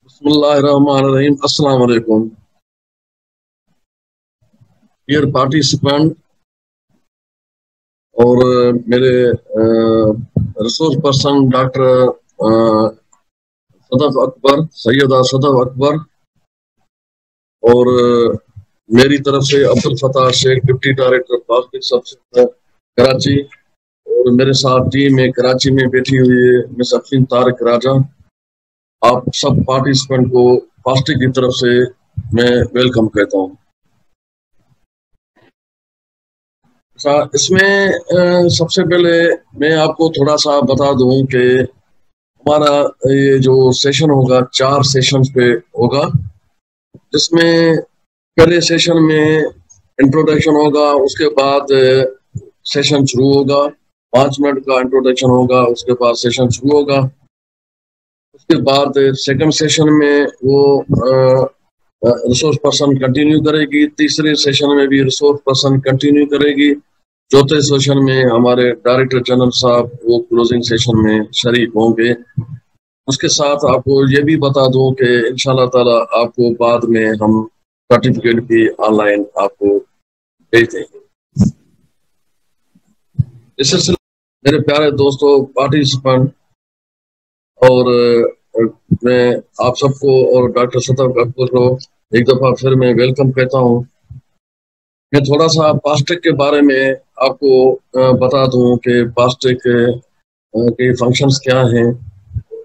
Bismillahirrahmanirrahim. Assalamu alaikum. Dear participant और मेरे resource person doctor Sadaf Akbar, Syeda Sadaf Akbar और मेरी तरफ से Abdul Fatah Shaikh, deputy director public सब कराची, और मेरे साथ टीम में कराची में बैठी हुई है मिस अफरीन तारिक राजा। आप सब पार्टिसिपेंट को फास्टिक की तरफ से मैं वेलकम कहता हूँ। इसमें सबसे पहले मैं आपको थोड़ा सा बता दूं कि हमारा ये जो सेशन होगा 4 सेशंस पे होगा, जिसमें पहले सेशन में इंट्रोडक्शन होगा, उसके बाद सेशन शुरू होगा, 5 मिनट का इंट्रोडक्शन होगा, उसके बाद सेशन शुरू होगा। उसके बाद सेकंड सेशन में वो रिसोर्स पर्सन कंटिन्यू करेगी, तीसरे सेशन में भी रिसोर्स पर्सन कंटिन्यू करेगी, चौथे सेशन में हमारे डायरेक्टर जनरल साहब वो क्लोजिंग सेशन में शरीक होंगे। उसके साथ आपको ये भी बता दूं कि इंशाल्लाह ताला आपको बाद में हम सर्टिफिकेट भी ऑनलाइन आपको भेज देंगे। इस सिलसिले मेरे प्यारे दोस्तों पार्टिसिपेंट, और मैं आप सबको और डॉक्टर सदफ अकबर को एक दफा फिर मैं वेलकम कहता हूँ। मैं थोड़ा सा फास्टिक के बारे में आपको बता दूं कि फास्टिक के फंक्शंस क्या हैं,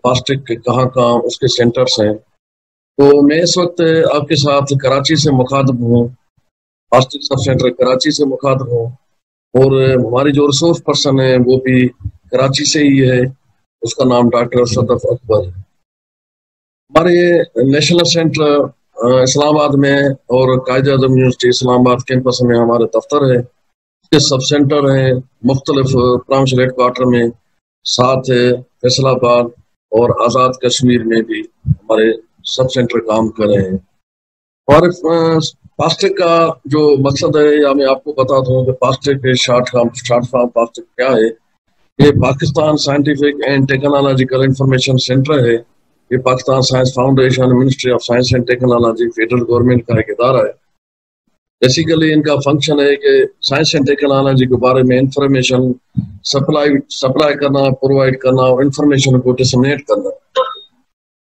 फास्टिक कहाँ कहाँ उसके सेंटर्स हैं। तो मैं इस वक्त आपके साथ कराची से मुखातब हूँ, फास्टिक सब सेंटर कराची से मुखातब हूँ, और हमारी जो रिसोर्स पर्सन है वो भी कराची से ही है, उसका नाम डॉक्टर सदफ अकबर। हमारे नेशनल सेंटर इस्लामाबाद में और कायद आज़म यूनिवर्सिटी इस्लामाबाद कैंपस में हमारे दफ्तर है, उसके सब सेंटर हैं मुख्तलिफ प्रोविंशियल हेडक्वार्टर में, साथ है फैसलाबाद और आज़ाद कश्मीर में भी हमारे सब सेंटर काम कर रहे हैं। और फास्टिक का जो मकसद है या मैं आपको बता दूं कि फास्टिक के शॉर्ट फॉर्म फास्टिक क्या है। ये Pakistan scientific and technological information centre है। ये Pakistan science foundation, ministry of science and technology, federal government का एक इदारा है। बेसिकली इनका फंक्शन है कि साइंस एंड टेक्नोलॉजी के बारे में इंफॉर्मेशन सप्लाई करना, प्रोवाइड करना और इंफॉर्मेशन को डिसमिनेट करना।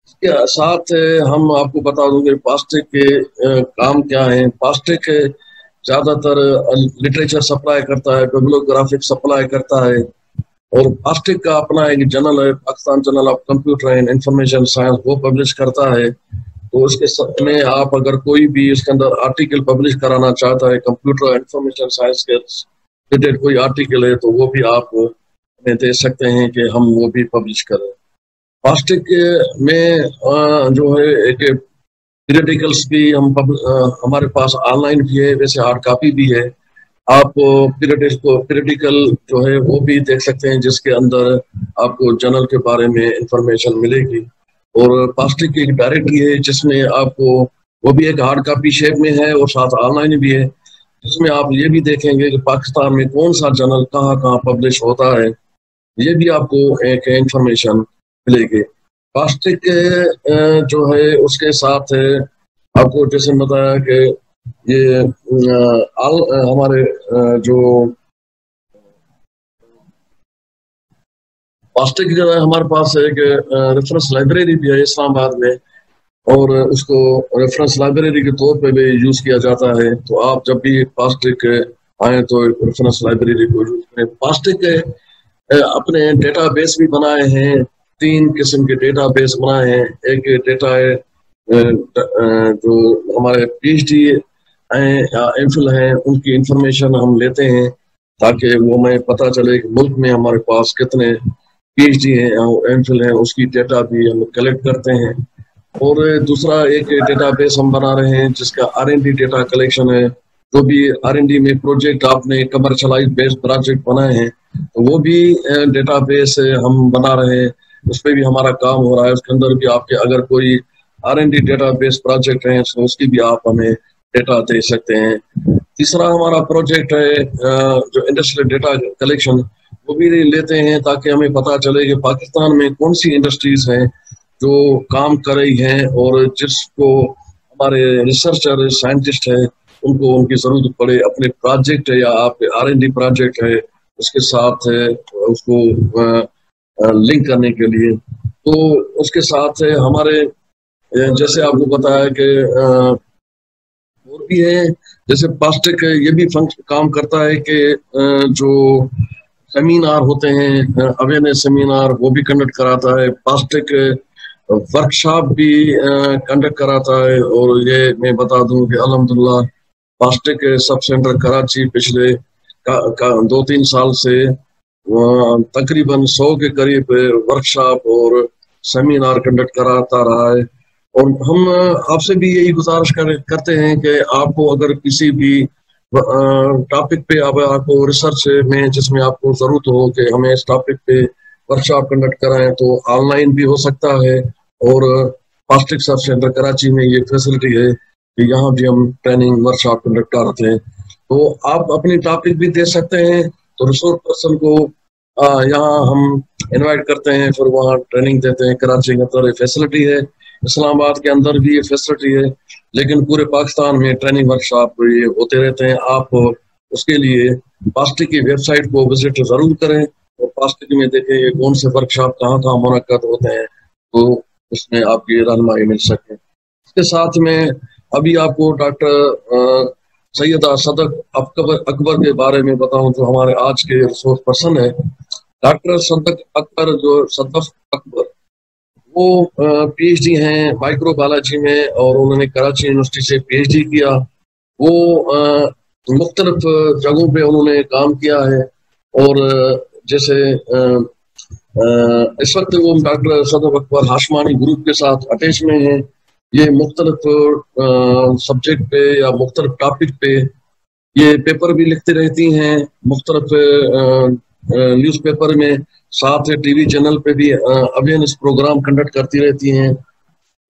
इसके साथ हम आपको बता दूंगे फास्टिक के काम क्या है। फास्टिक ज्यादातर लिटरेचर सप्लाई करता है, बिब्लियोग्राफिक सप्लाई करता है, और फास्टिक का अपना एक जर्नल है, Pakistan journal of computer and information science, वो पब्लिश करता है। तो उसके में आप अगर कोई भी इसके अंदर आर्टिकल पब्लिश कराना चाहता है, कंप्यूटर इंफॉर्मेशन साइंस के रिलेटेड कोई आर्टिकल है, तो वो भी आप हमें दे सकते हैं कि हम वो भी पब्लिश करें। फास्टिक में जो है एक पीरियडिकल्स भी हमारे पास ऑनलाइन भी है, वैसे हार्ड कॉपी भी है। आप पीरियडिकल जो है वो भी देख सकते हैं, जिसके अंदर आपको जर्नल के बारे में इंफॉर्मेशन मिलेगी। और फास्टिक की एक डायरेक्टरी है जिसमें आपको वो भी एक हार्ड कॉपी शेप में है और साथ ऑनलाइन भी है, जिसमें आप ये भी देखेंगे कि पाकिस्तान में कौन सा जर्नल कहाँ कहाँ पब्लिश होता है, ये भी आपको एक इंफॉर्मेशन मिलेगी। फास्टिक जो है उसके साथ आपको जैसे बताया कि ये हमारे जो फास्टिक जो है हमारे पास एक रेफरेंस लाइब्रेरी भी है इस्लामाबाद में, और उसको रेफरेंस लाइब्रेरी के तौर पे भी यूज किया जाता है। तो आप जब भी फास्टिक आए तो रेफरेंस लाइब्रेरी को यूज करें। फास्टिक अपने डेटाबेस भी बनाए हैं, 3 किस्म के डेटाबेस बनाए हैं। एक डेटा है जो हमारे PhD या एमफिल हैं, उनकी इंफॉर्मेशन हम लेते हैं ताकि वो हमें पता चले कि मुल्क में हमारे पास कितने PhD हैं या एमफिल हैं, उसकी डेटा भी हम कलेक्ट करते हैं। और दूसरा एक डेटाबेस हम बना रहे हैं जिसका R&D डेटा कलेक्शन है। जो भी R&D में प्रोजेक्ट आपने कमर्शलाइज बेस्ड प्रोजेक्ट बनाए हैं, तो वो भी डेटाबेस हम बना रहे हैं, उस पर भी हमारा काम हो रहा है। उसके अंदर भी आपके अगर कोई R&D डेटाबेस प्रोजेक्ट है तो उसकी भी आप हमें डेटा दे सकते हैं। तीसरा हमारा प्रोजेक्ट है जो इंडस्ट्रियल डेटा कलेक्शन, वो भी लेते हैं ताकि हमें पता चले कि पाकिस्तान में कौन सी इंडस्ट्रीज हैं जो काम कर रही हैं और जिसको हमारे रिसर्चर साइंटिस्ट है उनको उनकी जरूरत पड़े अपने प्रोजेक्ट है या आप R&D प्रोजेक्ट है उसके साथ उसको लिंक करने के लिए, तो उसके साथ हमारे जैसे आपको पता है कि और भी है, जैसे प्लास्टिक ये भी फंक्शन काम करता है कि जो सेमिनार होते हैं अवेयरनेस सेमिनार वो भी कंडक्ट कराता है, प्लास्टिक वर्कशॉप भी कंडक्ट कराता है। और ये मैं बता दूं कि अल्हम्दुलिल्लाह प्लास्टिक सब सेंटर कराची पिछले 2-3 साल से तकरीबन 100 के करीब वर्कशॉप और सेमिनार कंडक्ट कराता रहा है। और हम आपसे भी यही गुजारिश करते हैं कि आपको अगर किसी भी टॉपिक पे अब आपको रिसर्च में जिसमें आपको जरूरत हो कि हमें इस टॉपिक पे वर्कशॉप कंडक्ट कराएं तो ऑनलाइन भी हो सकता है। और प्लास्टिक सब सेंटर कराची में ये फैसिलिटी है कि यहाँ भी हम ट्रेनिंग वर्कशॉप कंडक्ट कराते हैं, तो आप अपनी टॉपिक भी दे सकते हैं। तो रिसोर्स पर्सन को यहाँ हम इनवाइट करते हैं, फिर वहाँ ट्रेनिंग देते हैं। कराची के अंदर फैसिलिटी है, इस्लामाबाद के अंदर भी ये फैसिलिटी है, लेकिन पूरे पाकिस्तान में ट्रेनिंग वर्कशॉप ये होते रहते हैं। आप उसके लिए प्लास्टिक की वेबसाइट को विजिट जरूर करें और प्लास्टिक में देखें ये कौन से वर्कशॉप कहाँ कहाँ मुनक्कद होते हैं, तो उसमें आपकी रहनुमाई मिल सके। इसके साथ में अभी आपको डॉक्टर सैयदा सदक अकबर के बारे में बताऊं जो हमारे आज के रिसोर्स पर्सन है। डॉक्टर सदक अकबर जो सदफ अकबर वो PhD हैं माइक्रोबायोलॉजी में और उन्होंने कराची यूनिवर्सिटी से PhD किया। वो मुख्तलिफ जगहों पे उन्होंने काम किया है और जैसे इस वक्त वो डॉक्टर सदफ अकबर हाशमानी ग्रुप के साथ अटैच में हैं। ये मुख्तलिफ सब्जेक्ट पे या मुख्तलिफ टॉपिक पे ये पेपर भी लिखती रहती हैं, मुख्तलिफ न्यूज़पेपर में, साथ टीवी चैनल पे भी अवेयरनेस प्रोग्राम कंडक्ट करती रहती हैं।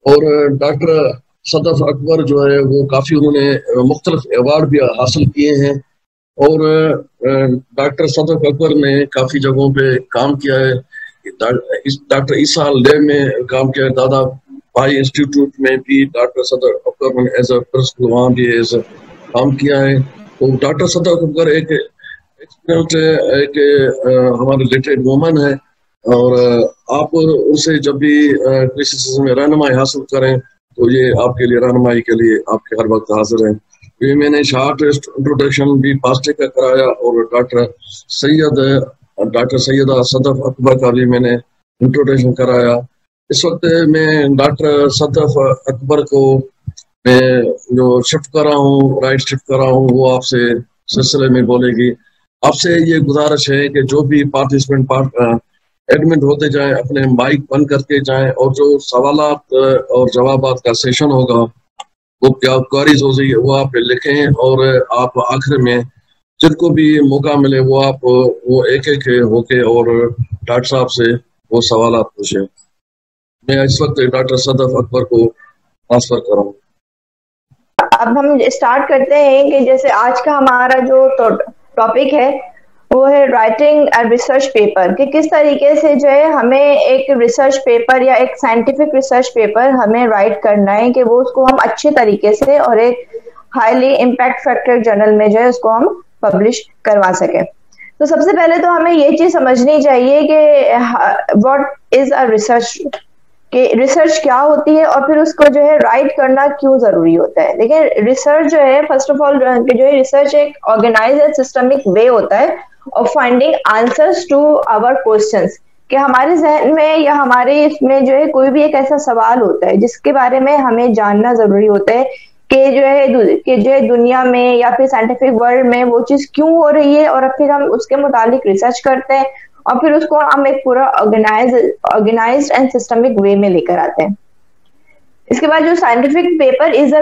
और डॉक्टर सदफ अकबर जो है वो काफ़ी उन्होंने मुख्तलिफ अवार्ड भी हासिल किए हैं। और डॉक्टर सदफ अकबर ने काफ़ी जगहों पे काम किया है। डॉक्टर ईसा लैब में काम किया है, दादा भाई इंस्टीट्यूट में भी डॉक्टर सदफ अकबर ने एज ए प्रिंसिपल वहाँ भी एज काम किया है। तो डॉक्टर सदफ अकबर एक हमारे रिलेटेड वुमन है और आप उनसे जब भी किसी चीज में रहनुमाई हासिल करें तो ये आपके लिए रहनुमाई के लिए आपके हर वक्त हाजिर है। ये मैंने शॉर्ट इंट्रोडक्शन भी प्लास्टिक का कराया और डॉक्टर सैयदा सदफ अकबर का भी मैंने इंट्रोडक्शन कराया। इस वक्त मैं डॉक्टर सदफ अकबर को मैं जो शिफ्ट कर रहा हूँ, राइट शिफ्ट कर रहा हूँ, वो आपसे सिलसिले में बोलेगी। आपसे ये गुजारिश है कि जो भी पार्टिसिपेंट एडमिट होते जाएं अपने माइक बंद करके जाएं और जो सवालात और जवाबात का सेशन होगा वो क्या क्वेरीज हो रही है वो आप लिखें और आप आखिर में जिनको भी मौका मिले वो आप वो एक एक होके और डॉक्टर साहब से वो सवालात पूछें। मैं इस वक्त डॉक्टर सदफ अकबर को ट्रांसफर कर रहा हूँ। अब हम स्टार्ट करते हैं कि जैसे आज का हमारा जो टॉपिक है वो है राइटिंग अ रिसर्च पेपर, कि किस तरीके से जो है हमें एक रिसर्च पेपर या एक साइंटिफिक रिसर्च पेपर हमें राइट करना है कि वो उसको हम अच्छे तरीके से और एक हाईली इम्पैक्ट फैक्टर जर्नल में जो है उसको हम पब्लिश करवा सकें। तो सबसे पहले तो हमें ये चीज समझनी चाहिए कि व्हाट इज अ रिसर्च, कि रिसर्च क्या होती है और फिर उसको जो है राइट करना क्यों जरूरी होता है। देखिए रिसर्च जो है फर्स्ट ऑफ ऑल जो है रिसर्च एक ऑर्गेनाइज्ड एंड सिस्टमिक वे होता है of finding answers to our questions, कि हमारे जहन में या हमारे इसमें जो है कोई भी एक ऐसा सवाल होता है जिसके बारे में हमें जानना जरूरी होता है कि जो है दुनिया में या फिर साइंटिफिक वर्ल्ड में वो चीज क्यों हो रही है, और फिर हम उसके मुतालिक रिसर्च करते हैं और फिर उसको हम एक पूरा ऑर्गेनाइज्ड एंड सिस्टमिक वे में लेकर आते हैं। इसके बाद जो scientific paper is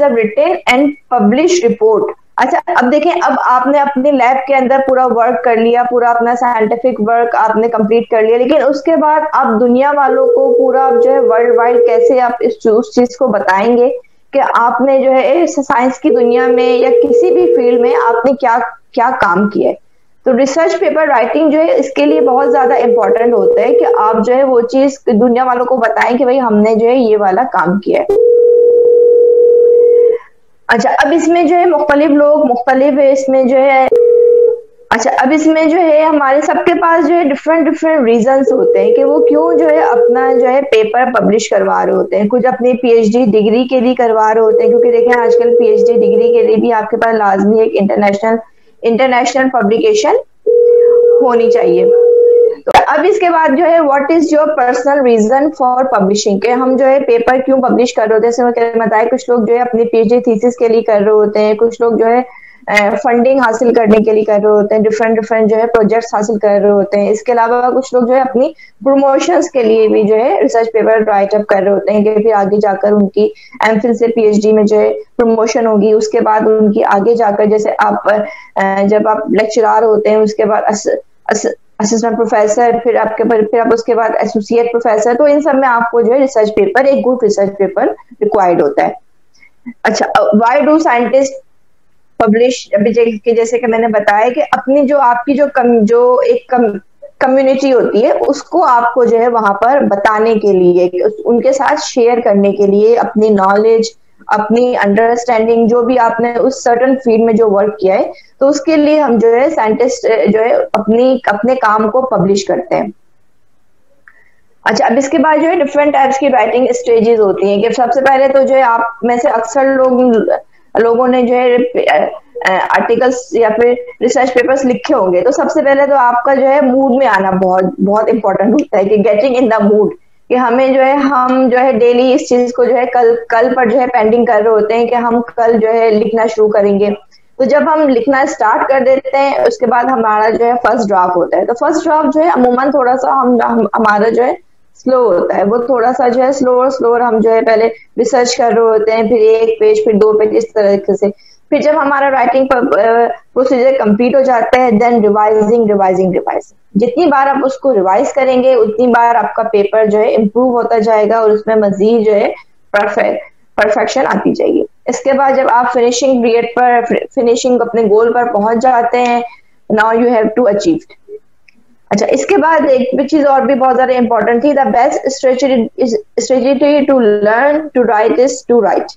a written and publish report. अच्छा अब देखें, अब आपने अपने लैब के अंदर पूरा वर्क कर लिया, पूरा अपना साइंटिफिक वर्क आपने कंप्लीट कर लिया, लेकिन उसके बाद आप दुनिया वालों को पूरा जो है वर्ल्ड वाइड कैसे आप उस चीज को बताएंगे कि आपने जो है साइंस की दुनिया में या किसी भी फील्ड में आपने क्या क्या काम किया है। तो रिसर्च पेपर राइटिंग जो है इसके लिए बहुत ज्यादा इंपॉर्टेंट होता है कि आप जो है वो चीज दुनिया वालों को बताएं कि भाई हमने जो है ये वाला काम किया है। अच्छा, अब इसमें जो है मुख्तलिफ लोग मुख्तलिफ इसमें जो है, अच्छा अब इसमें जो है हमारे सबके पास जो है डिफरेंट रीजंस होते हैं कि वो क्यों जो है अपना जो है पेपर पब्लिश करवा रहे होते हैं। कुछ अपनी पीएचडी डिग्री के लिए करवा रहे होते हैं, क्योंकि देखें आजकल पीएचडी डिग्री के लिए भी आपके पास लाजमी एक इंटरनेशनल पब्लिकेशन होनी चाहिए। तो अब इसके बाद जो है what is your personal reason for publishing, के हम जो है पेपर क्यों पब्लिश कर रहे होते हैं। जैसे मैं बताया, कुछ लोग जो है अपनी पीएचडी थीसिस के लिए कर रहे होते हैं, कुछ लोग जो है फंडिंग हासिल करने के लिए कर रहे होते हैं, डिफरेंट जो है प्रोजेक्ट्स हासिल कर रहे होते हैं। इसके अलावा कुछ लोग जो है अपनी प्रमोशंस के लिए भी जो है रिसर्च पेपर राइट अप कर रहे होते हैं कि फिर आगे जाकर उनकी एमफिल से पीएचडी में जो है प्रमोशन होगी। उसके बाद उनकी आगे जाकर जैसे आप जब आप लेक्चरर होते हैं उसके बाद असिस्टेंट प्रोफेसर, फिर आप उसके बाद एसोसिएट प्रोफेसर, तो इन सब में आपको जो है रिसर्च पेपर, एक गुड रिसर्च पेपर रिक्वायर्ड होता है। अच्छा, व्हाई डू साइंटिस्ट पब्लिश, अभी जैसे कि मैंने बताया कि अपनी जो आपकी जो एक कम्युनिटी होती है उसको आपको जो है वहां पर बताने के लिए, उनके साथ शेयर करने के लिए अपनी नॉलेज, अपनी अंडरस्टैंडिंग, जो भी आपने उस सर्टेन फील्ड में जो वर्क किया है, तो उसके लिए हम जो है साइंटिस्ट जो है अपने काम को पब्लिश करते हैं। अच्छा, अब इसके बाद जो है डिफरेंट टाइप्स की राइटिंग स्टेजेस होती हैं कि सबसे पहले तो जो है आप में से अक्सर लोगों ने जो है आर्टिकल्स या फिर रिसर्च पेपर्स लिखे होंगे। तो सबसे पहले तो आपका जो है मूड में आना बहुत बहुत इंपॉर्टेंट होता है कि गेटिंग इन द मूड, कि हमें जो है हम जो है डेली इस चीज को जो है कल पर जो है पेंडिंग कर रहे होते हैं कि हम कल जो है लिखना शुरू करेंगे। तो जब हम लिखना स्टार्ट कर देते हैं उसके बाद हमारा जो है फर्स्ट ड्राफ्ट होता है। तो फर्स्ट ड्राफ्ट जो है अमूमन थोड़ा सा हमारा जो है स्लो होता है, वो थोड़ा सा जो है स्लोअर हम जो है पहले रिसर्च कर रहे होते हैं, फिर 1 पेज फिर 2 पेज, इस तरीके से। फिर जब हमारा राइटिंग प्रोसीजर कंप्लीट हो जाता है, देन रिवाइजिंग। जितनी बार आप उसको रिवाइज करेंगे उतनी बार आपका पेपर जो है इम्प्रूव होता जाएगा और उसमें मजीद जो है परफेक्शन आती जाएगी। इसके बाद जब आप फिनिशिंग अपने गोल पर पहुंच जाते हैं, now you have to achieve. अच्छा, इसके बाद एक चीज और भी बहुत ज्यादा इंपॉर्टेंट थी, the best strategy to learn to write is to write.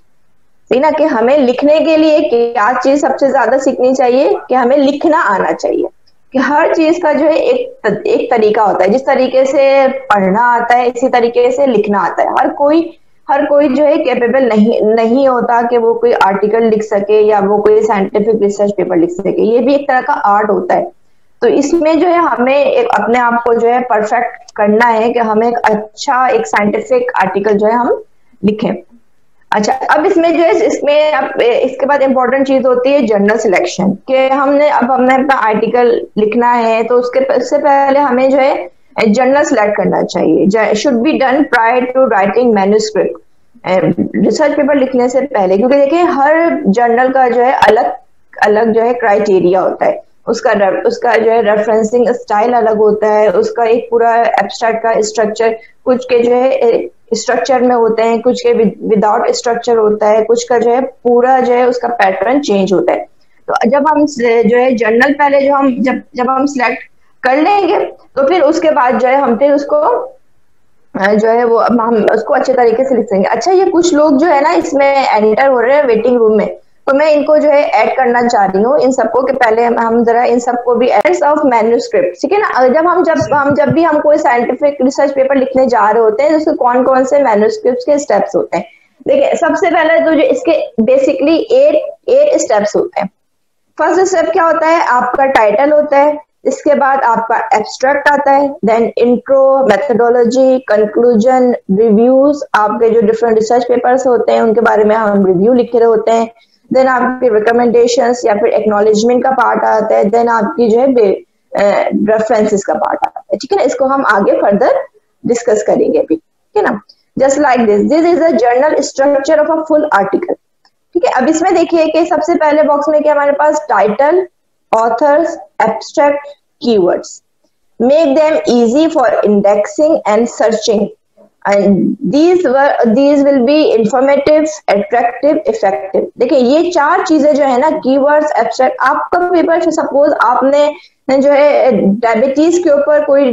सही ना, कि हमें लिखने के लिए क्या चीज सबसे ज्यादा सीखनी चाहिए, कि हमें लिखना आना चाहिए। कि हर चीज का जो है एक तरीका होता है, जिस तरीके से पढ़ना आता है इसी तरीके से लिखना आता है। हर कोई जो है कैपेबल नहीं होता कि वो कोई आर्टिकल लिख सके या वो कोई साइंटिफिक रिसर्च पेपर लिख सके। ये भी एक तरह का आर्ट होता है। तो इसमें जो है हमें अपने आप को जो है परफेक्ट करना है कि हमें एक साइंटिफिक आर्टिकल जो है हम लिखें। अच्छा, अब इसमें जो है इसके बाद इंपॉर्टेंट चीज होती है जर्नल सिलेक्शन, कि हमने अपना आर्टिकल लिखना है तो उससे पहले हमें जो है जर्नल सिलेक्ट करना चाहिए। Should be done prior to writing manuscript, research paper लिखने से पहले, क्योंकि देखिए हर जर्नल का जो है अलग जो है क्राइटेरिया होता है। उसका जो है रेफरेंसिंग स्टाइल अलग होता है, उसका एक पूरा एब्स्ट्रैक्ट का स्ट्रक्चर, कुछ के जो है स्ट्रक्चर में होते हैं, कुछ के विदाउट स्ट्रक्चर होता है, कुछ का जो है पूरा जो है उसका पैटर्न चेंज होता है। तो जब हम जो है जर्नल पहले जब हम सिलेक्ट कर लेंगे तो फिर उसके बाद जो है हम फिर उसको जो है वो हम उसको अच्छे तरीके से लिखेंगे। अच्छा, ये कुछ लोग जो है ना इसमें एंटर हो रहे हैं वेटिंग रूम में, तो मैं इनको जो है ऐड करना चाह रही हूँ इन सबको, कि पहले हम जरा इन सबको भी एड्स ऑफ मैन्युस्क्रिप्ट, ठीक है ना। जब भी हम कोई साइंटिफिक रिसर्च पेपर लिखने जा रहे होते हैं, उसके कौन से मैन्युस्क्रिप्ट के स्टेप्स होते हैं। देखिए, सबसे पहले तो जो इसके बेसिकली 8 स्टेप्स होते हैं। फर्स्ट स्टेप क्या होता है, आपका टाइटल होता है, इसके बाद आपका एब्स्ट्रैक्ट आता है, then intro, methodology, conclusion, reviews, आपके जो डिफरेंट रिसर्च पेपर्स होते हैं उनके बारे में हम रिव्यू लिख रहे होते हैं, देन आपके रिकमेंडेशंस या फिर एक्नॉलेजमेंट का पार्ट आता है, देन आपकी जो है रेफरेंसेस का पार्ट आता है, ठीक है ना। इसको हम आगे फर्दर डिस्कस करेंगे अभी, ठीक है ना। Just like this is the journal structure of a full article, ठीक है। अब इसमें देखिए कि सबसे पहले बॉक्स में क्या हमारे पास title, authors, abstract, keywords, make them easy for indexing and searching. and these will be informative, attractive, effective. देखिए ये चार चीजें जो है ना, कीवर्ड्स, एब्स्ट्रैक्ट, आपका पेपर सपोज आपने जो है डायबिटीज के ऊपर कोई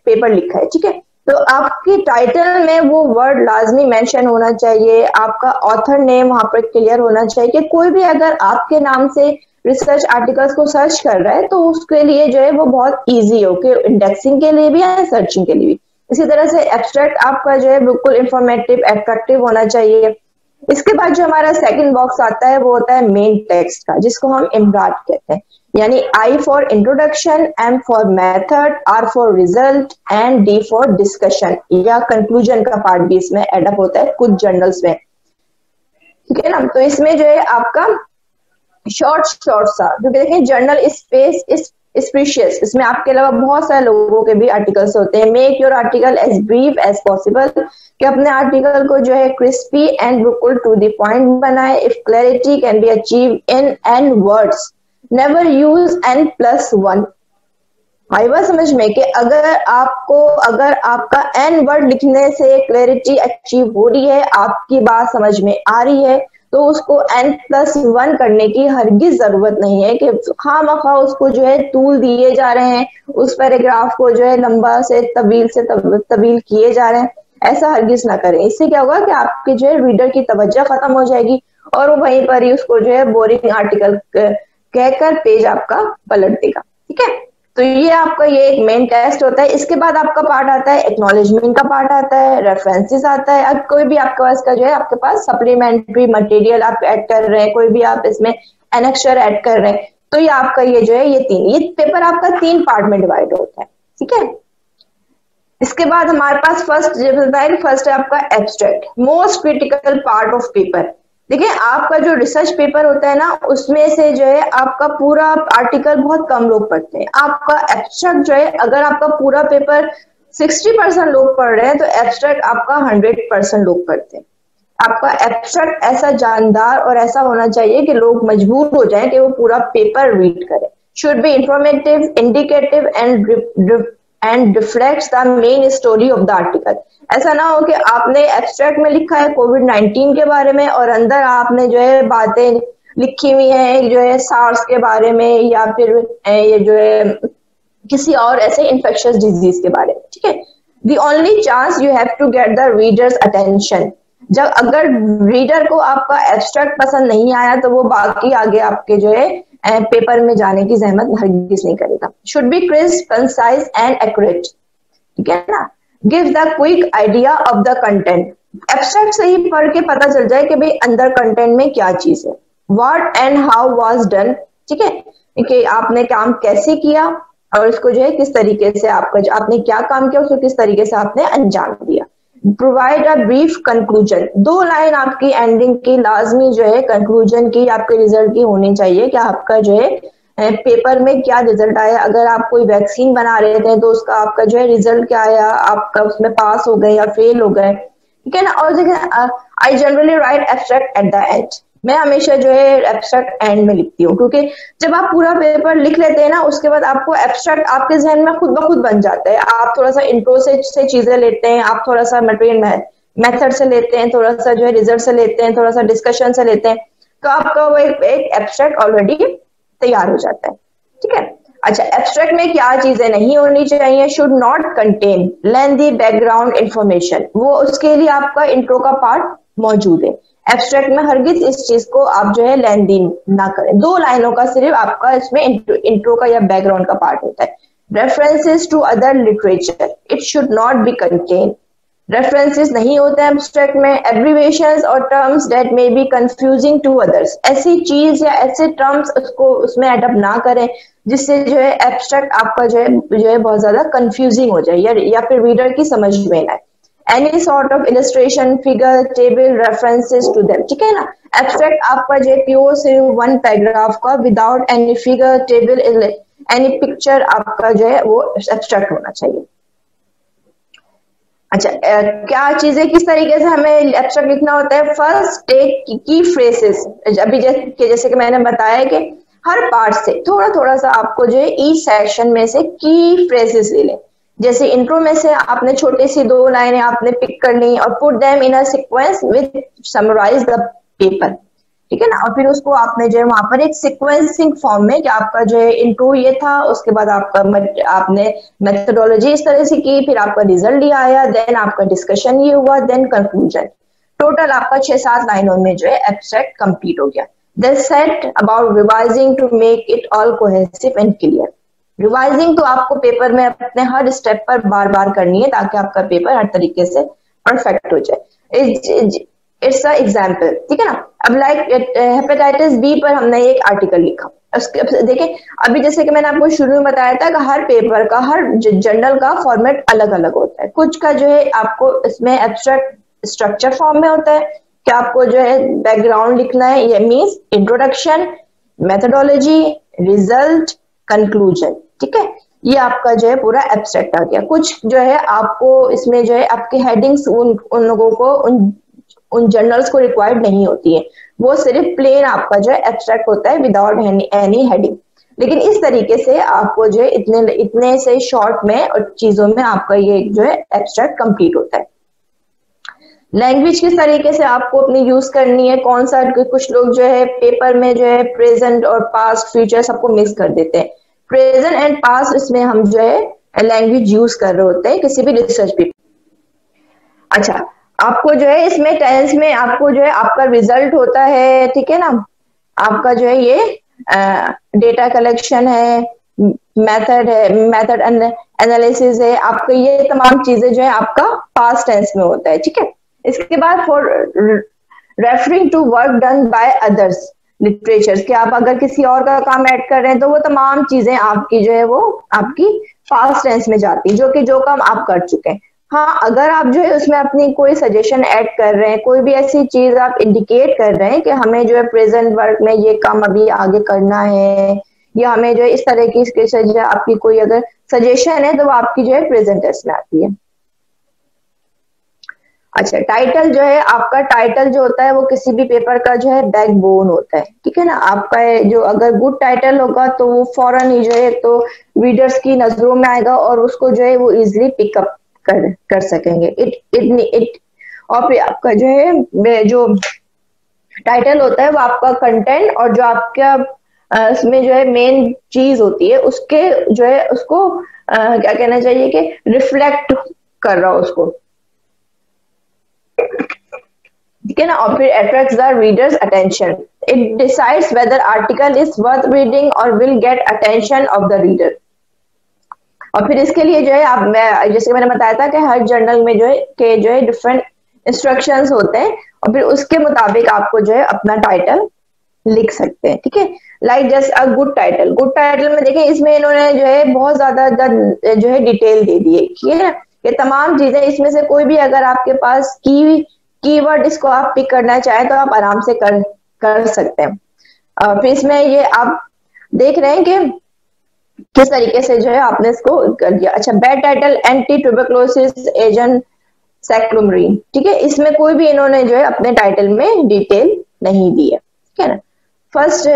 पेपर लिखा है, ठीक है, तो आपकी टाइटल में वो वर्ड लाजमी मेंशन होना चाहिए, आपका ऑथर नेम वहां पर क्लियर होना चाहिए कि कोई भी अगर आपके नाम से रिसर्च आर्टिकल्स को सर्च कर रहा है तो उसके लिए जो है वो बहुत इजी हो कि इंडेक्सिंग के लिए भी है, सर्चिंग के लिए भी। इसी तरह से एब्स्ट्रैक्ट आपका जो है बिल्कुल इंफॉर्मेटिव, अट्रैक्टिव होना चाहिए। इसके बाद जो हमारा सेकंड बॉक्स आता है वो होता है मेन टेक्स्ट का, जिसको हम इमराट कहते हैं, यानी I for introduction, M for method, R for result and D for discussion या कंक्लूजन का पार्ट भी इसमें एडअप होता है कुछ जर्नल्स में, ठीक है ना। तो इसमें जो है आपका शॉर्ट सा, क्योंकि देखें जर्नल स्पेस इज प्रीशियस, इसमें आपके अलावा बहुत सारे लोगों के भी आर्टिकल्स होते हैं। Make your article as brief as possible, कि अपने आर्टिकल को जो है क्रिस्पी एंड बिल्कुल टू द पॉइंट बनाए। If clarity can be achieve in n words, never use n+1। आई बात समझ में कि अगर आपका n वर्ड लिखने से क्लैरिटी अचीव हो रही है, आपकी बात समझ में आ रही है, तो उसको n+1 करने की हरगिज जरूरत नहीं है कि खामखा उसको जो है टूल दिए जा रहे हैं, उस पैराग्राफ को जो है लंबा से तवील किए जा रहे हैं, ऐसा हरगिज ना करें। इससे क्या होगा कि आपके जो है रीडर की तवज्जो खत्म हो जाएगी और वो वहीं पर ही उसको जो है बोरिंग आर्टिकल कहकर पेज आपका पलट देगा, ठीक है। तो ये आपका ये एक मेन टेस्ट होता है। इसके बाद आपका पार्ट आता है एक्नॉलेजमेंट का पार्ट आता है, रेफरेंसेस आता है। अब कोई भी आपके पास का जो है आपके पास सप्लीमेंट्री मटेरियल आप ऐड कर रहे हैं, कोई भी आप इसमें एनेक्चर ऐड कर रहे हैं, तो ये आपका ये जो है ये पेपर आपका 3 पार्ट में डिवाइड होता है, ठीक है। इसके बाद हमारे पास फर्स्ट है आपका abstract, most critical part of paper. देखिए आपका जो रिसर्च पेपर होता है ना, उसमें से जो है आपका पूरा आर्टिकल बहुत कम लोग पढ़ते हैं। आपका एब्स्ट्रैक्ट जो है, अगर आपका पूरा पेपर 60% लोग पढ़ रहे हैं तो एब्स्ट्रैक्ट आपका 100% लोग पढ़ते हैं। आपका एब्स्ट्रैक्ट ऐसा जानदार और ऐसा होना चाहिए कि लोग मजबूर हो जाएं कि वो पूरा पेपर रीड करें। Should be informative, indicative and reflects the main story of the article. ऐसा ना हो कि आपने एब्स्ट्रैक्ट में लिखा है कोविड-19 के बारे में और अंदर आपने जो है बातें लिखी हुई हैं जो है सार्स के बारे में या फिर ये जो है किसी और ऐसे इन्फेक्शियस डिजीज के बारे में, ठीक है। The only chance you have to get the readers attention, जब अगर रीडर को आपका एब्स्ट्रैक्ट पसंद नहीं आया तो वो बाकी आगे आपके जो है पेपर में जाने की जहमत हरगिज नहीं करेगा। Should be crisp, concise and accurate, ठीक है ना। Give the quick idea of the content, abstract से ही पढ़ के पता चल जाए कि भाई अंदर कंटेंट में क्या चीज है। What and how was done, ठीक है, कि आपने काम कैसे किया और इसको जो है किस तरीके से आपने क्या काम किया, उसको किस तरीके से आपने अंजाम दिया। Provide a brief conclusion, 2 line आपकी एंडिंग की लाजमी जो है कंक्लूजन की आपके रिजल्ट की होनी चाहिए कि आपका जो है पेपर में क्या रिजल्ट आया। अगर आप कोई वैक्सीन बना रहे थे तो उसका आपका जो है रिजल्ट क्या आया, आपका उसमें पास हो गए या फेल हो गए, ठीक है ना। और देखिए I generally right abstract at the end, मैं हमेशा जो है एब्स्ट्रैक्ट एंड में लिखती हूँ, क्योंकि जब आप पूरा पेपर लिख लेते हैं ना उसके बाद आपको एब्स्ट्रैक्ट आपके जहन में खुद ब खुद बन जाता है। आप थोड़ा सा इंट्रो से चीजें लेते हैं, आप थोड़ा सा मटेरियल मेथड से लेते हैं, थोड़ा सा जो है रिजल्ट से लेते हैं, थोड़ा सा डिस्कशन से लेते हैं, तो आपका वो एक एब्स्ट्रैक्ट ऑलरेडी तैयार हो जाता है, ठीक है। अच्छा, एब्स्ट्रैक्ट में क्या चीजें नहीं होनी चाहिए? Should not contain lengthy background information, वो उसके लिए आपका इंट्रो का पार्ट मौजूद है। एब्स्ट्रैक्ट में हरगिज इस चीज को आप जो है लेंथी ना करें, 2 लाइनों का सिर्फ आपका इसमें इंट्रो का या बैकग्राउंड का पार्ट होता है। References to other literature, it should not be content, references नहीं होते हैं एब्स्ट्रैक्ट में। एब्रिविएशंस और terms that may be confusing to others, ऐसी चीज या ऐसे टर्म्स उसको उसमें एडअप ना करें जिससे जो है एब्स्ट्रैक्ट आपका जो है बहुत ज्यादा कंफ्यूजिंग हो जाए या फिर रीडर की समझ में ना आए। Any sort of illustration, figure, table, references to them, ठीक है ना। एब्स्ट्रैक्ट आपका जो है प्योर सिर्फ 1 पैराग्राफ का without any figure, table, any picture आपका जो है वो एब्स्ट्रैक्ट होना चाहिए। अच्छा, क्या चीजें किस तरीके से हमें एब्स्ट्रैक्ट लिखना होता है? फर्स्ट टेक की फ्रेजेस, अभी जैसे कि मैंने बताया कि हर पार्ट से थोड़ा थोड़ा सा आपको जो है ईच सेक्शन में से की फ्रेजेस ले लें। जैसे इंट्रो में से आपने छोटी सी 2 लाइनें आपने पिक कर ली और put them in a sequence with summarise the paper, ठीक है ना। और फिर उसको आपने जो है वहां पर एक सीक्वेंसिंग फॉर्म में, कि आपका जो है इंट्रो ये था, उसके बाद आपका आपने मेथोडोलॉजी इस तरह से की, फिर आपका रिजल्ट ये आया, देन आपका डिस्कशन ये हुआ, देन कंक्लूजन। टोटल आपका 6-7 लाइनों में जो है एब्स्ट्रैक्ट कंप्लीट हो गया। Then set about revising to make it all cohesive and clear. Revising तो आपको पेपर में अपने हर स्टेप पर बार बार करनी है ताकि आपका पेपर हर तरीके से परफेक्ट हो जाए। इट्स अ एग्जाम्पल, ठीक है ना। अब लाइक हेपेटाइटिस बी पर हमने एक आर्टिकल लिखा, उसके देखिए अभी जैसे कि मैंने आपको शुरू में बताया था कि हर पेपर का, हर जर्नल का फॉर्मेट अलग अलग होता है। कुछ का जो है आपको इसमें एब्स्ट्रैक्ट स्ट्रक्चर फॉर्म में होता है कि आपको जो है बैकग्राउंड लिखना है, ये means introduction, methodology, result, conclusion, ठीक है। ये आपका जो है पूरा एब्स्ट्रैक्ट आ गया। कुछ जो है आपको इसमें जो है आपके हेडिंग्स उन लोगों को उन जर्नल्स को रिक्वायर्ड नहीं होती है, वो सिर्फ प्लेन आपका जो है एब्स्ट्रैक्ट होता है विदाउट एनी हेडिंग। लेकिन इस तरीके से आपको जो है इतने से शॉर्ट में और चीजों में आपका ये जो है एब्स्ट्रैक्ट कंप्लीट होता है। लैंग्वेज किस तरीके से आपको अपनी यूज करनी है, कौन सा, कुछ लोग जो है पेपर में जो है प्रेजेंट और पास्ट फ्यूचर सबको मिक्स कर देते हैं। प्रेजेंट एंड पास्ट इसमें हम जो है लैंग्वेज यूज कर रहे होते हैं किसी भी रिसर्च पेपर। अच्छा, आपको जो है इसमें टेंस में आपको जो है आपका रिजल्ट होता है, ठीक है ना। आपका जो है ये डेटा कलेक्शन है, मेथड है, मेथड एनालिसिस है, आपका ये तमाम चीजें जो है आपका पास्ट टेंस में होता है, ठीक है। इसके बाद for referring to work done by others literature, कि आप अगर किसी और का काम ऐड कर रहे हैं तो वो तमाम चीजें आपकी जो है वो आपकी पास्ट टेंस में जाती है, जो काम आप कर चुके हैं। हाँ, अगर आप जो है उसमें अपनी कोई सजेशन ऐड कर रहे हैं, कोई भी ऐसी चीज आप इंडिकेट कर रहे हैं कि हमें जो है प्रेजेंट वर्क में ये काम अभी आगे करना है, या हमें जो है इस तरह की आपकी कोई अगर सजेशन है तो वो आपकी जो है प्रेजेंट टेंस में आती है। अच्छा, टाइटल जो है आपका, टाइटल जो होता है वो किसी भी पेपर का जो है बैकबोन होता है, ठीक है ना। आपका जो अगर गुड टाइटल होगा तो वो फौरन ही जो है तो रीडर्स की नजरों में आएगा और उसको जो है वो इजिली पिकअप कर सकेंगे। इट और फिर आपका जो है जो टाइटल होता है वो आपका कंटेंट और जो आपका उसमें जो है मेन चीज होती है उसके जो है उसको क्या कहना चाहिए कि रिफ्लेक्ट कर रहा हो उसको, ठीक है ना। और फिर attracts the readers attention, it decides whether article is worth reading और will get attention of the reader. और फिर इसके लिए जो है आप, जैसे मैंने बताया था कि हर जर्नल में जो है डिफरेंट इंस्ट्रक्शंस होते हैं और फिर उसके मुताबिक आपको जो है अपना टाइटल लिख सकते हैं, ठीक है। Like just a good title, good title में देखें इसमें इन्होंने जो है बहुत ज्यादा जो है डिटेल दे दी है, ठीक है। ये तमाम चीजें इसमें से कोई भी अगर आपके पास कीवर्ड इसको आप पिक करना चाहें तो आप आराम से कर सकते हैं। फिर इसमें ये आप देख रहे हैं कि किस तरीके से जो है आपने इसको कर दिया। अच्छा, bad title anti tuberculosis agent cyclomarin, ठीक है। इसमें कोई भी इन्होंने जो है अपने टाइटल में डिटेल नहीं दी है, ठीक है ना। फर्स्ट,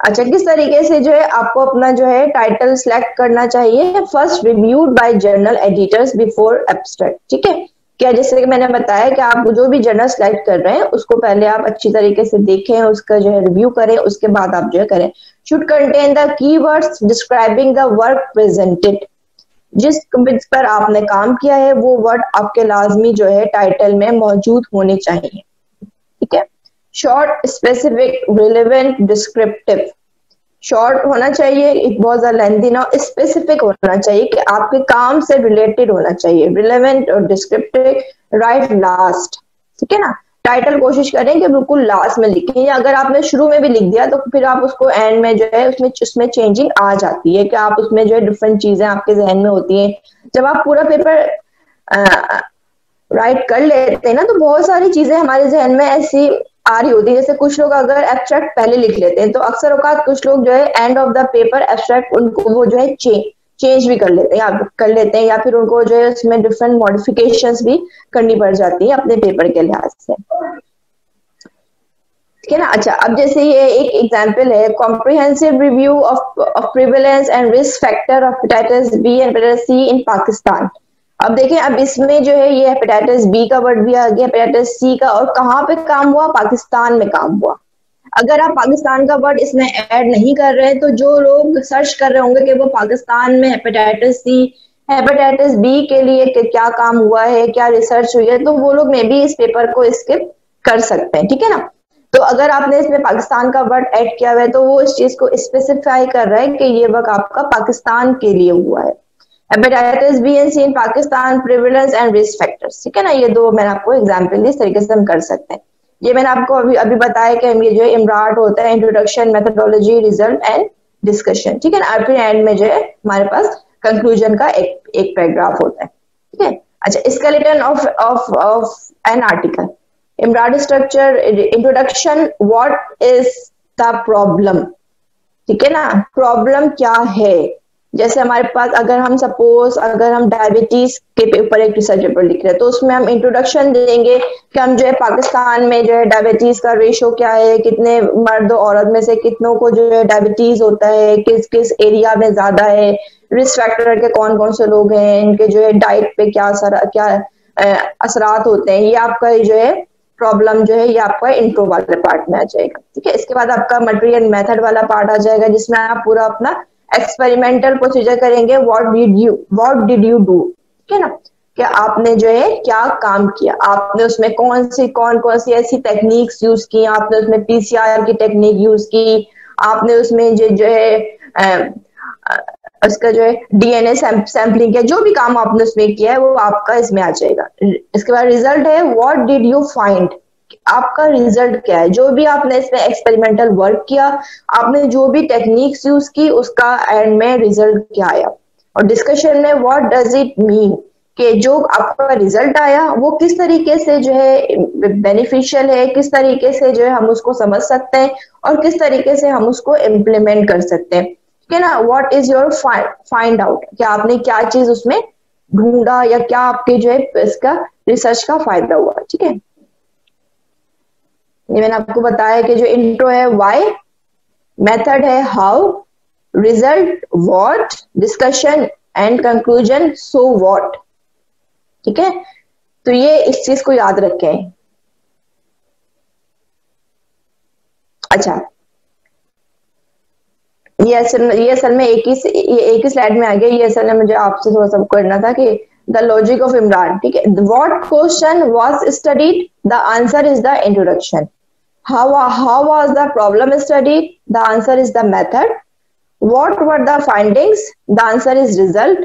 अच्छा, किस तरीके से जो है आपको अपना जो है टाइटल सिलेक्ट करना चाहिए। First, reviewed by journal editors before abstract, ठीक है। क्या, जैसे कि मैंने बताया कि आप जो भी जर्नल सिलेक्ट कर रहे हैं उसको पहले आप अच्छी तरीके से देखें, उसका जो है रिव्यू करें, उसके बाद आप जो है करें। Should contain the keywords describing the work presented, जिस पर आपने काम किया है वो वर्ड आपके लाजमी जो है टाइटल में मौजूद होने चाहिए, ठीक है। Short, specific, relevant, descriptive, short होना चाहिए, एक बहुत ज्यादा लेंथी ना, स्पेसिफिक होना चाहिए कि आपके काम से रिलेटेड होना चाहिए, रिलेवेंट और डिस्क्रिप्टिव राइट लास्ट, ठीक है ना। टाइटल कोशिश करें कि बिल्कुल लास्ट में लिखें, या अगर आपने शुरू में भी लिख दिया तो फिर आप उसको एंड में जो है उसमें चेंजिंग आ जाती है कि आप उसमें जो है डिफरेंट चीजें आपके जहन में होती हैं। जब आप पूरा पेपर राइट कर लेते हैं ना तो बहुत सारी चीजें हमारे जहन में ऐसी आ रही होती है। जैसे कुछ लोग अगर एब्स्ट्रैक्ट पहले लिख लेते हैं तो अक्सर औकात कुछ लोग जो है end of the paper abstract उनको वो जो है चेंज भी कर लेते हैं या फिर उनको जो है उसमें डिफरेंट मॉडिफिकेशंस भी करनी पड़ जाती है अपने पेपर के लिहाज से। ठीक है ना। अच्छा, अब जैसे ये एक एग्जांपल है, comprehensive review of prevalence and risk factor of hepatitis B and hepatitis C in Pakistan. अब देखें, अब इसमें जो है ये हेपेटाइटिस बी का वर्ड भी आ गया, हेपेटाइटिस सी का, और कहाँ पे काम हुआ, पाकिस्तान में काम हुआ। अगर आप पाकिस्तान का वर्ड इसमें ऐड नहीं कर रहे हैं तो जो लोग सर्च कर रहे होंगे कि वो पाकिस्तान में हेपेटाइटिस सी, हेपेटाइटिस बी के लिए क्या काम हुआ है, क्या रिसर्च हुई है, तो वो लोग मे बी इस पेपर को स्किप कर सकते हैं। ठीक है ना। तो अगर आपने इसमें पाकिस्तान का वर्ड ऐड किया हुआ है तो वो इस चीज को स्पेसिफाई कर रहा है कि ये वर्क आपका पाकिस्तान के लिए हुआ है। Hepatitis B and C in Pakistan, prevalence and risk factors. ठीक है ना। ये दो मैंने आपको एग्जाम्पल इस तरीके से हम कर सकते हैं। ये मैंने आपको अभी अभी बताया कि ये जो है इमराट होता है, introduction, methodology, result and discussion. ठीक है ना। फिर एंड में जो है हमारे पास कंक्लूजन का एक पैराग्राफ होता है। ठीक है। अच्छा, skeleton of an article, IMRAD structure, introduction, what is the problem. ठीक है ना। प्रॉब्लम क्या है, जैसे हमारे पास अगर हम सपोज अगर हम डायबिटीज के ऊपर एक रिसर्च पेपर लिख रहे हैं तो उसमें हम इंट्रोडक्शन देंगे कि हम जो है पाकिस्तान में जो है डायबिटीज का रेशो क्या है, कितने मर्द औरत में से कितनों को जो है डायबिटीज होता है, किस किस एरिया में ज्यादा है, रिस्क फैक्टर के कौन कौन से लोग हैं, इनके जो है डाइट पे क्या असरात होते हैं। ये आपका जो है प्रॉब्लम जो है ये आपका इंट्रो वाले पार्ट में आ जाएगा। ठीक है। इसके बाद आपका मटेरियल मेथड वाला पार्ट आ जाएगा जिसमें आप पूरा अपना एक्सपेरिमेंटल प्रोसीजर करेंगे, व्हाट डिड यू डू। ठीक है ना। कि आपने जो है क्या काम किया, आपने उसमें कौन कौन सी ऐसी टेक्निक्स यूज की, आपने उसमें पीसीआर की टेक्निक यूज की, आपने उसमें जो है उसका जो है डीएनए सैंपलिंग किया, जो भी काम आपने उसमें किया है वो आपका इसमें आ जाएगा। इसके बाद रिजल्ट है, व्हाट डिड यू फाइंड, आपका रिजल्ट क्या है, जो भी आपने इसमें एक्सपेरिमेंटल वर्क किया, आपने जो भी टेक्निक्स यूज की, उसका एंड में रिजल्ट क्या आया। और डिस्कशन में व्हाट डज इट मीन, कि जो आपका रिजल्ट आया वो किस तरीके से जो है बेनिफिशियल है, किस तरीके से जो है हम उसको समझ सकते हैं और किस तरीके से हम उसको इम्प्लीमेंट कर सकते हैं। ठीक है ना। What is your find out, कि आपने क्या चीज उसमें ढूंढा या क्या आपके जो है इसका रिसर्च का फायदा हुआ। ठीक है। ये मैंने आपको बताया कि जो इंट्रो है व्हाई, मेथड है how, result what, discussion and conclusion so what. ठीक है। तो ये इस चीज को याद रखें। अच्छा, ये असल में एक ही स्लाइड में आ गया। ये असल में मुझे आपसे थोड़ा सा करना था कि द लॉजिक ऑफ इमरान। ठीक है। What question was studied, the answer is the introduction. How was the problem studied? The answer is the method. What were the findings? The answer is result.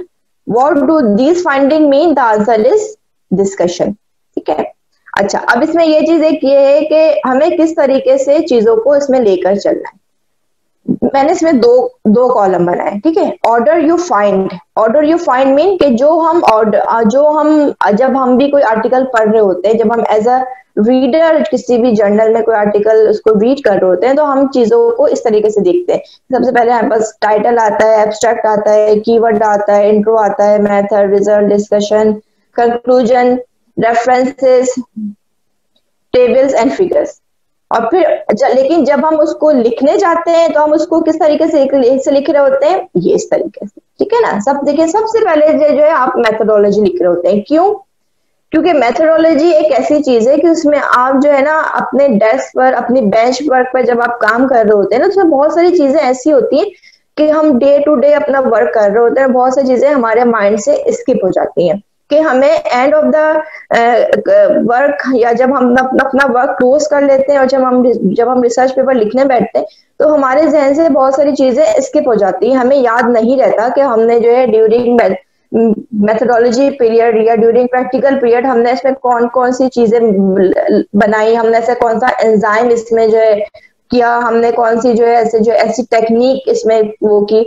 What do these findings mean? The answer is discussion. ठीक है। अच्छा, अब इसमें ये चीज एक ये है कि हमें किस तरीके से चीजों को इसमें लेकर चलना है। मैंने इसमें दो कॉलम बनाए। ठीक है। ऑर्डर यू फाइंड मीन कि जब हम भी कोई आर्टिकल पढ़ रहे होते हैं, जब हम एज अ रीडर किसी भी जर्नल में कोई आर्टिकल उसको रीड कर रहे होते हैं तो हम चीजों को इस तरीके से देखते हैं। सबसे पहले हमारे पास टाइटल आता है, एब्स्ट्रैक्ट आता है, कीवर्ड आता है, इंट्रो आता है, method, result, discussion, conclusion, references, tables and figures. और फिर लेकिन जब हम उसको लिखने जाते हैं तो हम उसको किस तरीके से लिख रहे होते हैं, ये इस तरीके से। ठीक है ना। सब देखिए, सबसे पहले जो है आप मेथोडोलॉजी लिख रहे होते हैं। क्यों? क्योंकि मेथोडोलॉजी एक ऐसी चीज है कि उसमें आप जो है ना अपने डेस्क पर, अपनी बेंच वर्क पर जब आप काम कर रहे होते हैं ना, उसमें बहुत सारी चीजें ऐसी होती हैं कि हम डे टू डे अपना वर्क कर रहे होते हैं, बहुत सारी चीजें हमारे माइंड से स्किप हो जाती हैं कि हमें एंड ऑफ द वर्क या जब हम अपना वर्क क्लोज कर लेते हैं और जब हम रिसर्च पेपर लिखने बैठते हैं तो हमारे जहन से बहुत सारी चीजें स्किप हो जाती हैं। हमें याद नहीं रहता कि हमने जो है ड्यूरिंग मेथोडोलॉजी पीरियड या ड्यूरिंग प्रैक्टिकल पीरियड हमने इसमें कौन कौन सी चीजें बनाई, हमने ऐसे कौन सा एंजाइम इसमें जो है किया, हमने कौन सी जो है ऐसी टेक्निक इसमें वो की,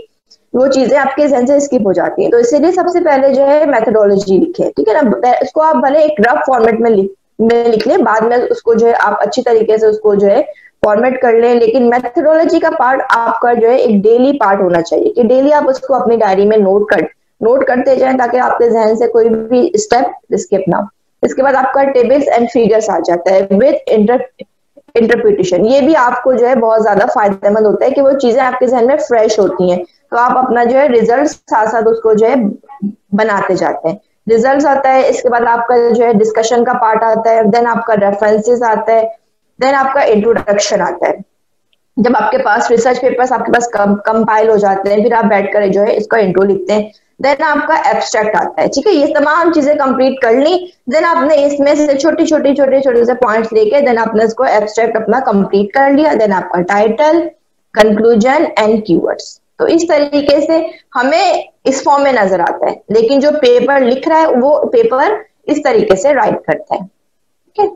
वो चीजें आपके जहन से स्किप हो जाती हैं। तो इसीलिए सबसे पहले जो है मेथोडोलॉजी लिखे। ठीक है ना। उसको आप भले एक रफ फॉर्मेट में लिख लें, बाद में उसको जो है आप अच्छी तरीके से उसको जो है फॉर्मेट कर लें, लेकिन मेथोडोलॉजी का पार्ट आपका जो है एक डेली पार्ट होना चाहिए कि डेली आप उसको अपनी डायरी में नोट करते जाएं ताकि आपके जहन से कोई भी स्टेप स्किप ना हो। इसके बाद आपका टेबल्स एंड फिगर्स आ जाता है विद इंटरप्रिटेशन, ये भी आपको जो है बहुत ज्यादा फायदेमंद होता है कि वो चीजें आपके जहन में फ्रेश होती हैं, तो आप अपना जो है रिजल्ट साथ साथ उसको जो है बनाते जाते हैं। रिजल्ट आता है, इसके बाद आपका जो है डिस्कशन का पार्ट आता है, देन आपका रेफरेंसेस आता है, देन आपका इंट्रोडक्शन आता है। जब आपके पास रिसर्च पेपर्स आपके पास कंपाइल हो जाते हैं, फिर आप बैठकर जो है इसका इंट्रो लिखते हैं, देन आपका एब्स्ट्रैक्ट आता है। ठीक है, ये तमाम चीजें कंप्लीट कर ली, देन आपने इसमें से छोटे छोटे से पॉइंट्स लेके देन आपने इसको एब्स्ट्रैक्ट अपना कंप्लीट कर लिया, देन आपका टाइटल, कंक्लूजन एंड कीवर्ड्स। तो इस तरीके से हमें इस फॉर्म में नजर आता है, लेकिन जो पेपर लिख रहा है वो पेपर इस तरीके से राइट करता है। ठीक है,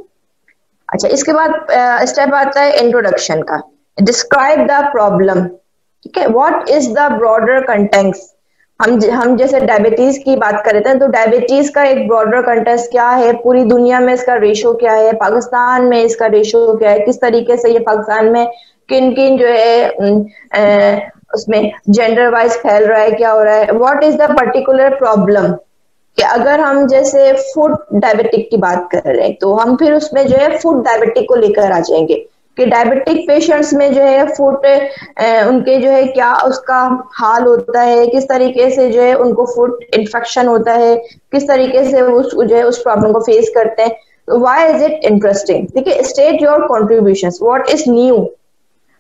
अच्छा, इसके बाद स्टेप आता है इंट्रोडक्शन का। Describe the problem. ठीक है, what is the broader context. हम जैसे डायबिटीज की बात कर रहे थे, तो डायबिटीज का एक ब्रॉडर कंटेक्स्ट क्या है, पूरी दुनिया में इसका रेशो क्या है, पाकिस्तान में इसका रेशो क्या है, किस तरीके से ये पाकिस्तान में किन किन जो है उसमें जेंडर वाइज फैल रहा है, क्या हो रहा है। What is the particular problem, कि अगर हम जैसे फूड डायबिटिक की बात कर रहे हैं तो हम फिर उसमें जो है फूड डायबिटिक को लेकर आ जाएंगे कि डायबिटिक पेशेंट्स में जो है फूड उनके जो है क्या उसका हाल होता है, किस तरीके से जो है उनको फूड इन्फेक्शन होता है, किस तरीके से जो है उस प्रॉब्लम को फेस करते हैं। Why is it interesting. ठीक है, state your contributions, what is new.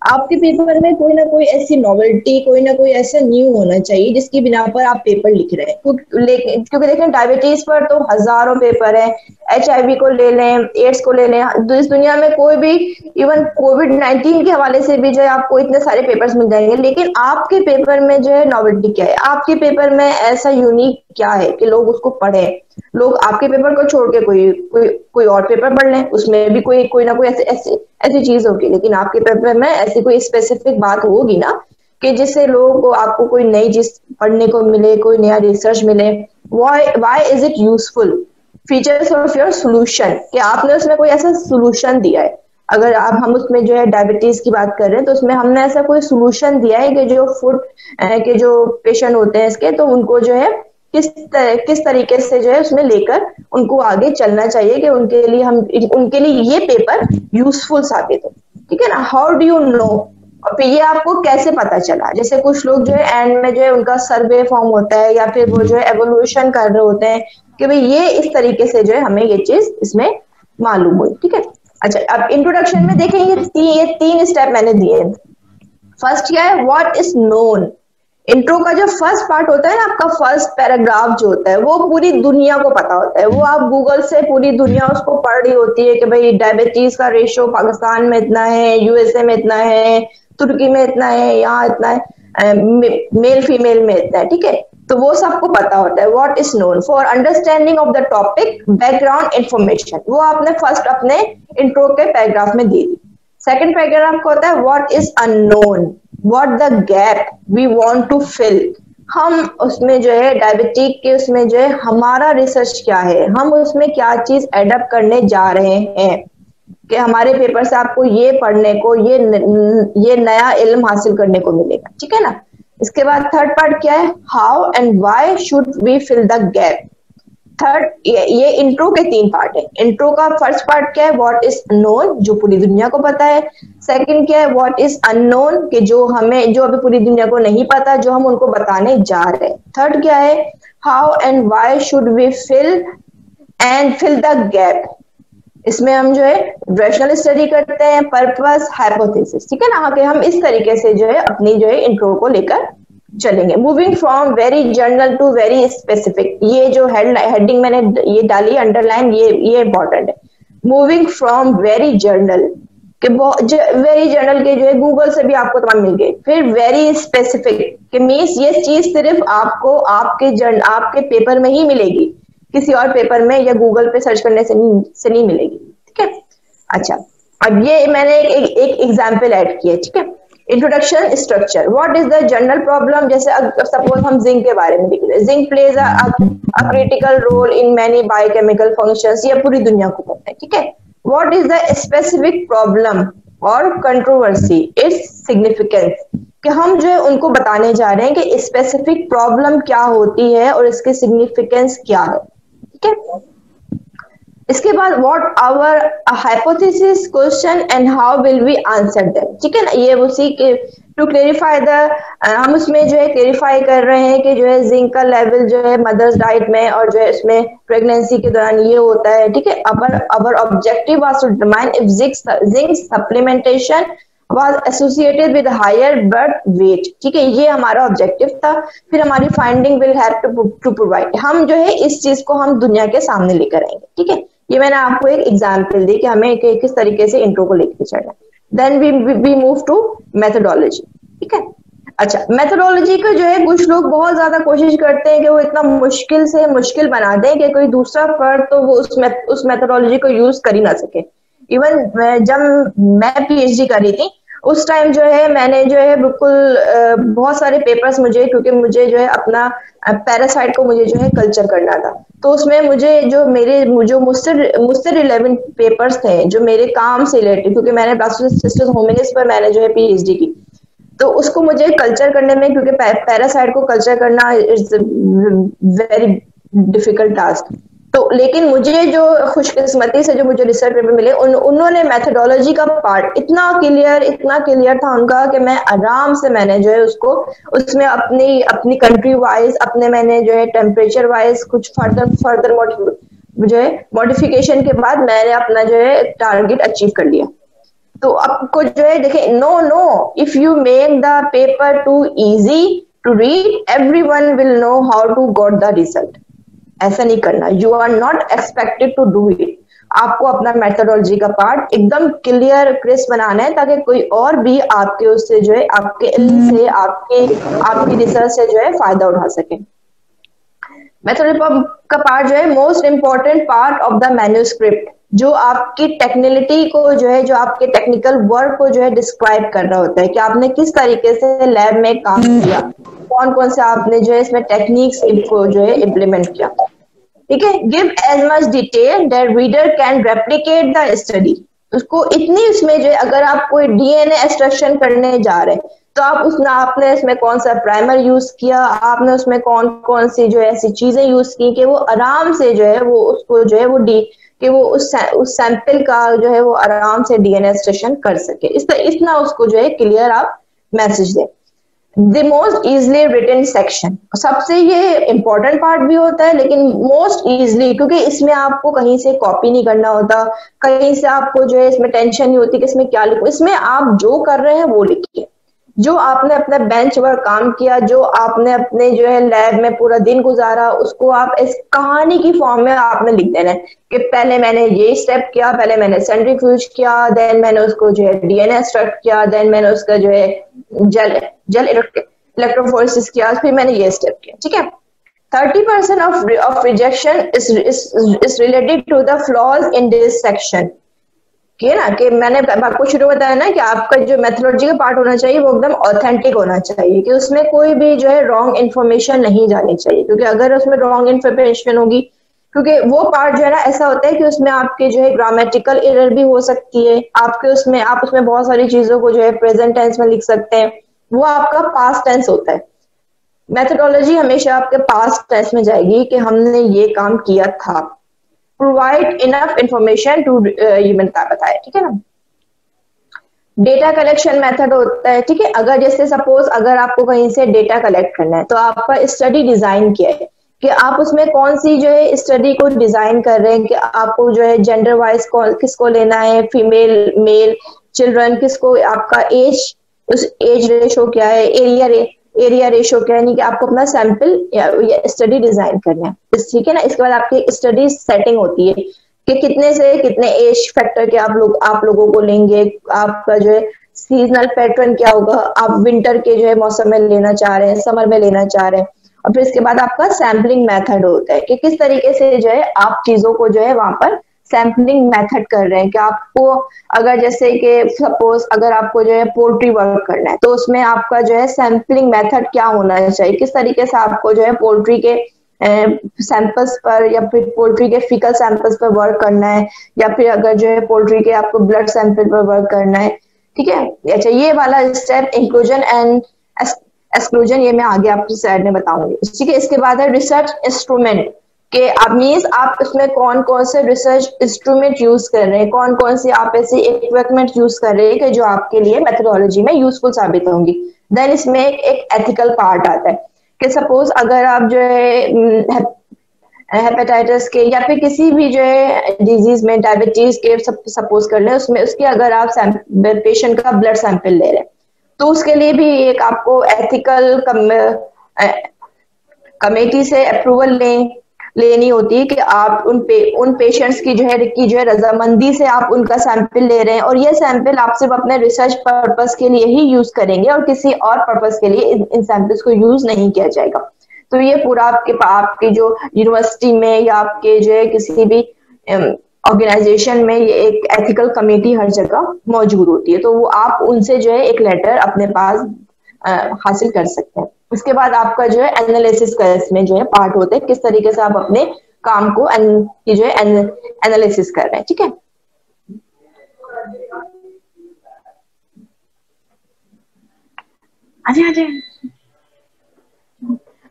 आपके पेपर में कोई ना कोई ऐसी नॉवेल्टी, कोई ना कोई ऐसा न्यू होना चाहिए जिसकी बिना पर आप पेपर लिख रहे हैं। क्योंकि देखें डायबिटीज पर तो हजारों पेपर है, HIV को ले लें, एड्स को ले लें, इस दुनिया में कोई भी, इवन कोविड-19 के हवाले से भी जो है आपको इतने सारे पेपर्स मिल जाएंगे, लेकिन आपके पेपर में जो है नॉवेल्टी क्या है, आपके पेपर में ऐसा यूनिक क्या है कि लोग उसको पढ़े। लोग आपके पेपर को छोड़ के कोई और पेपर पढ़ लें, उसमें भी कोई ना कोई ऐसी चीज होगी, लेकिन आपके पेपर में ऐसी कोई स्पेसिफिक बात होगी ना कि जिससे लोगों को, आपको कोई नई चीज पढ़ने को मिले, कोई नया रिसर्च मिले। Why is it useful, features of your solution, कि आपने उसमें कोई ऐसा सोल्यूशन दिया है। अगर हम उसमें जो है डायबिटीज की बात कर रहे हैं तो उसमें हमने ऐसा कोई सोल्यूशन दिया है कि जो फूड के जो पेशेंट होते हैं इसके, तो उनको जो है किस तरीके से जो है उसमें लेकर उनको आगे चलना चाहिए कि उनके लिए ये पेपर यूजफुल साबित हो। ठीक है ना, हाउ डू यू नो, और फिर ये आपको कैसे पता चला। जैसे कुछ लोग जो है एंड में जो है उनका सर्वे फॉर्म होता है या फिर वो जो है एवोल्यूशन कर रहे होते हैं कि भाई ये इस तरीके से जो है हमें ये चीज इसमें मालूम हुई। ठीक है, अच्छा, अब इंट्रोडक्शन में देखें ये तीन स्टेप मैंने दिए। फर्स्ट क्या है, व्हाट इज नोन। इंट्रो का जो फर्स्ट पार्ट होता है ना, आपका फर्स्ट पैराग्राफ जो होता है वो पूरी दुनिया को पता होता है, वो आप गूगल से पूरी दुनिया उसको पढ़ रही होती है कि भाई डायबिटीज का रेशो पाकिस्तान में इतना है, USA में इतना है, तुर्की में इतना है, यहाँ इतना है, मेल फीमेल में इतना है। ठीक है, तो वो सबको पता होता है। What is known, for understanding of the topic, background information, वो आपने फर्स्ट अपने इंट्रो के पैराग्राफ में दे दी। सेकंड पैराग्राफ का होता है what is unknown, what the gap we want to fill. हम उसमें जो है डायबिटिक के उसमें जो है हमारा रिसर्च क्या है, हम उसमें क्या चीज एडअप करने जा रहे हैं कि हमारे पेपर से आपको ये पढ़ने को, ये नया इल्म हासिल करने को मिलेगा। ठीक है ना, इसके बाद थर्ड पार्ट क्या है, how and why should we fill the gap. Third, ये इंट्रो के तीन पार्ट है। इंट्रो का फर्स्ट पार्ट क्या है, व्हाट इज नोन, जो पूरी दुनिया को पता है। सेकंड क्या है, व्हाट इज अननोन, कि जो अभी पूरी दुनिया को नहीं पता, जो हम उनको बताने जा रहे हैं। थर्ड क्या है, how and why should we fill the gap. इसमें हम जो है रैशनल स्टडी करते हैं, पर्पस, हाइपोथेसिस। ठीक है ना, कि हम इस तरीके से जो है अपनी जो है इंट्रो को लेकर चलेंगे। Moving from very general to very specific, ये जो हेडिंग मैंने ये डाली अंडरलाइन, ये इंपॉर्टेंट है। मूविंग फ्रॉम वेरी जनरल के वेरी जनरल के जो है गूगल से भी आपको तमाम मिल गए। फिर वेरी स्पेसिफिक के मीन्स ये चीज सिर्फ आपको आपके पेपर में ही मिलेगी, किसी और पेपर में या गूगल पे सर्च करने से नहीं मिलेगी। ठीक है, अच्छा, अब ये मैंने एक एग्जाम्पल ऐड किया। ठीक है, introduction structure, what is the general problem. जैसे सपोज हम जिंक के बारे में लिख रहे हैं, zinc plays a critical role in many biochemical functions, ये पूरी दुनिया को पता है। ठीक है, what is the specific problem और कंट्रोवर्सी, इट्स सिग्निफिकेंस, कि हम जो है उनको बताने जा रहे हैं कि स्पेसिफिक प्रॉब्लम क्या होती है और इसकी सिग्निफिकेंस क्या है। ठीक है, इसके बाद what our hypothesis question and how will we answer them, ठीक है ना। ये उसी के टू क्लेरिफाई द, हम उसमें जो है क्लेरिफाई कर रहे हैं कि जो है जिंक का लेवल जो है मदर्स डाइट में और जो है इसमें प्रेगनेंसी के दौरान ये होता है, ठीक है। Our objective was to determine if zinc supplementation was associated with higher birth weight, ठीक है, ये हमारा ऑब्जेक्टिव था। फिर हमारी finding will have to provide, हम जो है इस चीज को हम दुनिया के सामने लेकर आएंगे, ठीक है। ये मैंने आपको एक एग्जांपल दी कि हमें किस तरीके से इंट्रो को लेकर चलना है। Then we move to methodology, ठीक है। अच्छा, मेथोडोलॉजी का जो है कुछ लोग बहुत ज्यादा कोशिश करते हैं कि वो इतना मुश्किल से मुश्किल बना दें कि कोई दूसरा फर्द तो वो उस मेथोडोलॉजी को यूज कर ही ना सके। इवन जब मैं पीएचडी कर रही थी उस टाइम जो है मैंने जो है बिल्कुल बहुत सारे पेपर्स मुझे, क्योंकि मुझे जो है अपना पैरासाइट को मुझे जो है कल्चर करना था, तो उसमें मुझे जो मुझसे रिलेवेंट पेपर्स थे जो मेरे काम से रिलेटेड, क्योंकि मैंने ब्लास्टोसिस्टिस होमिनिस पर मैंने जो है पीएचडी की, तो उसको मुझे कल्चर करने में, क्योंकि पैरासाइट को कल्चर करना इज वेरी डिफिकल्ट टास्क, तो लेकिन मुझे जो खुशकिस्मती से जो मुझे रिसर्च पेपर मिले उन्होंने मेथोडोलॉजी का पार्ट इतना क्लियर था उनका कि मैं आराम से मैंने जो है उसको उसमें अपनी कंट्री वाइज अपने मैंने जो है टेम्परेचर वाइज कुछ फर्दर जो है मॉडिफिकेशन के बाद मैंने अपना जो है टारगेट अचीव कर लिया। तो आपको जो है देखिए, no if you make the paper too easy to read everyone will know how to got the result, ऐसा नहीं करना। You are not expected to do it, आपको अपना मेथोडोलॉजी का पार्ट एकदम क्लियर क्रिस्प बनाना है ताकि कोई और भी आपके उससे जो है आपके इल्म से आपकी रिसर्च से जो है फायदा उठा सके। मेथोडोलॉजी का पार्ट जो है most important part of the manuscript, जो आपकी टेक्निकलिटी को जो है, जो आपके टेक्निकल वर्क को जो है डिस्क्राइब कर रहा होता है कि आपने किस तरीके से लैब में काम किया, कौन से आपने जो है इसमें टेक्निक्स को जो है इम्प्लीमेंट किया, ठीक है। Give as much detail that reader can replicate the study, उसको इतनी उसमें जो है अगर आप कोई डीएनए एक्सट्रैक्शन करने जा रहे हैं तो आपने इसमें कौन सा प्राइमर यूज किया, आपने उसमें कौन सी जो है ऐसी चीजें यूज की कि वो आराम से जो है वो उसको जो है वो उस सैंपल का जो है वो आराम से डीएनए एक्सट्रैक्शन कर सके। इतना उसको जो है क्लियर आप मैसेज दें। The most easily written section, सबसे ये इंपॉर्टेंट पार्ट भी होता है लेकिन मोस्ट इजली, क्योंकि इसमें आपको कहीं से कॉपी नहीं करना होता, कहीं से आपको जो है इसमें टेंशन नहीं होती कि इसमें क्या लिखो, इसमें आप जो कर रहे हैं वो लिखिए। जो आपने अपना बेंच वर्क काम किया, जो आपने अपने जो है लैब में पूरा दिन गुजारा, उसको आप इस कहानी की फॉर्म में आपने लिख देना है कि पहले मैंने ये स्टेप किया, पहले मैंने सेंट्रीफ्यूज किया, देन मैंने उसको जो है डीएनए एक्सट्रैक्ट किया, देन मैंने उसका जो है जेल इलेक्ट्रोफोरेसिस किया, फिर मैंने ये स्टेप किया, ठीक है। 30% of rejection is related to the flaws in this section, कि ना कि मैंने आपको शुरू बताया ना कि आपका जो मेथोडोलॉजी का पार्ट होना चाहिए वो एकदम ऑथेंटिक होना चाहिए, कि उसमें कोई भी जो है रॉन्ग इन्फॉर्मेशन नहीं जानी चाहिए, क्योंकि अगर उसमें रॉन्ग इन्फॉर्मेशन होगी, क्योंकि वो पार्ट जो है ना ऐसा होता है कि उसमें आपके जो है ग्रामेटिकल एरर भी हो सकती है, आप उसमें बहुत सारी चीजों को जो है प्रेजेंट टेंस में लिख सकते हैं, वो आपका पास्ट टेंस होता है। मेथोडोलॉजी हमेशा आपके पास्ट टेंस में जाएगी कि हमने ये काम किया था। प्रोवाइड इनफ इंफॉर्मेशन टू, ये मैंने बताया, ठीक है ना। डेटा कलेक्शन मेथड होता है, ठीक है। अगर जैसे सपोज अगर आपको कहीं से डेटा कलेक्ट करना है तो आपका स्टडी डिजाइन क्या है, कि आप उसमें कौन सी जो है स्टडी को डिजाइन कर रहे हैं, कि आपको जो है जेंडर वाइज किसको लेना है, फीमेल मेल चिल्ड्रन किसको, आपका एज, उस एज रेशो क्या है, एरिया रेशो क्या है, यानी कि आपको अपना सैंपल या स्टडी डिजाइन करना है, ठीक है ना। इसके बाद आपकी स्टडी सेटिंग होती है कि कितने से कितने एज फैक्टर के आप लोगों को लेंगे, आपका जो है सीजनल पैटर्न क्या होगा, आप विंटर के जो है मौसम में लेना चाह रहे हैं, समर में लेना चाह रहे हैं, और फिर इसके बाद आपका सैम्पलिंग मेथड होता है कि किस तरीके से जो है आप चीजों को जो है वहां पर सैम्पलिंग मेथड कर रहे हैं, कि आपको अगर जैसे कि सपोज अगर आपको जो है पोल्ट्री वर्क करना है तो उसमें आपका जो है सैम्पलिंग मेथड क्या होना चाहिए, किस तरीके से आपको जो है पोल्ट्री के सैंपल्स पर या फिर पोल्ट्री के फीकल सैंपल्स पर वर्क करना है, या फिर अगर जो है पोल्ट्री के आपको ब्लड सैंपल पर वर्क करना है, ठीक है। अच्छा, ये वाला स्टेप इंक्लूजन एंड एक्सक्लूजन ये मैं आगे आपकी स्लाइड में बताऊंगी, ठीक है। इसके बाद है रिसर्च इंस्ट्रूमेंट, कि आप मीन्स आप इसमें कौन कौन से रिसर्च इंस्ट्रूमेंट यूज कर रहे हैं, कौन कौन से आप ऐसे इक्विपमेंट यूज कर रहे हैं कि जो आपके लिए मेथोडोलॉजी में यूजफुल साबित होंगी। देन इसमें एक एथिकल पार्ट आता है कि सपोज अगर आप जो है हेपेटाइटिस के या फिर किसी भी जो है डिजीज में डायबिटीज के सपोज कर लें, उसमें उसके अगर आप पेशेंट का ब्लड सैंपल ले रहे हैं तो उसके लिए भी एक आपको एथिकल कमेटी से अप्रूवल लेनी होती है कि आप उन पेशेंट्स की जो है रजामंदी से आप उनका सैंपल ले रहे हैं और ये सैंपल आप सिर्फ अपने रिसर्च पर्पस के लिए ही यूज करेंगे और किसी और पर्पस के लिए इन सैंपल्स को यूज नहीं किया जाएगा। तो ये पूरा आपकी जो यूनिवर्सिटी में या आपके जो है किसी भी ऑर्गेनाइजेशन में ये एक एथिकल कमेटी हर जगह मौजूद होती है, तो वो आप उनसे जो है एक लेटर अपने पास हासिल कर सकते हैं। उसके बाद आपका जो है एनालिसिस का इसमें जो है पार्ट होता है, किस तरीके से आप अपने काम को जो है एनालिसिस कर रहे हैं। ठीक है,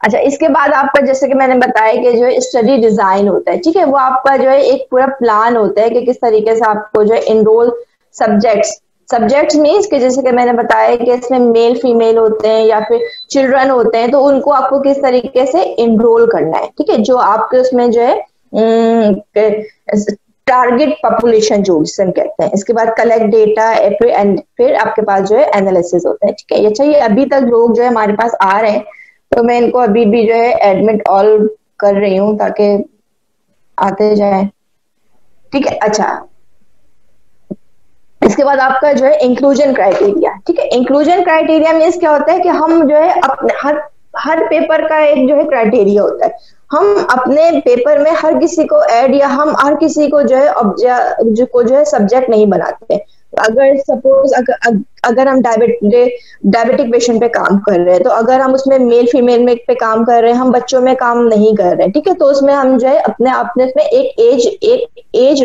अच्छा इसके बाद आपका जैसे कि मैंने बताया कि जो है स्टडी डिजाइन होता है। ठीक है, वो आपका जो है एक पूरा प्लान होता है कि किस तरीके से आपको जो है इनरोल सब्जेक्ट्स मीन्स कि जैसे कि मैंने बताया कि इसमें मेल फीमेल होते हैं या फिर चिल्ड्रन होते हैं, तो उनको आपको किस तरीके से इनरोल करना है। ठीक है, जो आपके उसमें जो है टारगेट पॉपुलेशन जो जिसे हम कहते हैं। इसके बाद कलेक्ट डेटा फिर आपके पास जो है एनालिसिस होता है। ठीक है, अच्छा ये अभी तक लोग जो है हमारे पास आ रहे हैं तो मैं इनको अभी भी जो है एडमिट ऑल कर रही हूँ ताकि आते जाए। ठीक है, अच्छा इसके बाद आपका जो है इंक्लूजन क्राइटेरिया। ठीक है, इंक्लूजन क्राइटेरिया मीन्स क्या होता है कि हम जो है अपने हर पेपर का एक जो है क्राइटेरिया होता है। हम अपने पेपर में हर किसी को ऐड या हम हर किसी को जो है सब्जेक्ट नहीं बनाते। अगर सपोज अगर हम डायबिटिक पेशेंट पे काम कर रहे हैं तो अगर हम उसमें मेल फीमेल में पे काम कर रहे हैं, हम बच्चों में काम नहीं कर रहे हैं। ठीक है, तो उसमें हम जो है अपने उसमें एक एज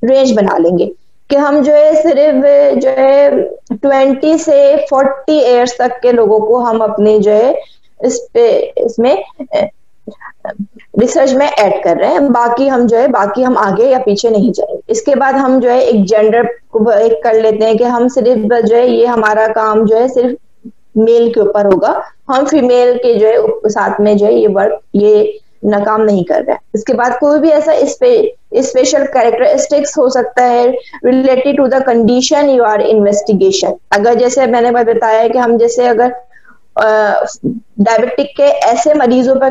रेंज बना लेंगे कि हम जो है सिर्फ जो है 20 से 40 ईयर्स तक के लोगों को हम अपने जो है इसमें रिसर्च में ऐड कर रहे हैं, बाकी हम आगे या पीछे नहीं जाएंगे। इसके बाद हम जो है एक जेंडर को एक कर लेते हैं कि हम सिर्फ जो है ये हमारा काम जो है सिर्फ मेल के ऊपर होगा, हम फीमेल के जो है साथ में जो है ये वर्क ये नाकाम नहीं कर रहा है। इसके बाद कोई भी ऐसा स्पेशल कैरेक्टरिस्टिक्स हो सकता है related to the condition you are investigation. अगर जैसे मैंने बताया कि हम जैसे अगर डायबिटिक के ऐसे मरीजों पर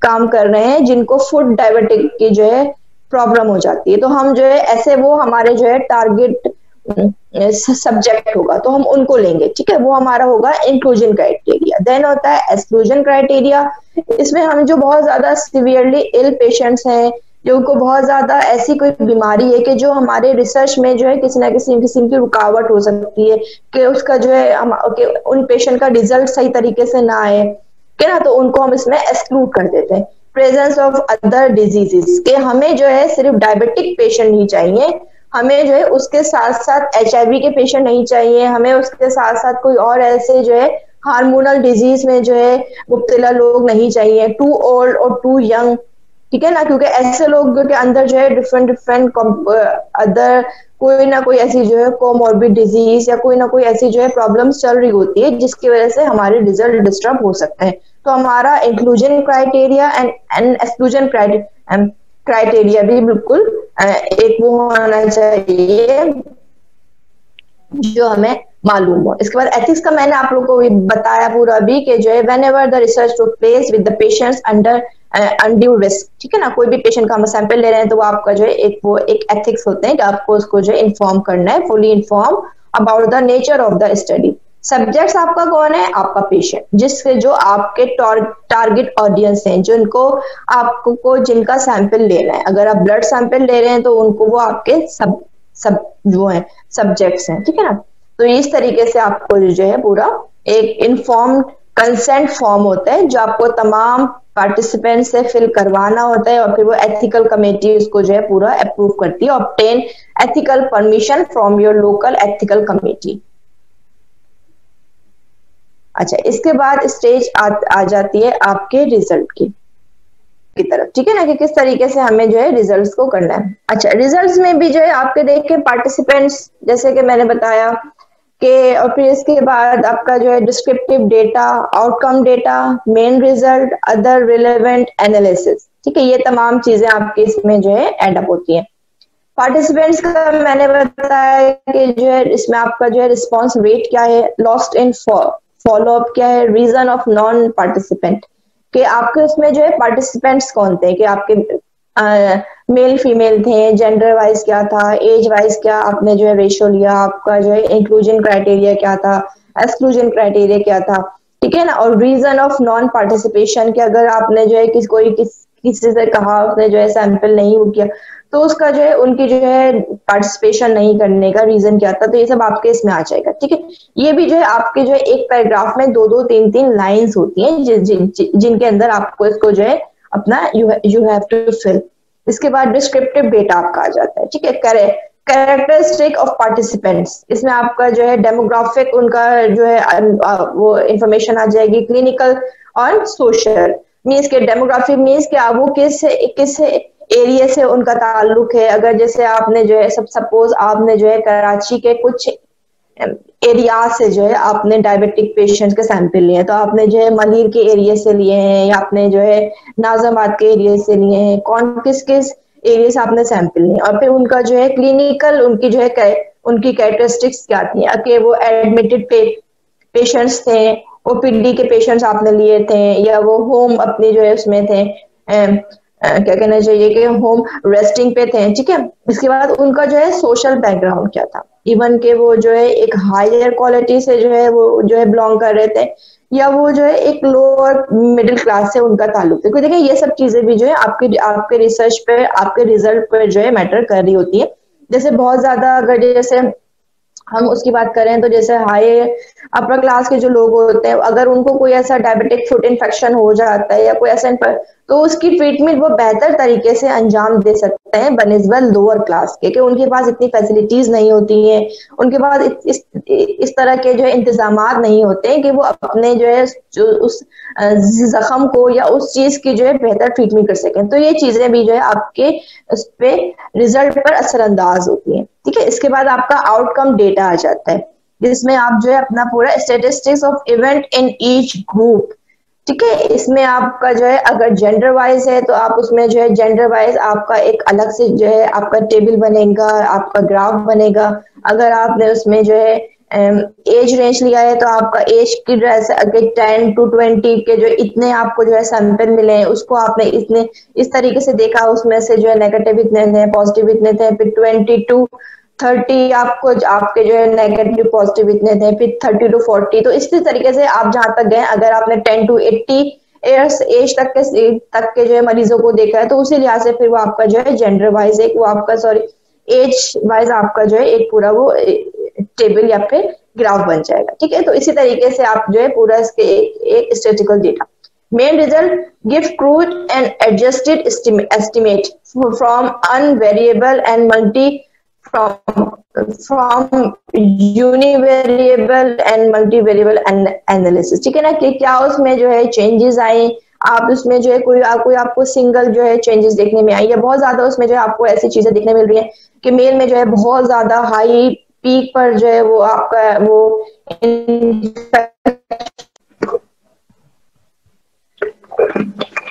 काम कर रहे हैं जिनको फूड डायबिटिक की जो है प्रॉब्लम हो जाती है, तो हम जो है ऐसे वो हमारे जो है टारगेट सब्जेक्ट होगा तो हम उनको लेंगे। ठीक है, वो हमारा होगा इंक्लूजन क्राइटेरिया। देन होता है एक्सक्लूजन क्राइटेरिया। इसमें हम जो बहुत ज्यादा सिवियरली इल पेशेंट्स हैं, जो उनको बहुत ज्यादा ऐसी कोई बीमारी है कि जो हमारे रिसर्च में जो है किसी ना किसी किस्म की रुकावट हो सकती है कि उसका जो है उन पेशेंट का रिजल्ट सही तरीके से ना आए कि ना, तो उनको हम इसमें एक्सक्लूड कर देते हैं। प्रेजेंस ऑफ अदर डिजीजेस के हमें जो है सिर्फ डायबिटिक पेशेंट नहीं चाहिए, हमें जो है उसके साथ साथ HIV के पेशेंट नहीं चाहिए, हमें उसके साथ साथ कोई और ऐसे जो है हार्मोनल डिजीज में जो है मुब्तला लोग नहीं चाहिए, टू ओल्ड और टू यंग। ठीक है ना, क्योंकि ऐसे लोग के अंदर जो है डिफरेंट अदर कोई ना कोई ऐसी जो है कोमॉर्बिड डिजीज या कोई ना कोई ऐसी जो है प्रॉब्लम्स चल रही होती है जिसकी वजह से हमारे रिजल्ट डिस्टर्ब हो सकते हैं। तो हमारा inclusion criteria and exclusion criteria भी बिल्कुल एक वो होना चाहिए जो हमें मालूम हो। इसके बाद एथिक्स का मैंने आप लोगों को बताया पूरा भी कि जो है when ever the research took place with the patients under undue risk. ठीक है ना, कोई भी पेशेंट का हम सैंपल ले रहे हैं तो वो आपका जो है एक एथिक्स होते हैं कि आपको उसको जो है इन्फॉर्म करना है, fully inform about the nature of the study. Subjects आपका कौन है? आपका पेशेंट, जिससे जो आपके टारगेट ऑडियंस हैं, जिनको आपको जिनका सैंपल लेना है। अगर आप ब्लड सैंपल ले रहे हैं तो उनको वो आपके सब जो है सब्जेक्ट्स हैं। ठीक है ना, तो इस तरीके से आपको जो है पूरा एक इन्फॉर्म्ड कंसेंट फॉर्म होता है जो आपको तमाम पार्टिसिपेंट से फिल करवाना होता है और फिर वो एथिकल कमेटी उसको जो है पूरा अप्रूव करती है। Obtain ethical permission from your local ethical committee. अच्छा, इसके बाद स्टेज आ जाती है आपके रिजल्ट की। की तरफ, ठीक है ना, कि किस तरीके से हमें जो है रिजल्ट्स को करना है। अच्छा, रिजल्ट्स में भी जो है आपके देखे पार्टिसिपेंट्स, जैसे कि मैंने बताया कि, और फिर इसके बाद आपका जो है descriptive data, outcome data, main result, other relevant analysis, ठीक है, ये तमाम चीजें आपके इसमें जो है एड अप होती हैं। पार्टिसिपेंट्स का मैंने बताया कि जो है इसमें आपका जो है रिस्पांस रेट क्या है, लॉस्ट इन फॉलो अप क्या है, रीजन ऑफ नॉन पार्टिसिपेंट, कि आपके उसमें जो है पार्टिसिपेंट्स कौन थे, कि आपके मेल फीमेल थे, जेंडर वाइज क्या था, एज वाइज क्या आपने जो है रेशियो लिया, आपका जो है इंक्लूजन क्राइटेरिया क्या था, एक्सक्लूजन क्राइटेरिया क्या था, ठीक है ना, और रीजन ऑफ नॉन पार्टिसिपेशन, कि अगर आपने जो है किसी से कहा, उसने जो है सैंपल नहीं वो किया, तो उसका जो है उनकी जो है पार्टिसिपेशन नहीं करने का रीजन क्या था, तो ये सब आपके इसमें आ जाएगा, ठीक है। ये भी जो है आपके जो है एक पैराग्राफ में 2-2, 3-3 लाइंस होती हैं जिनके अंदर आपको इसको जो है अपना यू हैव टू फिल। इसके बाद डिस्क्रिप्टिव डेटा आपका आ जाता है, ठीक है। कैरेक्टरिस्टिक ऑफ पार्टिसिपेंट्स, इसमें आपका जो है डेमोग्राफिक उनका जो है वो इंफॉर्मेशन आ जाएगी, क्लिनिकल और सोशल, मीन्स के डेमोग्राफिक मीन्स क्या वो किस एरिया से उनका ताल्लुक है। अगर जैसे आपने जो है सपोज आपने जो है कराची के कुछ एरिया से जो है आपने डायबिटिक पेशेंट्स के सैंपल लिए हैं, तो आपने जो है मलीर के एरिया से लिए हैं, या आपने जो है नाजाबाद के एरिया से लिए हैं, कौन किस एरिया से आपने सैंपल लिए, और फिर उनका जो है क्लिनिकल उनकी जो है उनकी कैरेक्टरिस्टिक्स क्या थी, कि वो एडमिटेड पेशेंट्स थे, ओपीडी के पेशेंट्स आपने लिए थे, या वो होम अपनी जो है उसमें थे, क्या कहना चाहिए कि होम रेस्टिंग पे थे, ठीक है। इसके बाद उनका जो है सोशल बैकग्राउंड क्या था, इवन के वो जो है एक हायर क्वालिटी से जो है वो जो है बिलोंग कर रहे थे, या वो जो है एक लोअर मिडिल क्लास से उनका ताल्लुक है। देखिए ये सब चीजें भी जो है आपके रिसर्च पे, आपके रिजल्ट पर जो है मैटर कर रही होती है। जैसे बहुत ज्यादा अगर जैसे हम उसकी बात करें तो जैसे हाई अपर क्लास के जो लोग होते हैं, अगर उनको कोई ऐसा डायबिटिक फुट इन्फेक्शन हो जाता है या कोई ऐसा, तो उसकी ट्रीटमेंट वो बेहतर तरीके से अंजाम दे सकते हैं बनिस्बत लोअर क्लास के, कि उनके पास इतनी फैसिलिटीज नहीं होती हैं, उनके पास इस तरह के जो है इंतजामात नहीं होते हैं कि वो अपने जो है उस जख्म को या उस चीज की जो है बेहतर ट्रीटमेंट कर सकें। तो ये चीजें भी जो है आपके उस पे रिजल्ट पर असरअंदाज होती हैं, ठीक है। इसके बाद आपका आउटकम डेटा आ जाता है, जिसमें आप जो है अपना पूरा statistics of event in each group, ठीक है। इसमें आपका जो है अगर जेंडर वाइज है तो आप उसमें जो है जेंडर वाइज आपका एक अलग से जो है आपका टेबल बनेगा, आपका ग्राफ बनेगा। अगर आपने उसमें जो है एज रेंज लिया है तो आपका एज की ड्रेस अगर 10 to 20 के जो इतने आपको जो है सैंपल मिले हैं, उसको आपने इतने इस तरीके से देखा, उसमें से जो है नेगेटिव इतने थे, पॉजिटिव इतने थे, फिर 20 to 30 आपको आपके जो है नेगेटिव पॉजिटिव इतने थे, फिर 30 to 40, तो इसी तरीके से आप जहां तक गए, अगर आपने 10 to 80 ईयर्स एज तक के जो है मरीजों को देखा है, तो उसी लिहाज से फिर वो आपका जो है जेंडर वाइज एक वो आपका एज वाइज आपका जो है एक पूरा वो टेबल या फिर ग्राफ बन जाएगा, ठीक है। तो इसी तरीके से आप जो है पूरा इसके एक statistical data, main result give crude and adjusted estimate from univariable and multi from univariable and multivariable analysis, ठीक है ना, कि क्या उसमें जो है चेंजेस आए, आप उसमें जो है कोई आपको सिंगल जो है चेंजेस देखने में आई, या बहुत ज्यादा उसमें जो है आपको ऐसी चीजें देखने मिल रही है कि मेल में जो है बहुत ज्यादा हाई पीक पर जो है वो आपका वो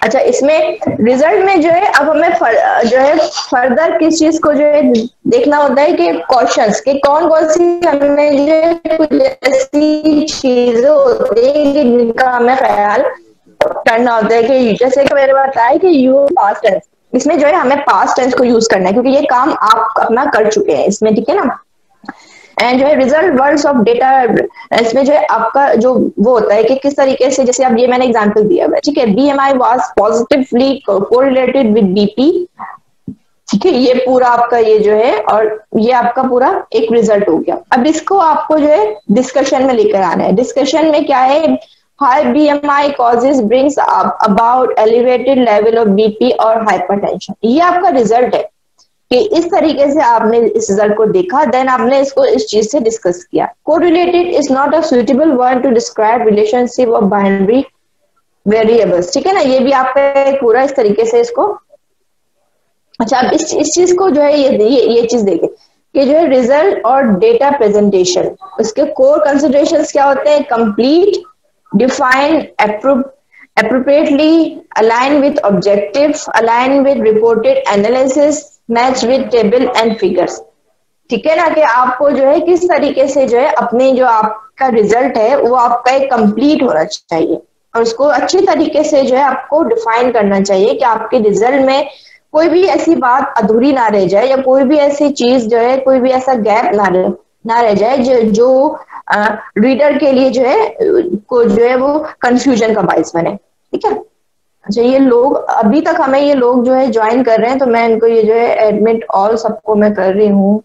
अच्छा, इसमें रिजल्ट में जो है अब हमें जो है फर्दर किस चीज को जो है देखना होता है कि क्वेश्चंस के कौन कौन सी हमें जो है कुछ ऐसी चीजें होती है कि जिनका हमें ख्याल करना होता है, कि जैसे कि मैंने बताया कि यू पास्ट टेंस, इसमें जो है हमें पास्ट टेंस को यूज करना है क्योंकि ये काम आप अपना कर चुके हैं इसमें, ठीक है ना। एंड जो है रिजल्ट वर्ड्स ऑफ डेटा, इसमें जो है आपका जो वो होता है कि किस तरीके से, जैसे अब ये मैंने एग्जांपल दिया है, ठीक है, BMI was positively correlated with BP, ठीक है, ये पूरा आपका ये जो है और ये आपका पूरा एक रिजल्ट हो गया। अब इसको आपको जो है डिस्कशन में लेकर आना है। डिस्कशन में क्या है, high BMI causes brings about elevated level of BP और hypertension, ये आपका रिजल्ट है कि इस तरीके से आपने इस रिजल्ट को देखा, देन आपने इसको इस चीज से डिस्कस किया। Correlated is not a suitable word to describe relationship of binary variables, ठीक है ना, ये भी आपका पूरा इस तरीके से इसको। अच्छा, अब इस चीज को जो है ये चीज देखें कि जो है रिजल्ट और डेटा प्रेजेंटेशन, इसके कोर कंसिडरेशंस क्या होते हैं? Complete, define, appropriately, align with objective, align with reported analysis, match with table and figures। ठीक है ना, कि आपको जो है किस तरीके से जो है अपने जो आपका रिजल्ट है वो आपका एक कंप्लीट होना चाहिए और उसको अच्छी तरीके से जो है आपको डिफाइन करना चाहिए कि आपके रिजल्ट में कोई भी ऐसी बात अधूरी ना रह जाए या कोई भी ऐसी चीज जो है, कोई भी ऐसा गैप ना रह जाए जो रीडर के लिए जो है को जो है वो कंफ्यूजन का बायस बने। ठीक है। अच्छा, ये लोग अभी तक हमें ये लोग जो है ज्वाइन कर रहे हैं, तो मैं इनको ये जो है एडमिट ऑल सबको मैं कर रही हूँ,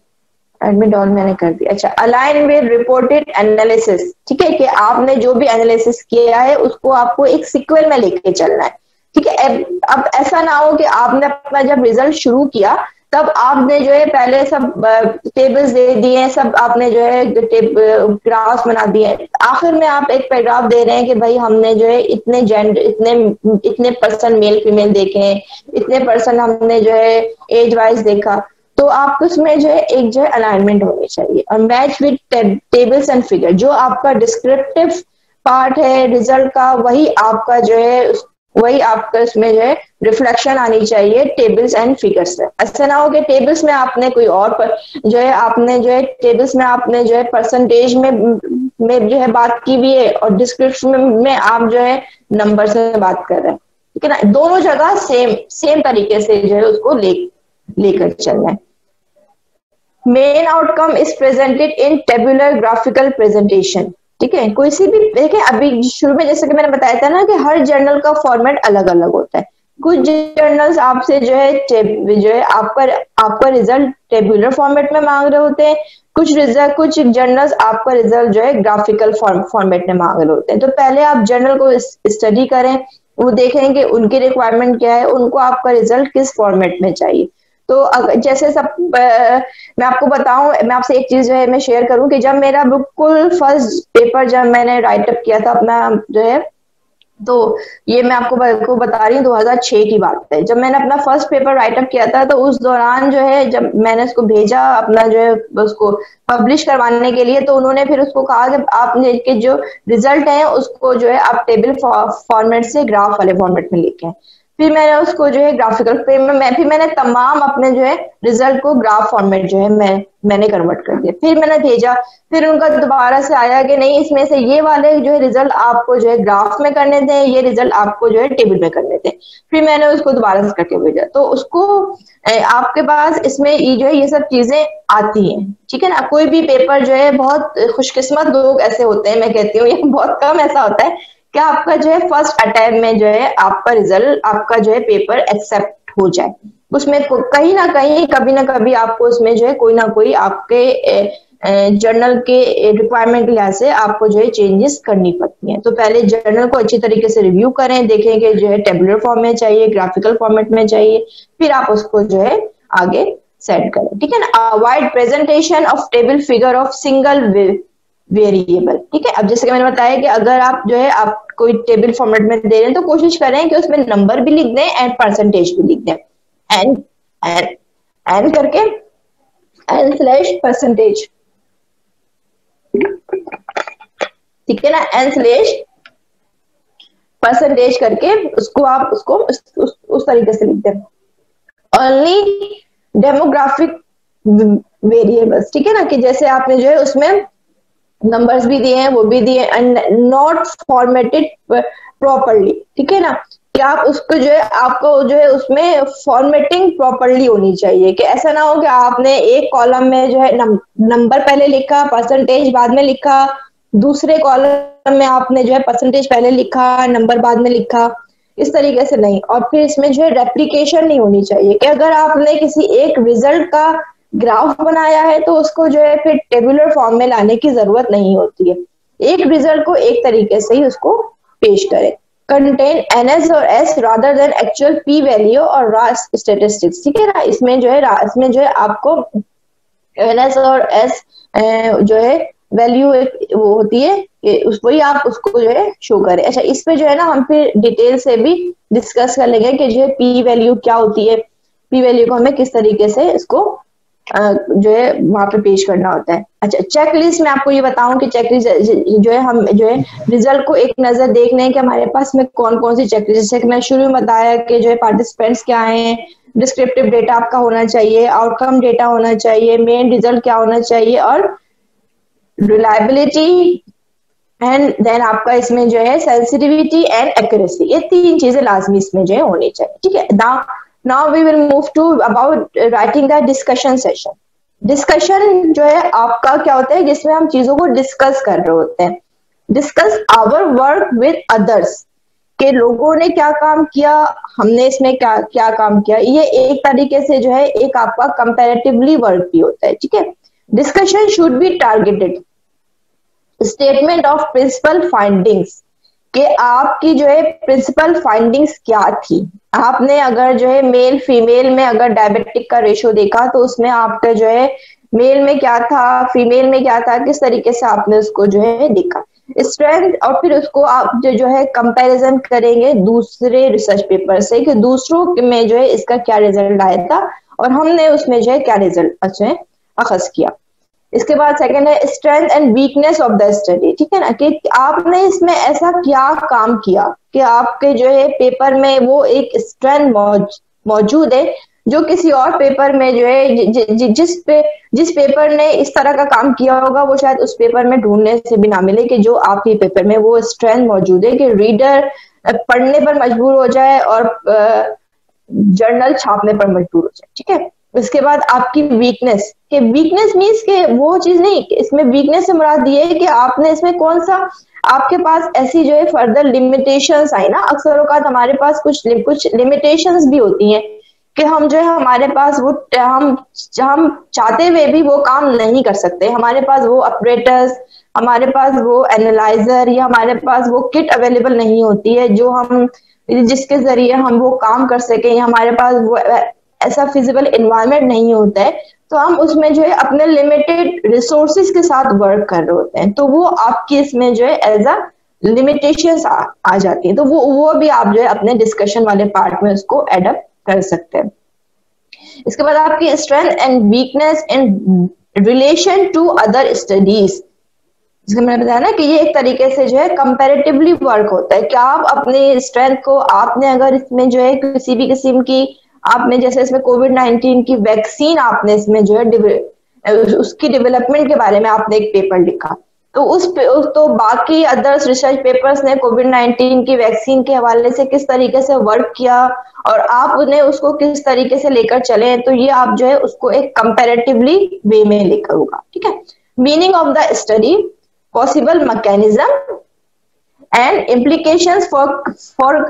एडमिट ऑल मैंने कर दिया। अच्छा, अलाइन विद रिपोर्टेड एनालिसिस, ठीक है, कि आपने जो भी एनालिसिस किया है उसको आपको एक सीक्वल में लेके चलना है। ठीक है। अब ऐसा ना हो कि आपने अपना जब रिजल्ट शुरू किया तब आपने जो है पहले सब टेबल्स दे दिए, सब आपने जो है ग्राफ्स बना दिए, आखिर में आप एक पैराग्राफ दे रहे हैं कि भाई हमने जो है इतने जेंडर इतने परसेंट मेल फीमेल देखे हैं, इतने परसेंट हमने जो है एज वाइज देखा। तो आपको उसमें जो है एक जो है अलाइनमेंट होनी चाहिए और match with tables and figure. जो आपका डिस्क्रिप्टिव पार्ट है रिजल्ट का वही आपका जो है वही आपका इसमें जो है रिफ्लेक्शन आनी चाहिए टेबल्स एंड फिगर्स से। ऐसा ना हो कि टेबल्स में आपने कोई और जो है आपने जो है टेबल्स में आपने जो है परसेंटेज में जो है बात की भी है और डिस्क्रिप्शन में आप जो है नंबर से बात कर रहे हैं। ठीक है ना, दोनों जगह सेम तरीके से जो है उसको लेकर चलना है। Main outcome is presented in tabular graphical presentation. ठीक है, कोई सी भी देखें, अभी शुरू में जैसे कि मैंने बताया था ना कि हर जर्नल का फॉर्मेट अलग अलग होता है। कुछ जर्नल्स आपसे जो है आपका रिजल्ट टेबुलर फॉर्मेट में मांग रहे होते हैं, कुछ जर्नल्स आपका रिजल्ट जो है ग्राफिकल फॉर्मेट में मांग रहे होते हैं। तो पहले आप जर्नल को स्टडी करें, वो देखें कि उनकी रिक्वायरमेंट क्या है, उनको आपका रिजल्ट किस फॉर्मेट में चाहिए। तो अगर जैसे मैं आपको बताऊं, मैं आपसे एक चीज जो है मैं शेयर करूं कि जब मेरा बिल्कुल फर्स्ट पेपर जब मैंने राइट अप किया था अपना जो है, तो ये मैं आपको बता रही हूँ 2006 की बात है। जब मैंने अपना फर्स्ट पेपर राइट अप किया था तो उस दौरान जो है जब मैंने उसको भेजा अपना जो है उसको पब्लिश करवाने के लिए, तो उन्होंने फिर उसको कहा कि आपने के जो रिजल्ट है उसको जो है आप टेबल फॉर्मेट से ग्राफ वाले फॉर्मेट में लिखें। फिर मैंने उसको जो है ग्राफिकल फिर मैंने तमाम अपने जो है रिजल्ट को ग्राफ फॉर्मेट जो है मैंने कन्वर्ट कर दिया। फिर मैंने भेजा, फिर उनका दोबारा से आया कि नहीं, इसमें से ये वाले जो है रिजल्ट आपको जो है ग्राफ में करने दें, ये रिजल्ट आपको जो है टेबल में करने दें। फिर मैंने उसको दोबारा से करके भेजा। तो उसको आपके पास इसमें जो है ये सब चीजें आती हैं। ठीक है ना, कोई भी पेपर जो है, बहुत खुशकिस्मत लोग ऐसे होते हैं, मैं कहती हूँ ये बहुत कम ऐसा होता है कि आपका जो है फर्स्ट अटेम्प्ट में जो है आपका रिजल्ट आपका जो है पेपर एक्सेप्ट हो जाए। उसमें कहीं ना कहीं कभी ना कभी आपको उसमें जो है कोई ना कोई आपके जर्नल के रिक्वायरमेंट के लिहाज से आपको जो है चेंजेस करनी पड़ती हैं। तो पहले जर्नल को अच्छी तरीके से रिव्यू करें, देखें कि जो है टेबुलर फॉर्म में चाहिए, ग्राफिकल फॉर्मेट में चाहिए, फिर आप उसको जो है आगे सेट करें। ठीक है ना, avoid presentation of table figure of single variable. ठीक है, अब जैसे कि मैंने बताया कि अगर आप जो है आप कोई टेबल फॉर्मेट में दे रहे हैं तो कोशिश करें कि उसमें नंबर भी लिख दें एंड परसेंटेज भी लिख दें, एंड करके n/परसेंटेज। ठीक है ना, n/परसेंटेज करके उसको आप उसको उस तरीके से लिख दें। ओनली डेमोग्राफिक वेरिएबल्स, ठीक है ना, कि जैसे आपने जो है उसमें नंबर्स भी दिए हैं, वो भी दिए, एंड नॉट फॉर्मेटेड प्रॉपरली। ठीक है ना, कि आप उसको जो है आपको जो है उसमें फॉर्मेटिंग प्रॉपरली होनी चाहिए, कि ऐसा ना हो कि आपने एक कॉलम में जो है नंबर पहले लिखा, परसेंटेज बाद में लिखा, दूसरे कॉलम में आपने जो है परसेंटेज पहले लिखा, नंबर बाद में लिखा, इस तरीके से नहीं। और फिर इसमें जो है रेप्लिकेशन नहीं होनी चाहिए, कि अगर आपने किसी एक रिजल्ट का ग्राफ बनाया है तो उसको जो है फिर टेबुलर फॉर्म में लाने की जरूरत नहीं होती है। एक रिजल्ट को एक तरीके से ही उसको पेश करें। कंटेन NS और S rather than actual P value और रॉ स्टेटिस्टिक्स। ठीक है ना, इसमें जो है आपको NS और S जो है वैल्यू वो होती है कि वही आप उसको जो है शो करें। अच्छा, इस पे जो है ना हम फिर डिटेल से भी डिस्कस कर लेंगे कि जो है पी वैल्यू क्या होती है, पी वैल्यू को हमें किस तरीके से इसको जो है वहां पे पेश करना होता है। अच्छा, चेक लिस्ट में आपको ये बताऊं कि चेक लिस्ट जो है हम जो है रिजल्ट को एक नजर देख लें कि हमारे पास में कौन कौन सी चेक लिस्ट, जैसे मैं शुरू में बताया कि जो है पार्टिसिपेंट्स क्या हैं, डिस्क्रिप्टिव डेटा आपका होना चाहिए, आउटकम डेटा होना चाहिए, मेन रिजल्ट क्या होना चाहिए, और रिलायबिलिटी एंड देन आपका इसमें जो है सेंसिटिविटी एंड एक्यूरेसी, ये 3 चीजें लाजमी इसमें जो है होनी चाहिए। ठीक है, now we will move to about writing the discussion session. Discussion जो है आपका क्या होता है, जिसमें हम चीजों को डिस्कस कर रहे होते हैं। Discuss our work with others, के लोगों ने क्या काम किया, हमने इसमें क्या क्या काम किया, ये एक तरीके से जो है एक आपका कंपैरेटिवली वर्क भी होता है। ठीक है, discussion should be targeted. Statement of principal findings, कि आपकी जो है प्रिंसिपल फाइंडिंग्स क्या थी। आपने अगर जो है मेल फीमेल में अगर डायबिटिक का रेशो देखा तो उसमें आपका जो है मेल में क्या था, फीमेल में क्या था, किस तरीके से आपने उसको जो है देखा। स्ट्रेंथ, और फिर उसको आप जो है कंपैरिजन करेंगे दूसरे रिसर्च पेपर से कि दूसरों में जो है इसका क्या रिजल्ट आया था और हमने उसमें जो है क्या रिजल्ट अखज किया। इसके बाद सेकंड है strength and weakness of the study. ठीक है ना, कि आपने इसमें ऐसा क्या काम किया कि आपके जो है पेपर में वो एक स्ट्रेंथ मौजूद है जो किसी और पेपर में जो है जिस पेपर ने इस तरह का काम किया होगा वो शायद उस पेपर में ढूंढने से भी ना मिले, कि जो आपके पेपर में वो स्ट्रेंथ मौजूद है कि रीडर पढ़ने पर मजबूर हो जाए और जर्नल छापने पर मजबूर हो जाए। ठीक है, इसके बाद आपकी वीकनेस, के वीकनेस मीन्स के वो चीज नहीं, इसमें वीकनेस से मुराद ये है कि आपने इसमें कौन सा, आपके पास ऐसी जो है फर्दर लिमिटेशंस आई ना, अक्सर औकात हमारे पास कुछ लिमिटेशंस भी होती हैं कि हम जो है हमारे पास वो हम चाहते हुए भी वो काम नहीं कर सकते, हमारे पास वो ऑपरेटर्स, हमारे पास वो एनालाइजर या हमारे पास वो किट अवेलेबल नहीं होती है जो हम जिसके जरिए हम वो काम कर सके, या हमारे पास वो ऐसा फिजिबल एनवायरनमेंट नहीं होता है, तो हम उसमें जो है अपने लिमिटेड रिसोर्सेज के साथ वर्क कर रहे होते हैं, तो वो आपकी इसमें जो है एज अ लिमिटेशंस आ जाती है, तो वो भी आप जो है अपने डिस्कशन वाले पार्ट में उसको एडप्ट कर सकते हैं। इसके बाद आपकी strength and weakness in relation to other studies, जिसको मैंने बताया ना कि ये एक तरीके से जो है कंपैरेटिवली वर्क होता है कि आप अपने स्ट्रेंथ को, आपने अगर इसमें जो है किसी भी किस्म की, आपने जैसे इसमें कोविड-19 की वैक्सीन आपने इसमें जो है उसकी डेवलपमेंट के बारे में आपने एक पेपर लिखा, तो तो बाकी अदर्स रिसर्च पेपर्स ने कोविड-19 की वैक्सीन के हवाले से किस तरीके से वर्क किया और आप उन्हें उसको किस तरीके से लेकर चले, तो ये आप जो है उसको एक कंपैरेटिवली वे में लेकर होगा। ठीक है, meaning of the study, possible mechanism and implications for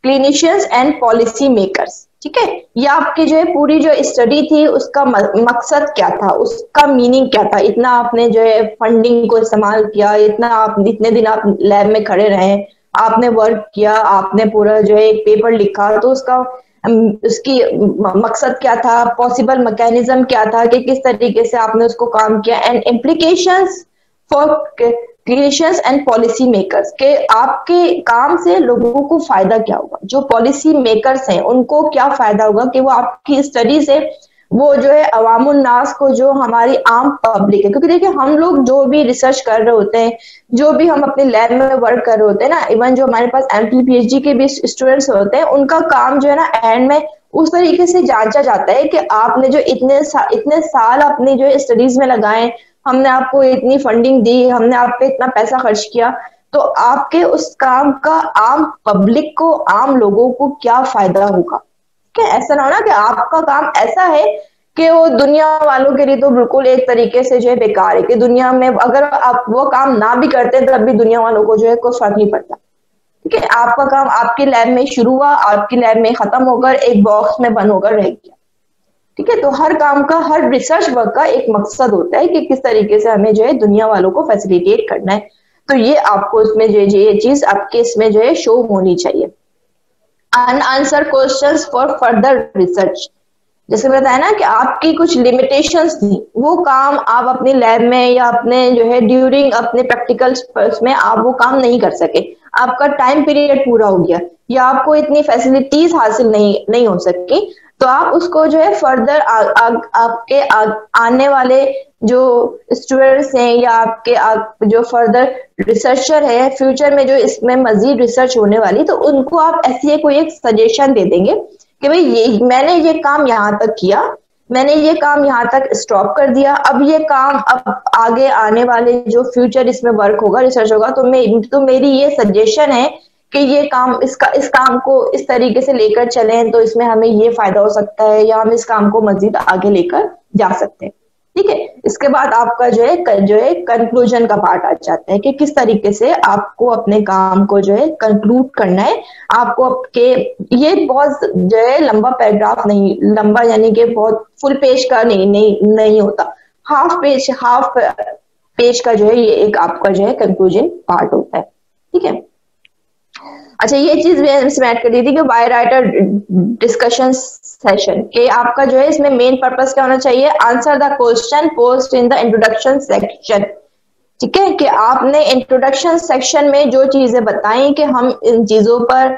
clinicians and policy makers. ठीक है, ये आपकी जो है पूरी जो स्टडी थी उसका मकसद क्या था, उसका मीनिंग क्या था, इतना आपने जो है फंडिंग को इस्तेमाल किया, इतने दिन आप लैब में खड़े रहे, आपने वर्क किया, आपने पूरा जो है एक पेपर लिखा, तो उसकी मकसद क्या था, पॉसिबल मैकेनिज्म क्या था कि किस तरीके से आपने उसको काम किया, and implications for clinicians and policy makers, के आपके काम से लोगों को फायदा क्या होगा, जो पॉलिसी मेकर्स हैं उनको क्या फायदा होगा कि वो आपकी स्टडी से वो जो है अवामुन नास को, जो हमारी आम पब्लिक है, क्योंकि देखिए हम लोग जो भी रिसर्च कर रहे होते हैं, जो भी हम अपने लैब में वर्क कर रहे होते हैं ना, इवन जो हमारे पास एमफिल पीएचडी के भी स्टूडेंट्स होते हैं, उनका काम जो है ना एंड में उस तरीके से जांचा जाता है कि आपने जो इतने साल अपनी जो स्टडीज में लगाए, हमने आपको इतनी फंडिंग दी, हमने आप पे इतना पैसा खर्च किया, तो आपके उस काम का आम पब्लिक को, आम लोगों को क्या फायदा होगा। कि ऐसा ना हो ना कि आपका काम ऐसा है कि वो दुनिया वालों के लिए तो बिल्कुल एक तरीके से जो है बेकार है, कि दुनिया में अगर आप वो काम ना भी करते तब भी दुनिया वालों को जो है कोई फर्क नहीं पड़ता। ठीक है, आपका काम आपके लैब में शुरू हुआ, आपकी लैब में खत्म होकर एक बॉक्स में बंद होकर रह गया। ठीक है, तो हर काम का, हर रिसर्च वर्क का एक मकसद होता है कि किस तरीके से हमें जो है दुनिया वालों को फैसिलिटेट करना है, तो ये आपको इसमें जो ये चीज आपके इसमें जो है शो होनी चाहिए। अनआंसर क्वेश्चंस फॉर फर्दर रिसर्च, जैसे बताया ना कि आपकी कुछ लिमिटेशंस थी, वो काम आप अपनी लैब में या अपने जो है ड्यूरिंग अपने प्रैक्टिकल्स में आप वो काम नहीं कर सके, आपका टाइम पीरियड पूरा हो गया या आपको इतनी फैसिलिटीज हासिल नहीं हो सकी, तो आप उसको जो है फर्दर आपके आने वाले जो स्टूडेंट्स हैं या आपके जो फर्दर रिसर्चर है फ्यूचर में जो इसमें मजीद रिसर्च होने वाली, तो उनको आप ऐसी कोई एक सजेशन दे देंगे कि भाई ये मैंने ये काम यहाँ तक किया, मैंने ये काम यहाँ तक स्टॉप कर दिया, अब ये काम अब आगे आने वाले जो फ्यूचर इसमें वर्क होगा रिसर्च होगा तो मेरी ये सजेशन है कि ये काम इस काम को इस तरीके से लेकर चलें तो इसमें हमें ये फायदा हो सकता है या हम इस काम को मजीद आगे लेकर जा सकते हैं। ठीक है, इसके बाद आपका जो है कंक्लूजन का पार्ट आ जाता है कि किस तरीके से आपको अपने काम को जो है कंक्लूड करना है। आपको आपके ये बहुत जो है लंबा पैराग्राफ नहीं, लंबा यानी कि बहुत फुल पेज का नहीं होता, हाफ पेज का जो है ये एक आपका जो है कंक्लूजन पार्ट होता है। ठीक है, अच्छा ये चीज मैं ऐड कर दी थी कि वाई राइटर डिस्कशन सेशन के आपका जो है इसमें मेन पर्पस क्या होना चाहिए, answer the question post in the introduction section. ठीक है, कि आपने इंट्रोडक्शन सेक्शन में जो चीजें बताई कि हम इन चीजों पर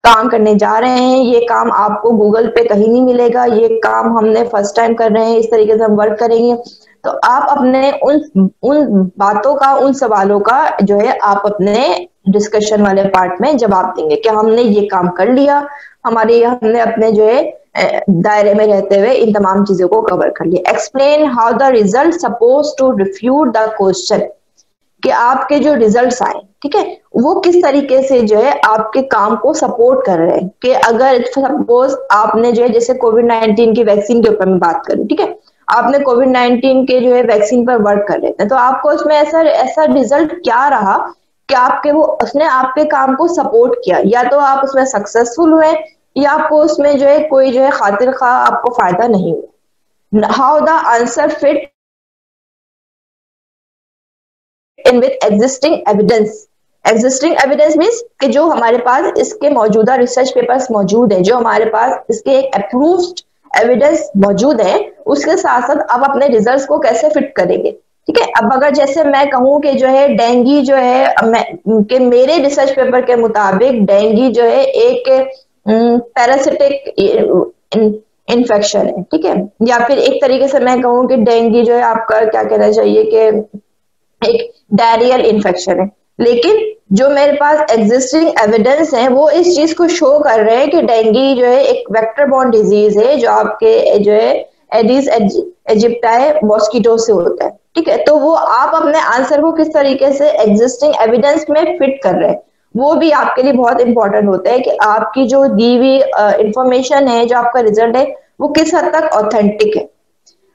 काम करने जा रहे हैं, ये काम आपको गूगल पे कहीं नहीं मिलेगा, ये काम हमने फर्स्ट टाइम कर रहे हैं, इस तरीके से हम वर्क करेंगे, तो आप अपने उन बातों का, उन सवालों का जो है आप अपने डिस्कशन वाले पार्ट में जवाब देंगे कि हमने ये काम कर लिया, हमने अपने जो है दायरे में रहते हुए इन तमाम चीजों को कवर कर लिया। Explain how the result suppose to refute the question, कि आपके जो रिजल्ट्स आए, ठीक है, वो किस तरीके से जो है आपके काम को सपोर्ट कर रहे हैं। कि अगर सपोज आपने जो है जैसे कोविड-19 की वैक्सीन के ऊपर मैं बात करूं, ठीक है, आपने कोविड-19 के जो है वैक्सीन पर वर्क कर रहे थे, तो आपको उसमें ऐसा रिजल्ट क्या रहा कि उसने आपके काम को सपोर्ट किया, या तो आप उसमें सक्सेसफुल हुए या आपको उसमें जो है कोई जो है खातिर खा आपको फायदा नहीं हुआ। How the answer fit in with existing evidence means कि जो हमारे पास इसके मौजूदा रिसर्च पेपर्स मौजूद है, जो हमारे पास इसके एक अप्रूव्ड एविडेंस मौजूद है, उसके साथ साथ आप अपने रिजल्ट्स को कैसे फिट करेंगे। ठीक है, अब अगर जैसे मैं कहूं कि जो है डेंगू जो है कि मेरे रिसर्च पेपर के मुताबिक डेंगू जो है एक पैरासिटिक इन्फेक्शन है, ठीक है, या फिर एक तरीके से मैं कहूं कि डेंगू जो है आपका क्या कहना चाहिए कि एक डायरियल इन्फेक्शन है, लेकिन जो मेरे पास एग्जिस्टिंग एविडेंस है वो इस चीज को शो कर रहे हैं कि डेंगू जो है एक वेक्टर बॉर्न डिजीज है जो आपके जो है एडिस इजिप्टाई मॉस्किटो से होता है। ठीक है, तो वो आप अपने आंसर को किस तरीके से एग्जिस्टिंग एविडेंस में फिट कर रहे हैं, वो भी आपके लिए बहुत इंपॉर्टेंट होता है कि आपकी जो दी हुई इंफॉर्मेशन है, जो आपका रिजल्ट है, वो किस हद तक ऑथेंटिक है।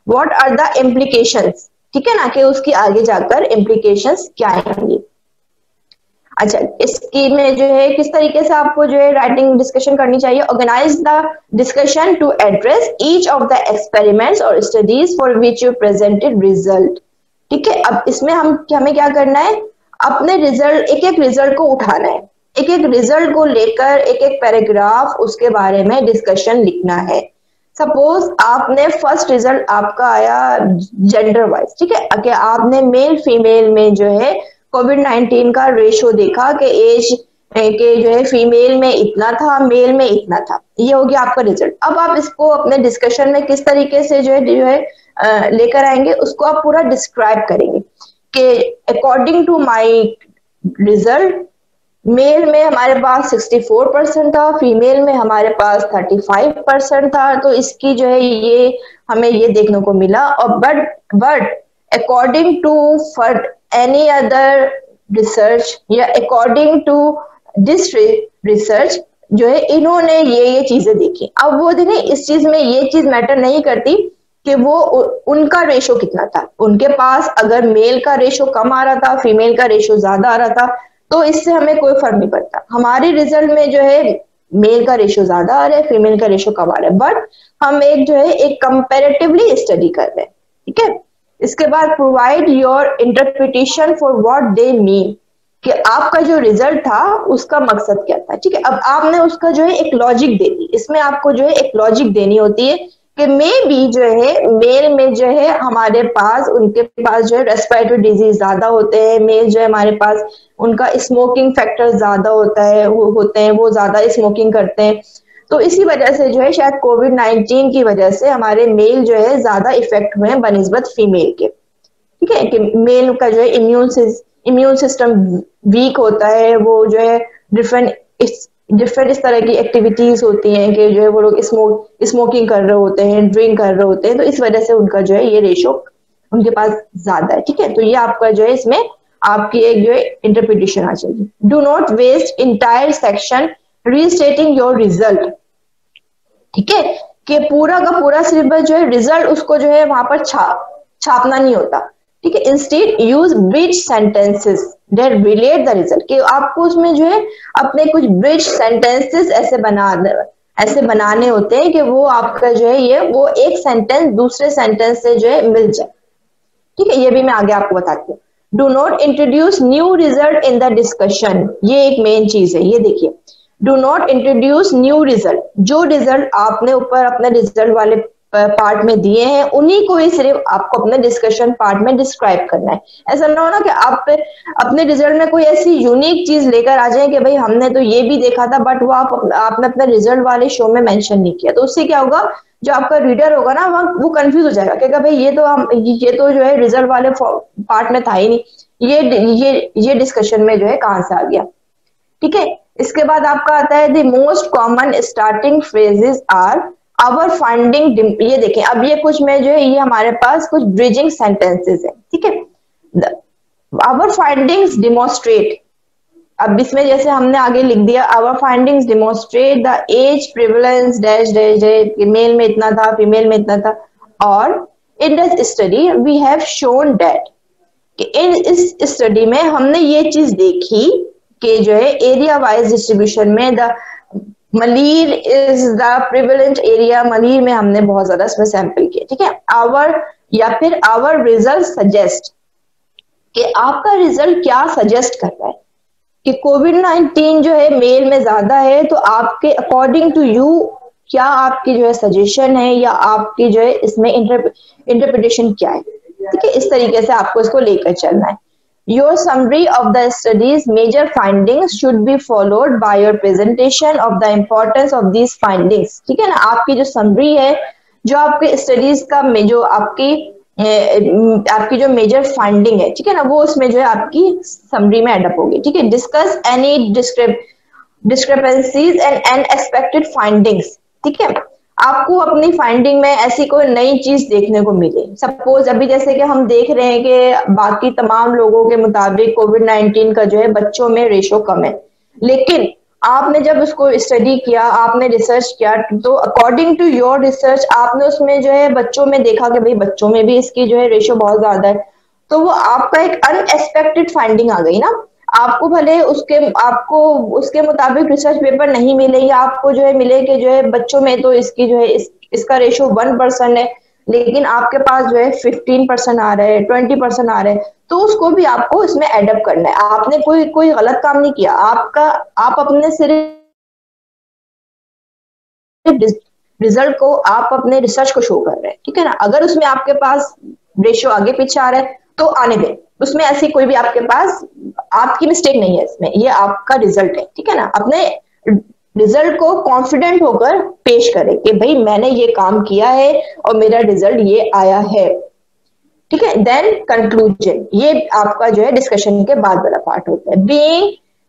व्हाट आर द इम्प्लीकेशंस, ठीक है ना, कि उसकी आगे जाकर इम्प्लीकेशंस क्या आएंगी। अच्छा, इसकी में जो है किस तरीके से आपको जो है राइटिंग डिस्कशन करनी चाहिए। Organize the discussion to address each of the experiments और studies for which you presented result. ठीक है, अब इसमें हमें क्या करना है, अपने रिजल्ट एक रिजल्ट को उठाना है, एक रिजल्ट को लेकर एक पैराग्राफ उसके बारे में डिस्कशन लिखना है। सपोज आपने फर्स्ट रिजल्ट आपका आया जेंडर वाइज, ठीक है, कि आपने मेल फीमेल में जो है कोविड-19 का रेशो देखा कि एज के जो है फीमेल में इतना था, मेल में इतना था, ये हो गया आपका रिजल्ट। अब आप इसको अपने डिस्कशन में किस तरीके से जो है लेकर आएंगे, उसको आप पूरा डिस्क्राइब करेंगे कि according to my result male में हमारे पास 64% था, फीमेल में हमारे पास 35% था, तो इसकी जो है ये हमें ये देखने को मिला। और but according to for any other research या अकॉर्डिंग टू दिस रिसर्च जो है इन्होंने ये चीजें देखी। अब वो देखिए इस चीज में ये चीज मैटर नहीं करती कि वो उनका रेशो कितना था, उनके पास अगर मेल का रेशो कम आ रहा था, फीमेल का रेशो ज्यादा आ रहा था, तो इससे हमें कोई फर्क नहीं पड़ता। हमारी रिजल्ट में जो है मेल का रेशो ज्यादा आ रहा है, फीमेल का रेशो कम आ रहा है, बट हम एक जो है एक कंपैरेटिवली स्टडी कर रहे हैं। ठीक है, इसके बाद provide your interpretation for what they mean, कि आपका जो रिजल्ट था उसका मकसद क्या था। ठीक है, अब आपने उसका जो है एक लॉजिक दे दी, इसमें आपको जो है एक लॉजिक देनी होती है कि में भी जो है मेल में जो है हमारे पास उनके पास जो है रेस्पिरेटरी डिजीज ज्यादा होते हैं, मेल जो है हमारे पास उनका स्मोकिंग फैक्टर ज्यादा होता है, वो ज्यादा स्मोकिंग करते हैं। तो इसी वजह से जो है शायद कोविड-19 की वजह से हमारे मेल जो है ज्यादा इफेक्ट हुए हैं बनिस्बत फीमेल के। ठीक है, कि मेल का जो है इम्यून सिस्टम वीक होता है, वो जो है डिफरेंट इस तरह की एक्टिविटीज होती हैं कि जो है वो लोग स्मोकिंग कर रहे होते हैं, ड्रिंक कर रहे होते हैं, तो इस वजह से उनका जो है ये रेशो उनके पास ज्यादा है। ठीक है, तो ये आपका जो है इसमें आपकी एक जो है इंटरप्रिटेशन आ जाएगी। Do not waste entire section restating your result. ठीक है, कि पूरा का पूरा सिर्फ जो है रिजल्ट उसको जो है वहां पर छापना नहीं होता। ठीक है, instead use bridge sentences that relate the result, कि आपको उसमें जो है अपने कुछ ब्रिज सेंटेंसेस ऐसे बनाने होते हैं कि वो आपका जो है वो एक सेंटेंस दूसरे सेंटेंस से जो है मिल जाए। ठीक है, ये भी मैं आगे आपको बताती हूँ। Do not introduce new result in the discussion, ये एक मेन चीज है। ये देखिए, do not introduce new result, जो रिजल्ट आपने ऊपर अपने रिजल्ट वाले पार्ट में दिए हैं उन्हीं को ही सिर्फ आपको अपने डिस्कशन पार्ट में डिस्क्राइब करना है। ऐसा ना हो ना कि आप अपने रिजल्ट में कोई ऐसी यूनिक चीज लेकर आ जाए कि भाई हमने तो ये भी देखा था बट वो आपने अपने रिजल्ट वाले शो में मेंशन नहीं किया, तो उससे क्या होगा, जो आपका रीडर होगा ना वो कंफ्यूज हो जाएगा, कहेगा भाई ये तो जो है रिजल्ट वाले पार्ट में था ही नहीं, ये डिस्कशन में जो है कहां से आ गया। ठीक है, इसके बाद आपका आता है the most common starting phrases are our finding. ये देखें, अब ये कुछ में जो है ये हमारे पास कुछ ब्रिजिंग सेंटेंसेस है। ठीक है, आवर फाइंडिंग्स डिमोन्स्ट्रेट, अब इसमें जैसे हमने आगे लिख दिया our findings demonstrate the age prevalence dash dash dash, male में इतना था, फीमेल में इतना था, और in this study we have shown that, कि इस स्टडी में हमने ये चीज देखी कि जो है एरिया वाइज डिस्ट्रीब्यूशन में the Malir is the prevalent area, Malir में हमने बहुत ज्यादा इसमें सैंपल किए। ठीक है, आवर या फिर आवर रिजल्ट सजेस्ट, कि आपका रिजल्ट क्या सजेस्ट कर रहा है कि कोविड-19 जो है मेल में ज्यादा है, तो आपके अकॉर्डिंग टू यू क्या आपकी जो है सजेशन है या आपकी जो है इसमें इंटरप्रिटेशन क्या है। ठीक है, इस तरीके से आपको इसको लेकर चलना है। Your summary of the study's major findings should be followed by your presentation of the importance of these findings। ठीक है ना, आपकी जो समरी है, जो आपके स्टडीज का जो आपकी जो मेजर फाइंडिंग है, ठीक है ना, वो उसमें जो है आपकी समरी में एडअप होगी। ठीक है, discuss any discrepancies and unexpected findings. ठीक है, आपको अपनी फाइंडिंग में ऐसी कोई नई चीज देखने को मिले। सपोज अभी जैसे कि हम देख रहे हैं कि बाकी तमाम लोगों के मुताबिक कोविड-19 का जो है बच्चों में रेशो कम है, लेकिन आपने जब उसको स्टडी किया, आपने रिसर्च किया, तो अकॉर्डिंग टू योर रिसर्च आपने उसमें जो है बच्चों में देखा कि भाई बच्चों में भी इसकी जो है रेशो बहुत ज्यादा है, तो वो आपका एक अनएक्सपेक्टेड फाइंडिंग आ गई ना। आपको भले आपको उसके मुताबिक रिसर्च पेपर नहीं मिले या आपको जो है मिले कि जो है बच्चों में तो इसकी जो है इसका रेशो 1% है, लेकिन आपके पास जो है 15% आ रहा है, 20% आ रहा है, तो उसको भी आपको इसमें एडअप करना है। आपने कोई गलत काम नहीं किया, आप अपने सिर्फ रिजल्ट को, आप अपने रिसर्च को शो कर रहे हैं। ठीक है ना, अगर उसमें आपके पास रेशो आगे पीछे आ रहा है तो आने दें, उसमें ऐसी कोई भी आपके पास आपकी मिस्टेक नहीं है इसमें, ये आपका रिजल्ट है। ठीक है ना, अपने रिजल्ट को कॉन्फिडेंट होकर पेश करें कि भाई मैंने ये काम किया है और मेरा रिजल्ट ये आया है। ठीक है, देन कंक्लूजन, ये आपका जो है डिस्कशन के बाद वाला पार्ट होता है।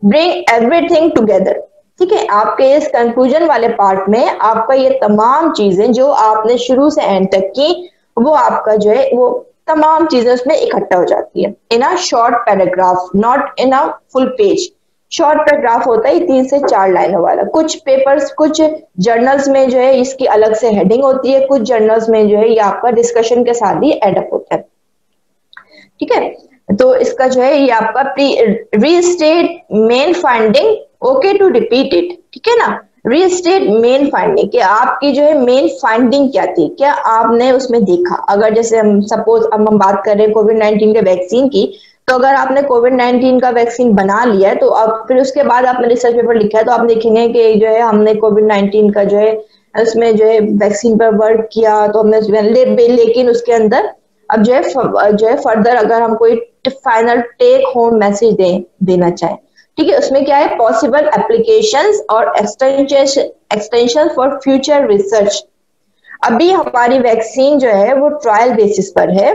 Bring everything together. ठीक है, आपके इस कंक्लूजन वाले पार्ट में आपका ये तमाम चीजें जो आपने शुरू से एंड तक की, वो आपका जो है वो तमाम चीजें उसमें इकट्ठा हो जाती है in a short paragraph, not in a full page. Short paragraph होता है 3 से 4 लाइनों वाला। कुछ पेपर्स, कुछ जर्नल्स में जो है इसकी अलग से हेडिंग होती है, कुछ जर्नल्स में जो है ये आपका डिस्कशन के साथ ही एडअप होता है। ठीक है, तो इसका जो है ये आपका restate main finding, okay to repeat it. ठीक है ना, रीस्टेट मेन फाइंडिंग, कि आपकी जो है मेन फाइंडिंग क्या थी, क्या आपने उसमें देखा। अगर जैसे हम सपोज अब हम बात कर रहे हैं कोविड-19 के वैक्सीन की, तो अगर आपने कोविड-19 का वैक्सीन बना लिया है तो अब फिर उसके बाद आपने रिसर्च पेपर लिखा है तो आप देखेंगे कि जो है हमने कोविड-19 का जो है उसमें जो है वैक्सीन पर वर्क किया तो हमने लेकिन उसके अंदर अब जो है फर्दर अगर हम कोई फाइनल टेक होम मैसेज देना चाहें, ठीक है, उसमें क्या है, पॉसिबल एप्लीकेशंस और एक्सटेंशन फॉर फ्यूचर रिसर्च। अभी हमारी वैक्सीन जो है वो ट्रायल बेसिस पर है,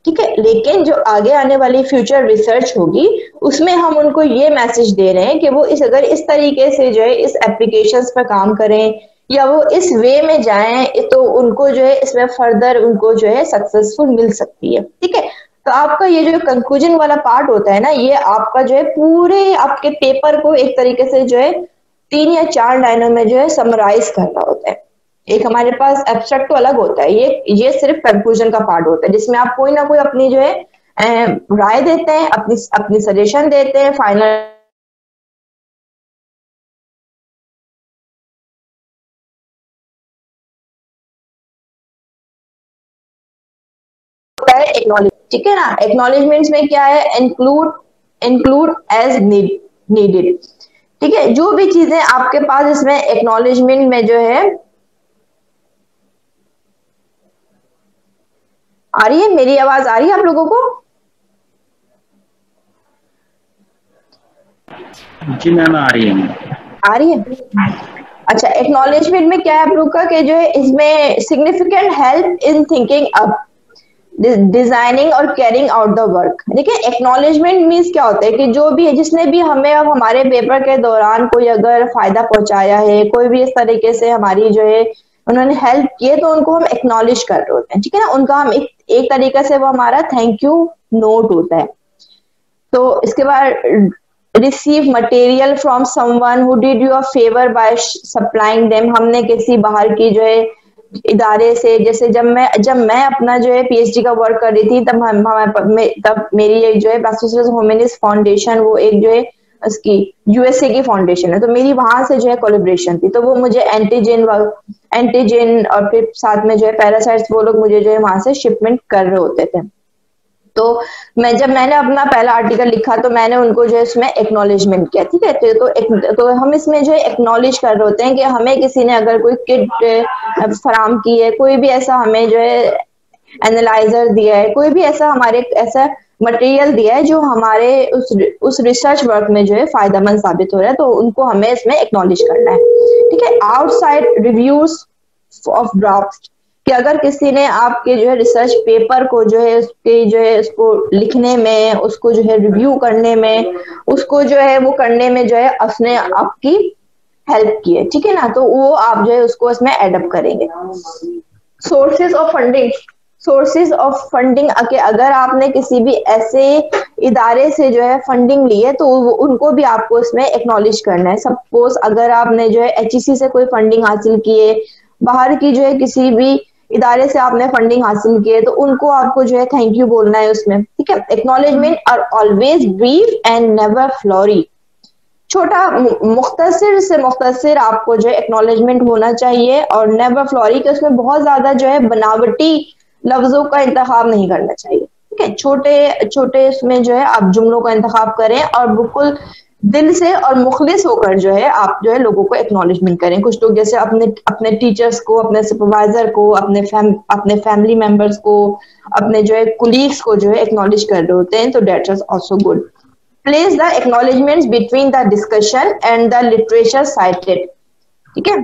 ठीक है, लेकिन जो आगे आने वाली फ्यूचर रिसर्च होगी उसमें हम उनको ये मैसेज दे रहे हैं कि वो अगर इस तरीके से जो है इस एप्लीकेशंस पर काम करें या वो इस वे में जाएं तो उनको जो है इसमें फर्दर उनको जो है सक्सेसफुल मिल सकती है, ठीक है। तो आपका ये जो कंक्लूजन वाला पार्ट होता है ना, ये आपका जो है पूरे आपके पेपर को एक तरीके से जो है 3 या 4 लाइनों में जो है समराइज करना होता है। एक हमारे पास एब्स्ट्रैक्ट तो अलग होता है, ये सिर्फ कंक्लूजन का पार्ट होता है जिसमें आप कोई ना कोई अपनी जो है राय देते हैं, अपनी सजेशन देते हैं, फाइनल होता है एक्नॉलेज, ठीक है ना। एक्नॉलेजमेंट्स में क्या है, इंक्लूड एज नीडेड, ठीक है। जो भी चीजें आपके पास इसमें एक्नॉलेजमेंट में जो है आ रही है, मेरी आवाज आ रही है आप लोगों को? जी मैम आ रही है। आ रही है, अच्छा। एक्नॉलेजमेंट में क्या है आप लोग का कि जो है इसमें significant help in thinking up, designing और कैरिंग आउट द वर्क। देखिए एक्नॉलेजमेंट मीन्स क्या होता है कि जो भी है जिसने भी हमें अब हमारे पेपर के दौरान कोई अगर फायदा पहुंचाया है, कोई भी इस तरीके से हमारी जो है उन्होंने हेल्प की है, तो उनको हम एक्नॉलेज कर रहे होते हैं, ठीक है ना। उनका हम एक तरीके से वो हमारा थैंक यू नोट होता है। तो इसके बाद receive material from someone who did you a favour by supplying them, हमने किसी बाहर की जो है इदारे से, जैसे जब मैं अपना जो है पीएचडी का वर्क कर रही थी तब मेरी जो है बैचलर्स ऑफ ह्यूमैनिटीज फाउंडेशन, वो एक जो है उसकी यूएसए की फाउंडेशन है, तो मेरी वहां से जो है कोलैबोरेशन थी, तो वो मुझे एंटीजन और फिर साथ में जो है पैरासाइट्स वो लोग मुझे जो है वहां से शिपमेंट कर रहे होते थे। तो जब मैंने अपना पहला आर्टिकल लिखा तो मैंने उनको जो है इसमें एक्नॉलेजमेंट किया, ठीक है। तो हम इसमें जो है एक्नॉलेज कर रहे होते हैं कि हमें किसी ने अगर कोई किट फराम की है, कोई भी ऐसा हमें जो है एनालाइजर दिया है, कोई भी ऐसा हमारे ऐसा मटेरियल दिया है जो हमारे उस रिसर्च वर्क में जो है फायदेमंद साबित हो रहा है, तो उनको हमें इसमें एक्नॉलेज करना है, ठीक है। आउटसाइड रिव्यूज ऑफ ड्राफ्ट, कि अगर किसी ने आपके जो है रिसर्च पेपर को जो है उसको लिखने में, उसको जो है रिव्यू करने में, उसको जो है वो करने में जो है उसने आपकी हेल्प की है, ठीक है ना, तो वो आप जो है उसको इसमें एडअप करेंगे। सोर्सेज ऑफ फंडिंग, अगर आपने किसी भी ऐसे इदारे से जो है फंडिंग ली है तो उनको भी आपको इसमें एक्नॉलेज करना है। सपोज अगर आपने जो है एचईसी से कोई फंडिंग हासिल की है, बाहर की जो है किसी भी इदारे से आपने फंडिंग हासिल की है, तो उनको आपको जो है थैंक यू बोलना है उसमें, ठीक है। Acknowledgement are always brief and never flowery, छोटा मुख्तसर से मुख्तसर आपको जो है एक्नॉलेजमेंट होना चाहिए, और नेवर फ्लोरी के उसमें बहुत ज्यादा जो है बनावटी लफ्जों का इंतखाब नहीं करना चाहिए, ठीक है। छोटे छोटे इसमें जो है आप जुमलों का इंतखाब करें और बिल्कुल दिल से और मुखलिस होकर जो है आप जो है लोगों को एक्नॉलेजमेंट करें। कुछ लोग जैसे अपने टीचर्स को, अपने सुपरवाइजर को, अपने फैमिली मेंबर्स को, अपने जो है कुलीग्स को जो है एक्नॉलेज कर रहे होते हैं, तो that is also good. Place the acknowledgements between the discussion and the literature cited, ठीक है,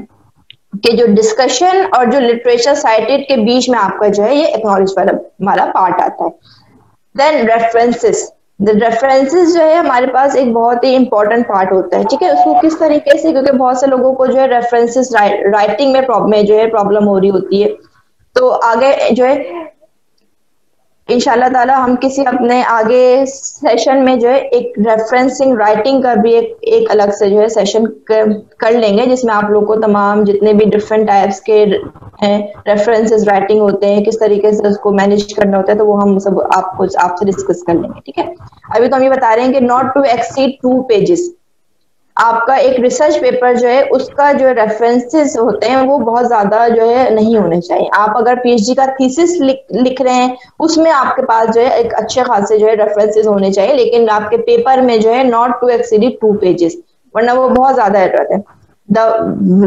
कि जो डिस्कशन और जो लिटरेचर साइटेड के बीच में आपका जो है ये एक्नॉलेज वाला पार्ट आता है। देन रेफरेंसेस जो है हमारे पास एक बहुत ही इंपॉर्टेंट पार्ट होता है, ठीक है। उसको किस तरीके से, क्योंकि बहुत से लोगों को जो है रेफरेंसेस राइटिंग में प्रॉब्लम हो रही होती है, तो आगे जो है इंशाल्लाह ताला हम किसी अपने आगे सेशन में जो है एक रेफरेंसिंग राइटिंग का भी एक अलग से जो है सेशन कर लेंगे, जिसमें आप लोग को तमाम जितने भी डिफरेंट टाइप्स के रेफरेंसेस राइटिंग होते हैं, किस तरीके से उसको मैनेज करना होता है, तो वो हम सब आपसे डिस्कस कर लेंगे, ठीक है। अभी तो हम ये बता रहे हैं कि नॉट टू एक्सीड 2 पेजेस। आपका एक रिसर्च पेपर जो है उसका जो रेफरेंसेस होते हैं वो बहुत ज्यादा जो है नहीं होने चाहिए। आप अगर पीएचडी का थीसिस लिख रहे हैं उसमें आपके पास जो है एक अच्छे खासे जो है रेफरेंसेस होने चाहिए, लेकिन आपके पेपर में जो है नॉट टू एक्सीड 2 पेजेस, वरना वो बहुत ज्यादा एरर है। The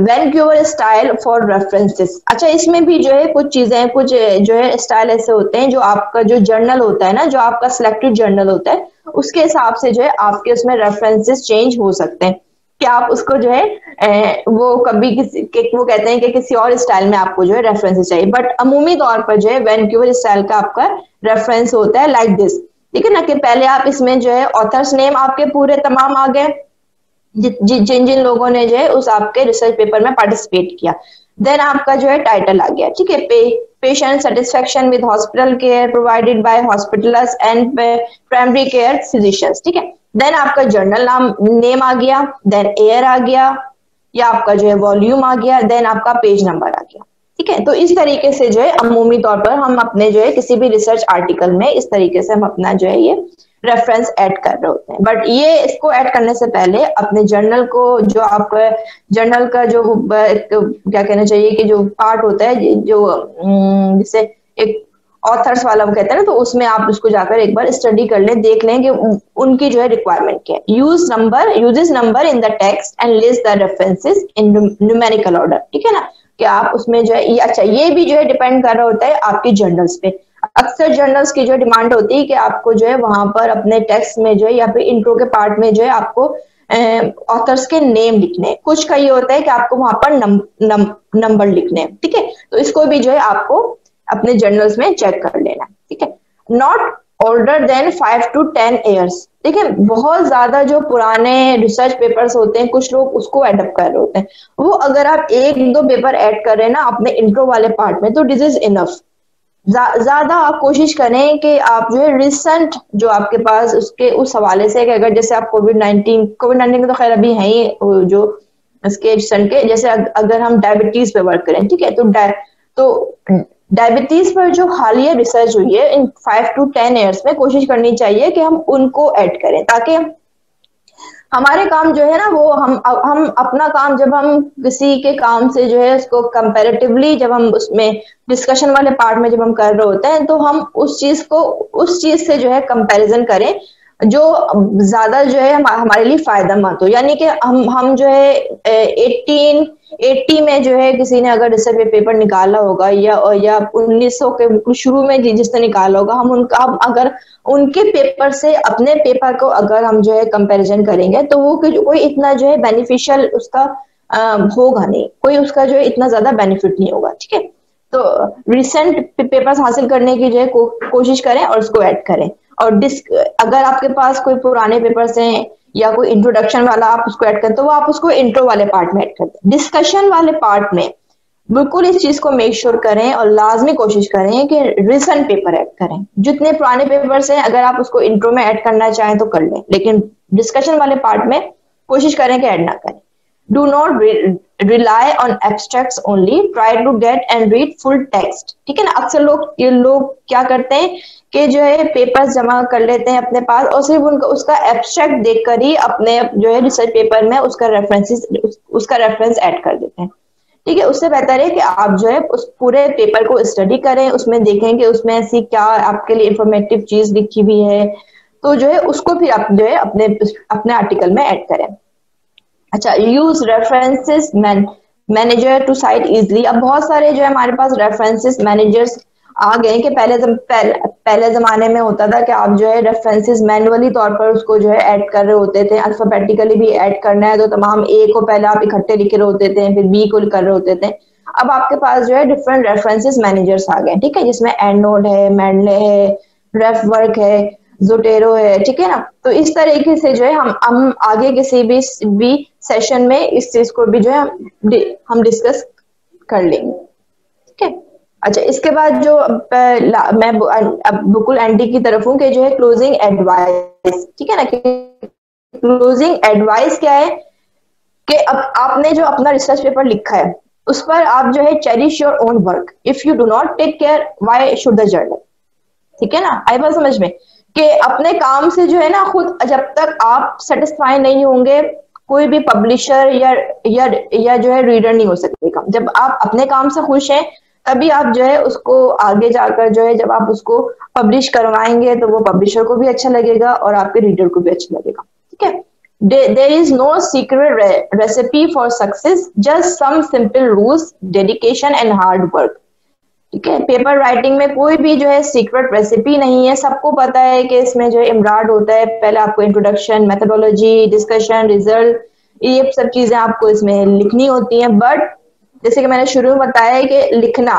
Vancouver style for references. अच्छा, इसमें भी जो है कुछ चीजें, कुछ जो है स्टाइल ऐसे होते हैं जो आपका जो जर्नल होता है ना, जो आपका सिलेक्टेड जर्नल होता है उसके हिसाब से जो है आपके उसमें रेफरेंसेस चेंज हो सकते हैं कि आप उसको जो है वो कभी वो कहते हैं कि किसी और स्टाइल में आपको जो है रेफरेंसेस चाहिए, बट अमूमी तौर पर जो है वैनक्यूवर स्टाइल का आपका रेफरेंस होता है लाइक दिस। ठीक है ना, कि पहले आप इसमें जो है ऑथर्स नेम आपके पूरे तमाम आ गए जिन जिन लोगों ने जो है उस आपके रिसर्च पेपर में पार्टिसिपेट किया। देन आपका जो है टाइटल आ गया, ठीक है, patient satisfaction with hospital care provided by hospitals and primary care physicians. ठीक है, देन आपका जर्नल नाम नेम आ गया, देन ईयर आ गया, या आपका जो है वॉल्यूम आ गया, देन आपका पेज नंबर आ गया। ठीक है, तो इस तरीके से जो है अमूमी तौर पर हम अपने जो है किसी भी रिसर्च आर्टिकल में इस तरीके से हम अपना जो है ये रेफरेंस ऐड कर रहे होते हैं। बट ये इसको ऐड करने से पहले अपने जर्नल को, जो आपका जर्नल का जो क्या कहना चाहिए कि जो पार्ट होता है जो जिसे एक ऑथर्स वाला वो कहते हैं ना, तो उसमें आप उसको जाकर एक बार स्टडी कर लें, देख लें कि उनकी जो है रिक्वायरमेंट क्या है। Uses number in the text and list the references in numerical order. ठीक है ना, कि आप उसमें जो है ये, अच्छा ये भी जो है डिपेंड कर रहा होता है आपकी जर्नल्स पे। अक्सर जर्नल्स की जो डिमांड होती है कि आपको जो है वहां पर अपने टेक्स्ट में जो है या फिर इंट्रो के पार्ट में जो है आपको ऑथर्स के नेम लिखने, कुछ का ये होता है कि आपको वहां पर नंबर लिखने हैं। ठीक है, तो इसको भी जो है आपको अपने जर्नल्स में चेक कर लेना। ठीक है, not older than 5 to 10 years। देखिए, बहुत ज्यादा जो पुराने रिसर्च पेपर्स होते हैं कुछ लोग उसको एडप्ट कर रहे होते हैं, वो अगर आप एक दो पेपर ऐड कर रहे हैं ना अपने इंट्रो वाले पार्ट में तो दिस इज इनफ। ज्यादा आप कोशिश करें कि आप जो है रिसेंट जो आपके पास उसके उस हवाले से कि अगर जैसे आप कोविड-19 तो खैर अभी है ही जो इसके रिसेंट के, जैसे अगर हम डायबिटीज पे वर्क करें, ठीक है, तो डायबिटीज पर जो हालिया रिसर्च हुई है इन 5 to 10 ईयर्स में कोशिश करनी चाहिए कि हम उनको ऐड करें, ताकि हमारे काम जो है ना वो हम अपना काम जब हम किसी के काम से जो है उसको कंपैरेटिवली जब हम उसमें डिस्कशन वाले पार्ट में जब हम कर रहे होते हैं तो हम उस चीज से जो है कंपैरिजन करें जो ज्यादा जो है हमारे लिए फायदेमंद हो। यानी कि हम जो है 1880 में जो है किसी ने अगर रिसर्च पेपर निकाला होगा या 1900 के शुरू में जिसने निकाला होगा, हम अगर उनके पेपर से अपने पेपर को अगर हम जो है कंपैरिजन करेंगे तो वो कोई इतना जो है बेनिफिशियल उसका होगा नहीं, कोई उसका जो है इतना ज्यादा बेनिफिट नहीं होगा। ठीक है, तो रिसेंट पेपर्स हासिल करने की जो है कोशिश करें और उसको ऐड करें। और अगर आपके पास कोई पुराने पेपर्स हैं या कोई इंट्रोडक्शन वाला आप उसको ऐड करते हो, वो आप उसको इंट्रो वाले पार्ट में ऐड करते हैं। डिस्कशन वाले पार्ट में बिल्कुल इस चीज को मेक श्योर करें और लाजमी कोशिश करें कि रिसेंट पेपर ऐड करें। जितने पुराने पेपर्स हैं अगर आप उसको इंट्रो में ऐड करना चाहें तो कर लें, लेकिन डिस्कशन वाले पार्ट में कोशिश करें कि ऐड ना करें। Do not rely on abstracts only, try to get and read full text। ठीक है ना, अक्सर लोग क्या करते हैं कि जो है पेपर्स जमा कर लेते हैं अपने पास और सिर्फ उसका एब्स्ट्रैक्ट देखकर ही अपने जो है रिसर्च पेपर में उसका रेफरेंस ऐड कर देते हैं। ठीक है, उससे बेहतर है कि आप जो है उस पूरे पेपर को स्टडी करें, उसमें देखें कि उसमें ऐसी क्या आपके लिए इंफॉर्मेटिव चीज लिखी हुई है, तो जो है उसको फिर आप जो है अपने आर्टिकल में ऐड करें। अच्छा, use references manager to cite easily. अब बहुत सारे जो है हमारे पास रेफरेंसेस मैनेजर्स आ गए कि पहले जमाने में होता था कि आप जो है रेफरेंसेस मैनुअली तौर पर उसको जो है ऐड कर रहे होते थे। अल्फाबेटिकली भी ऐड करना है तो तमाम ए को पहले आप इकट्ठे लिख रहे होते थे, फिर बी को कर रहे होते थे। अब आपके पास जो है डिफरेंट रेफरेंसेस मैनेजर्स आ गए, ठीक है, जिसमें एंडनोट है, मेंडले है, रेफवर्क है, ज़ोटेरो है। ठीक है ना, तो इस तरीके से जो है हम आगे किसी भी सेशन में इस चीज को भी जो है हम डिस्कस कर लेंगे। ठीक है, अच्छा, इसके बाद जो मैं अब बिल्कुल एंडी की तरफ हूँ कि जो है क्लोजिंग एडवाइस। ठीक है ना, कि क्लोजिंग एडवाइस क्या है कि अब आपने जो अपना रिसर्च पेपर लिखा है उस पर आप जो है cherish your own work, if you do not take care why should the journal. ठीक है ना, आई बात समझ में कि अपने काम से जो है ना खुद जब तक आप सेटिस्फाई नहीं होंगे कोई भी पब्लिशर या जो है रीडर नहीं हो सकेगा। जब आप अपने काम से खुश हैं तभी आप जो है उसको आगे जाकर जो है जब आप उसको पब्लिश करवाएंगे तो वो पब्लिशर को भी अच्छा लगेगा और आपके रीडर को भी अच्छा लगेगा। ठीक है, there is no secret recipe for success, just some simple rules, dedication and hard work। ठीक है, पेपर राइटिंग में कोई भी जो है सीक्रेट रेसिपी नहीं है। सबको पता है कि इसमें जो है इमराड होता है, पहले आपको इंट्रोडक्शन, मेथोडोलॉजी, डिस्कशन, रिजल्ट, ये सब चीजें आपको इसमें लिखनी होती हैं। बट जैसे कि मैंने शुरू में बताया है कि लिखना,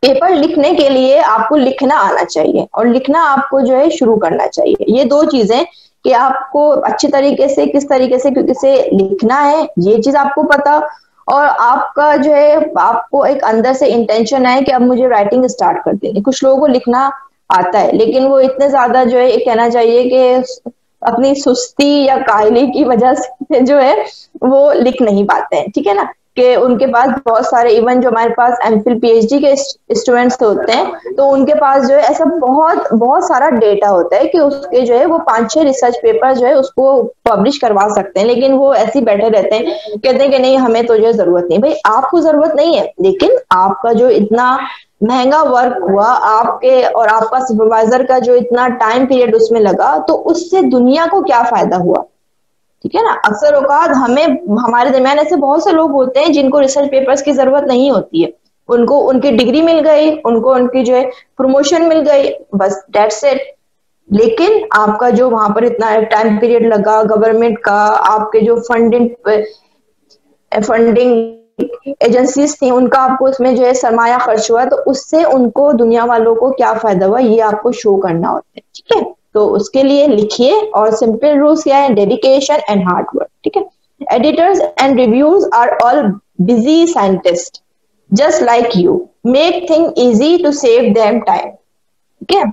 पेपर लिखने के लिए आपको लिखना आना चाहिए और लिखना आपको जो है शुरू करना चाहिए। ये दो चीजें कि आपको अच्छी तरीके से किस तरीके से लिखना है ये चीज आपको पता, और आपका जो है आपको एक अंदर से इंटेंशन है कि अब मुझे राइटिंग स्टार्ट कर देनी। कुछ लोगों को लिखना आता है लेकिन वो इतने ज्यादा जो है कहना चाहिए कि अपनी सुस्ती या काहली की वजह से जो है वो लिख नहीं पाते हैं। ठीक है ना, कि उनके पास बहुत सारे, इवन जो हमारे पास एमफिल पीएचडी के स्टूडेंट्स होते हैं तो उनके पास जो है ऐसा बहुत सारा डेटा होता है कि उसके जो है वो 5-6 रिसर्च पेपर जो है उसको पब्लिश करवा सकते हैं, लेकिन वो ऐसे ही बैठे रहते हैं, कहते हैं कि नहीं हमें तो जो जरूरत नहीं। भाई आपको जरूरत नहीं है, लेकिन आपका जो इतना महंगा वर्क हुआ आपके और आपका सुपरवाइजर का जो इतना टाइम पीरियड उसमें लगा, तो उससे दुनिया को क्या फायदा हुआ। ठीक है ना, अक्सर औकात हमारे दरमियान ऐसे बहुत से लोग होते हैं जिनको रिसर्च पेपर्स की जरूरत नहीं होती है, उनको उनकी डिग्री मिल गई, उनको उनकी जो है प्रमोशन मिल गई, बस दैट्स इट। लेकिन आपका जो वहां पर इतना टाइम पीरियड लगा, गवर्नमेंट का, आपके जो फंडिंग एजेंसीज थी उनका आपको उसमें जो है सरमाया खर्च हुआ, तो उससे उनको दुनिया वालों को क्या फायदा हुआ ये आपको शो करना होता है। ठीक है, तो उसके लिए लिखिए, और सिंपल रूल्स क्या है, डेडिकेशन एंड हार्ड वर्क। ठीक है, editors and reviews are all busy scientist just like you, make thing easy to save them time. ठीक है,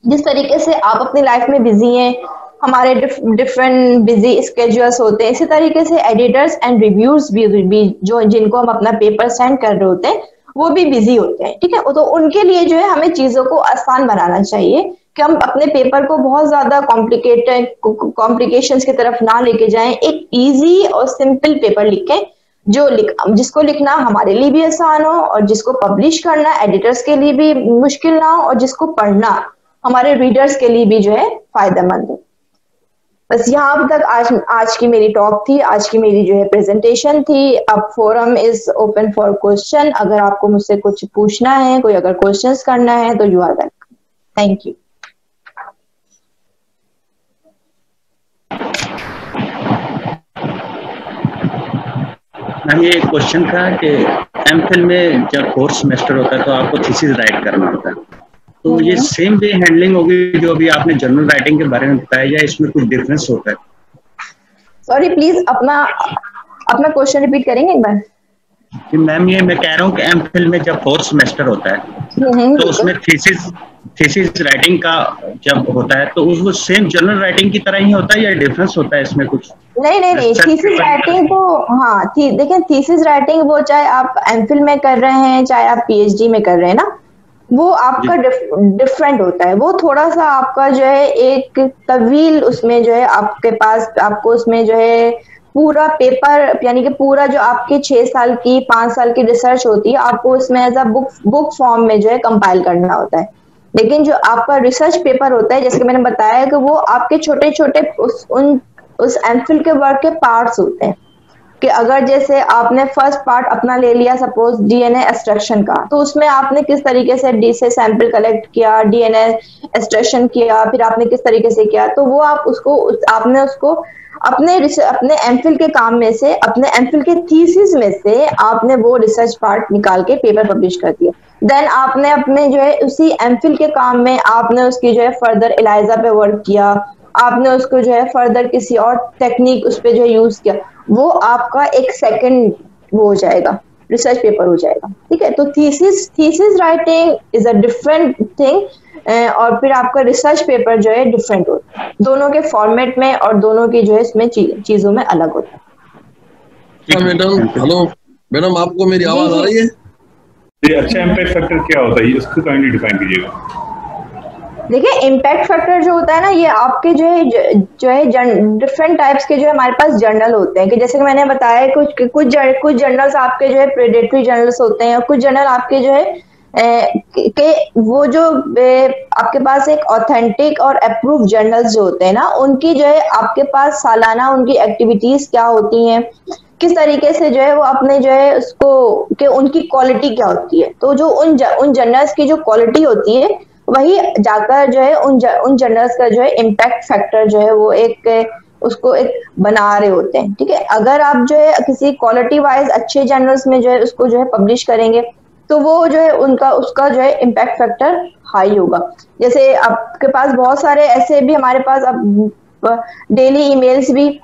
जिस तरीके से आप अपनी लाइफ में बिजी हैं, हमारे डिफरेंट बिजी स्केड्यूल्स होते हैं, इसी तरीके से एडिटर्स एंड रिव्यूज भी जो जिनको हम अपना पेपर सेंड कर रहे होते हैं वो भी बिजी होते हैं। ठीक है, तो उनके लिए जो है हमें चीजों को आसान बनाना चाहिए कि हम अपने पेपर को बहुत ज्यादा कॉम्प्लिकेशंस की तरफ ना लेके जाएं, एक इजी और सिंपल पेपर लिखें जिसको लिखना हमारे लिए भी आसान हो और जिसको पब्लिश करना एडिटर्स के लिए भी मुश्किल ना हो और जिसको पढ़ना हमारे रीडर्स के लिए भी जो है फायदेमंद हो। बस यहाँ तक आज की मेरी टॉक थी, आज की मेरी जो है प्रेजेंटेशन थी। अब forum is open for question, अगर आपको मुझसे कुछ पूछना है, कोई अगर क्वेश्चंस करना है तो you are welcome. Thank you. Ma'am ये क्वेश्चन था कि एमफिल में जब 4th सेमेस्टर होता है तो आपको थीसिस राइट करना होता है, तो ये सेम वे हैंडलिंग होगी जो अभी आपने जर्नल राइटिंग के बारे में बताया, या इसमें कुछ डिफरेंस होता है? सॉरी प्लीज अपना क्वेश्चन रिपीट करेंगे एक बार? कि मैम ये मैं कह रहा हूँ कि एमफिल में जब 4th सेमेस्टर होता है तो उसमें थीसिस राइटिंग का जब होता है तो वो सेम जर्नल राइटिंग की तरह ही होता है या डिफरेंस होता है इसमें कुछ? नहीं, थीसिस राइटिंग को, हाँ देखिए थीसिस राइटिंग वो चाहे आप एमफिल में कर रहे हैं चाहे आप पीएचडी में कर रहे हैं ना, वो आपका डिफरेंट होता है। वो थोड़ा सा आपका जो है एक तवील उसमें जो है आपके पास आपको उसमें जो है पूरा पेपर यानी कि पूरा जो आपके 6 साल की 5 साल की रिसर्च होती है आपको उसमें एज अ बुक फॉर्म में जो है कंपाइल करना होता है। लेकिन जो आपका रिसर्च पेपर होता है, जैसे कि मैंने बताया कि वो आपके छोटे छोटे उस एमफिल के वर्क के पार्ट्स होते हैं। कि अगर जैसे आपने फर्स्ट पार्ट अपना ले लिया सपोज डीएनए एक्सट्रैक्शन का, तो उसमें आपने किस तरीके से डी से सैंपल कलेक्ट किया, डीएनए एक्सट्रैक्शन किया, फिर आपने किस तरीके से किया, तो वो आपने उसको अपने एमफिल के काम में से, अपने एमफिल के थीसिस में से आपने वो रिसर्च पार्ट निकाल के पेपर पब्लिश कर दिया। देन आपने अपने जो है उसी एमफिल के काम में आपने उसकी जो है फर्दर एलाइजा पे वर्क किया, आपने उसको जो है फर्दर किसी और टेक्निक उस पर जो है यूज किया, वो आपका एक सेकंड वो हो जाएगा, रिसर्च पेपर हो जाएगा। ठीक है, तो thesis writing is a different thing, और फिर आपका रिसर्च पेपर जो है डिफरेंट होता है, दोनों के फॉर्मेट में और दोनों की जो है इसमें चीजों में अलग होता है। मैडम हेलो मैडम, आपको मेरी आवाज आ रही है? ये अच्छा इम्पैक्ट फैक्टर क्या होता है, इसको काइंडली डिफाइन कीजिएगा। देखिए इम्पैक्ट फैक्टर जो होता है ना, ये आपके जो है डिफरेंट टाइप्स के जो है हमारे पास जर्नल होते हैं, कि जैसे कि मैंने बताया कुछ जर्नल्स आपके जो है प्रेडेटरी जर्नल्स होते हैं, और कुछ जर्नल आपके जो है के वो जो आपके पास एक ऑथेंटिक और अप्रूव जर्नल्स जो होते हैं ना, उनकी जो है आपके पास सालाना उनकी एक्टिविटीज क्या होती हैं, किस तरीके से जो है वो अपने जो है उसको कि उनकी क्वालिटी क्या होती है। तो जो उन जर्नल्स की जो क्वालिटी होती है वही जाकर जो है उन जर्नल्स का जो है इम्पैक्ट फैक्टर जो है वो उसको एक बना रहे होते हैं। ठीक है, अगर आप जो है किसी क्वालिटी वाइज अच्छे जर्नल्स में जो है उसको जो है पब्लिश करेंगे तो वो जो है उसका जो है इम्पैक्ट फैक्टर हाई होगा। जैसे आपके पास बहुत सारे ऐसे भी हमारे पास अब डेली ईमेल्स भी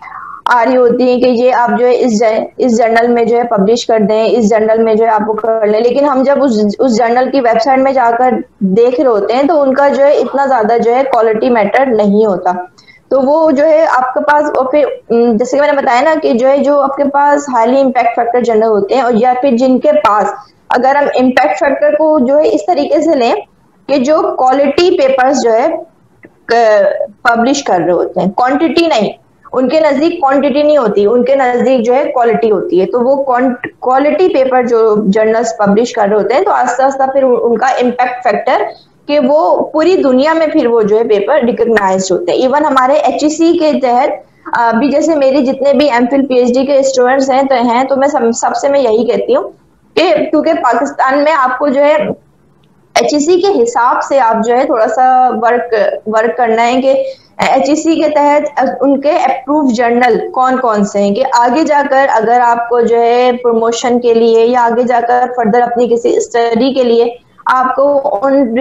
आ रही होती है कि ये आप जो है इस जर्नल में जो है पब्लिश कर दें, इस जर्नल में जो है आप वो कर लें, लेकिन हम जब उस जर्नल की वेबसाइट में जाकर देख रहे होते हैं तो उनका जो है इतना ज्यादा जो है क्वालिटी मैटर नहीं होता। तो वो जो है आपके पास, और फिर जैसे कि मैंने बताया ना कि जो है जो आपके पास हाईली इम्पैक्ट फैक्टर जर्नल होते हैं, और या फिर जिनके पास अगर हम इम्पैक्ट फैक्टर को जो है इस तरीके से लें कि जो क्वालिटी पेपर्स जो है पब्लिश कर रहे होते हैं, क्वांटिटी नहीं, उनके नजदीक क्वांटिटी नहीं होती, उनके नजदीक जो है क्वालिटी होती है। तो वो क्वालिटी पेपर जो जर्नल्स पब्लिश कर रहे होते हैं, तो आस्ता आस्ता फिर उनका इम्पैक्ट फैक्टर कि वो पूरी दुनिया में फिर वो जो है पेपर रिकॉग्नाइज्ड होते हैं। इवन हमारे HEC के तहत अभी जैसे मेरी जितने भी MPhil PhD के स्टूडेंट्स हैं तो मैं सबसे मैं यही कहती हूँ कि क्योंकि पाकिस्तान में आपको जो है HEC के हिसाब से आप जो है थोड़ा सा वर्क करना है कि HEC के तहत उनके अप्रूव जर्नल कौन कौन से हैं, कि आगे जाकर अगर आपको जो है प्रमोशन के लिए या आगे जाकर फर्दर अपनी किसी स्टडी के लिए आपको उन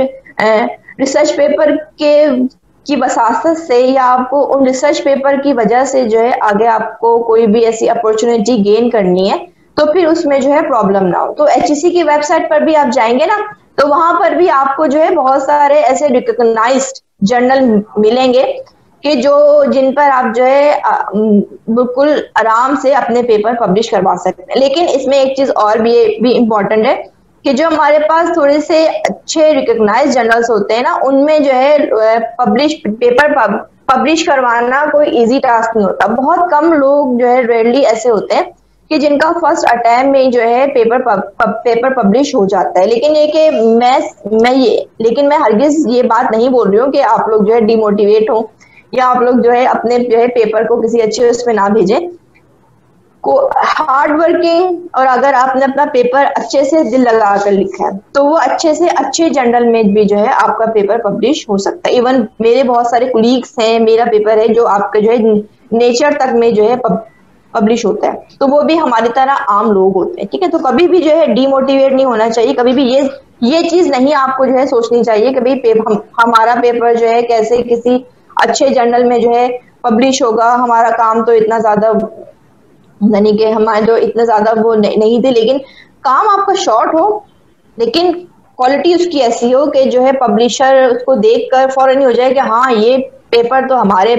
रिसर्च पेपर की वसासत से या आपको उन रिसर्च पेपर की वजह से जो है आगे आपको कोई भी ऐसी अपॉर्चुनिटी गेन करनी है तो फिर उसमें जो है प्रॉब्लम ना हो। तो HEC की वेबसाइट पर भी आप जाएंगे ना तो वहां पर भी आपको जो है बहुत सारे ऐसे रिकॉग्नाइज्ड जर्नल मिलेंगे कि जिन पर आप जो है बिल्कुल आराम से अपने पेपर पब्लिश करवा सकते हैं। लेकिन इसमें एक चीज और भी इम्पोर्टेंट है कि जो हमारे पास थोड़े से अच्छे रिकॉग्नाइज्ड जर्नल्स होते हैं ना, उनमें जो है पेपर पब्लिश करवाना कोई इजी टास्क नहीं होता। बहुत कम लोग जो है रेयरली ऐसे होते हैं कि जिनका फर्स्ट अटेम्प्ट में जो है पेपर पब्लिश हो जाता है। लेकिन ये कि लेकिन मैं हरगिज ये बात नहीं बोल रही हूँ कि आप लोग जो है डिमोटिवेट हो या आप लोग जो है अपने जो है पेपर को किसी अच्छे उसमें ना भेजें। को हार्ड वर्किंग, और अगर आपने अपना पेपर अच्छे से दिल लगा कर लिखा है तो वो अच्छे से अच्छे जर्नल में भी जो है आपका पेपर पब्लिश हो सकता है। इवन मेरे बहुत सारे कुलीग्स हैं, मेरा पेपर है जो आपका जो है नेचर तक में जो है पब्लिश होता है, तो वो भी हमारी तरह आम लोग होते हैं। ठीक है, तो कभी भी जो है डिमोटिवेट नहीं होना चाहिए, कभी भी ये चीज नहीं आपको जो है सोचनी चाहिए कि भाई हमारा पेपर जो है कैसे किसी अच्छे जर्नल में जो है पब्लिश होगा, हमारा काम तो इतना ज्यादा यानी कि हमारे जो इतना ज्यादा वो नहीं थे, लेकिन काम आपका शॉर्ट हो लेकिन क्वालिटी उसकी ऐसी हो कि जो है पब्लिशर उसको देखकर फौरन ही हो जाए कि हाँ ये पेपर तो हमारे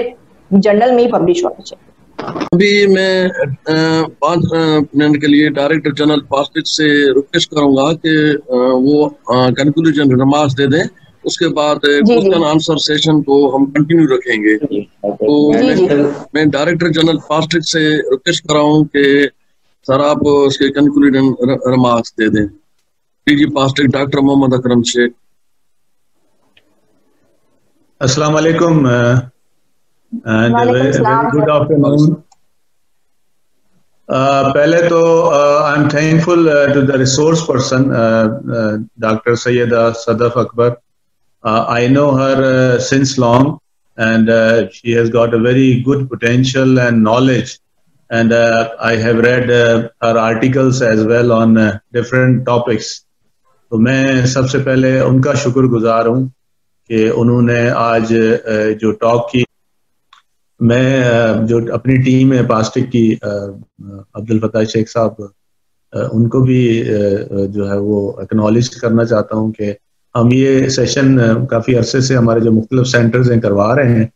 जर्नल में ही पब्लिश होना चाहिए। अभी मैं 5 मिनट के लिए डायरेक्टर जनरल पास्टिक से रिक्वेस्ट करूंगा कि वो कंक्लूजन रिमार्क्स दे दें, उसके बाद क्वेश्चन आंसर सेशन को हम कंटिन्यू रखेंगे। तो मैं डायरेक्टर जनरल पास्टिक से रिक्वेस्ट कर रहा हूँ कि सर आप उसके कंक्लूजन रिमार्क्स दे दें। DG PASTIC doctor Mohammad Akram Sheikh. अस्सलाम वालेकुम गुड आफ्टरनून। पहले तो I am thankful to the resource person doctor Syeda Sadaf Akbar. I know her since long, and she has got a very good potential and knowledge, and I have read her articles as well on different topics. तो मैं सबसे पहले उनका शुक्रगुजार हूँ कि उन्होंने आज जो टॉक की। मैं जो अपनी टीम है पास्टिक की, अब्दुल फताह शेख साहब, उनको भी जो है वो एक्नॉलेज करना चाहता हूँ कि हम ये सेशन काफ़ी अरसे से हमारे जो मुख्तलिफ सेंटर्स हैं करवा रहे हैं,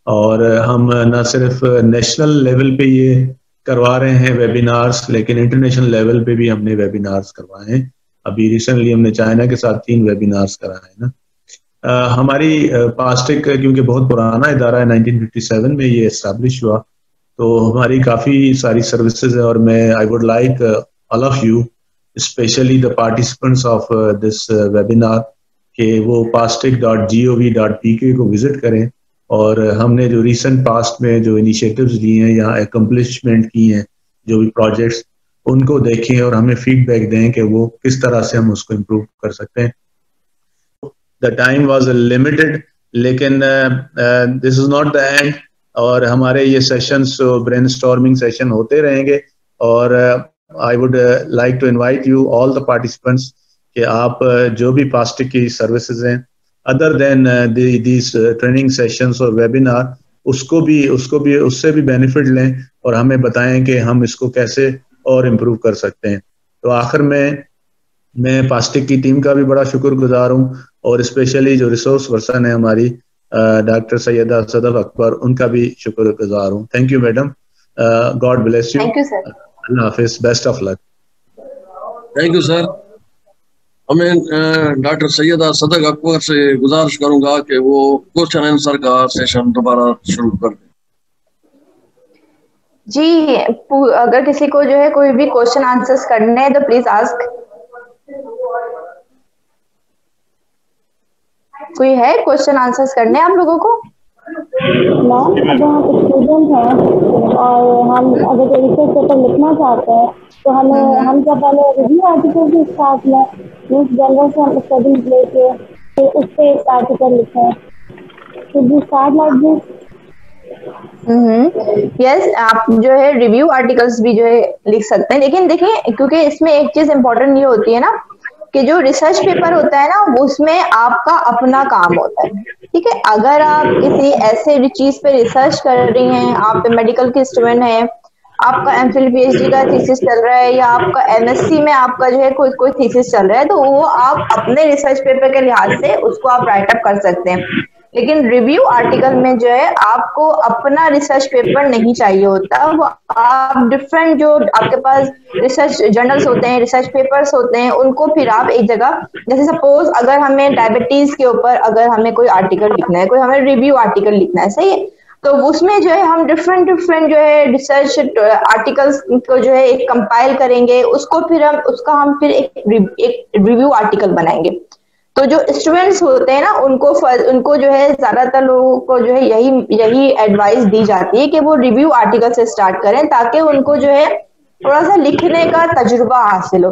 और हम न सिर्फ नेशनल लेवल पे ये करवा रहे हैं वेबिनार्स, लेकिन इंटरनेशनल लेवल पे भी हमने वेबिनार्स करवाए हैं। अभी रिसेंटली हमने चाइना के साथ 3 वेबिनार्स कराए हैं ना। हमारी पास्टिक क्योंकि बहुत पुराना इदारा है, 1957 में ये एस्टेब्लिश हुआ, तो हमारी काफ़ी सारी सर्विसेज है। और मैं आई would like all of you, specially the participants of this webinar, कि वो pastic.gov.pk को विजिट करें और हमने जो रिसेंट पास्ट में जो इनिशिएटिव्स लिए हैं या एकम्प्लिशमेंट की हैं, जो भी प्रोजेक्ट्स, उनको देखें और हमें फीडबैक दें कि वो किस तरह से हम उसको इम्प्रूव कर सकते हैं। द टाइम वाज लिमिटेड, लेकिन this is not the end, और हमारे ये सेशंस ब्रेनस्टॉर्मिंग सेशन होते रहेंगे। और I would like to invite you all the participants कि आप जो भी पास्टिक की सर्विसेज हैं other than these training sessions और वेबिनार, उससे भी बेनिफिट लें और हमें बताएं कि हम इसको कैसे और इम्प्रूव कर सकते हैं। तो आखिर में मैं पास्टिक की टीम का भी बड़ा शुक्रगुजार हूँ, और स्पेशली जो रिसोर्स पर्सन है हमारी डॉक्टर सैयदा सदफ अकबर, उनका भी शुक्रगुजार हूँ। Thank you madam, God bless you. Thank you sir. Allah Hafiz, best of luck. Thank you sir. हमें डॉक्टर सैयदा सदक अकबर से गुजारिश करूंगा कि वो क्वेश्चन आंसर का सेशन दोबारा शुरू कर दें। जी, अगर किसी को जो है कोई भी क्वेश्चन आंसर्स करने हैं तो प्लीज आस्क। कोई है क्वेश्चन आंसर्स करने आप लोगों को? मैम, अगर हम स्टूडेंट हैं और हम अगर कोई रिसर्च पेपर लिखना चाहते हैं तो हम क्या पहले रिव्यू आर्टिकल भी स्टार्ट में न्यूज जनरल से हम स्टडीज लेके फिर उस पर एक आर्टिकल लिखें, should we start like this? Yes, आप जो है रिव्यू आर्टिकल्स भी जो है लिख सकते हैं, लेकिन देखिए क्योंकि इसमें एक चीज इम्पोर्टेंट ये होती है ना कि जो रिसर्च पेपर होता है ना उसमें आपका अपना काम होता है, ठीक है। अगर आप किसी ऐसे चीज पे रिसर्च कर रही हैं, आप मेडिकल की स्टूडेंट हैं, आपका एमफिल पीएचडी का थीसिस चल रहा है या आपका एमएससी में आपका जो है कोई थीसिस चल रहा है, तो वो आप अपने रिसर्च पेपर के लिहाज से उसको आप राइट अप कर सकते हैं। लेकिन रिव्यू आर्टिकल में जो है आपको अपना रिसर्च पेपर नहीं चाहिए होता, वो आप डिफरेंट जो आपके पास रिसर्च जर्नल्स होते हैं, रिसर्च पेपर्स होते हैं, उनको फिर आप एक जगह, जैसे सपोज अगर हमें डायबिटीज के ऊपर अगर हमें कोई आर्टिकल लिखना है, कोई हमें रिव्यू आर्टिकल लिखना है, सही है, तो उसमें जो है हम डिफरेंट जो है रिसर्च आर्टिकल्स को जो है एक कंपाइल करेंगे, उसको फिर हम फिर एक रिव्यू आर्टिकल बनाएंगे। तो जो स्टूडेंट्स होते हैं ना उनको जो है ज्यादातर लोगों को जो है यही एडवाइस दी जाती है कि वो रिव्यू आर्टिकल से स्टार्ट करें, ताकि उनको जो है थोड़ा सा लिखने का तजुर्बा हासिल हो,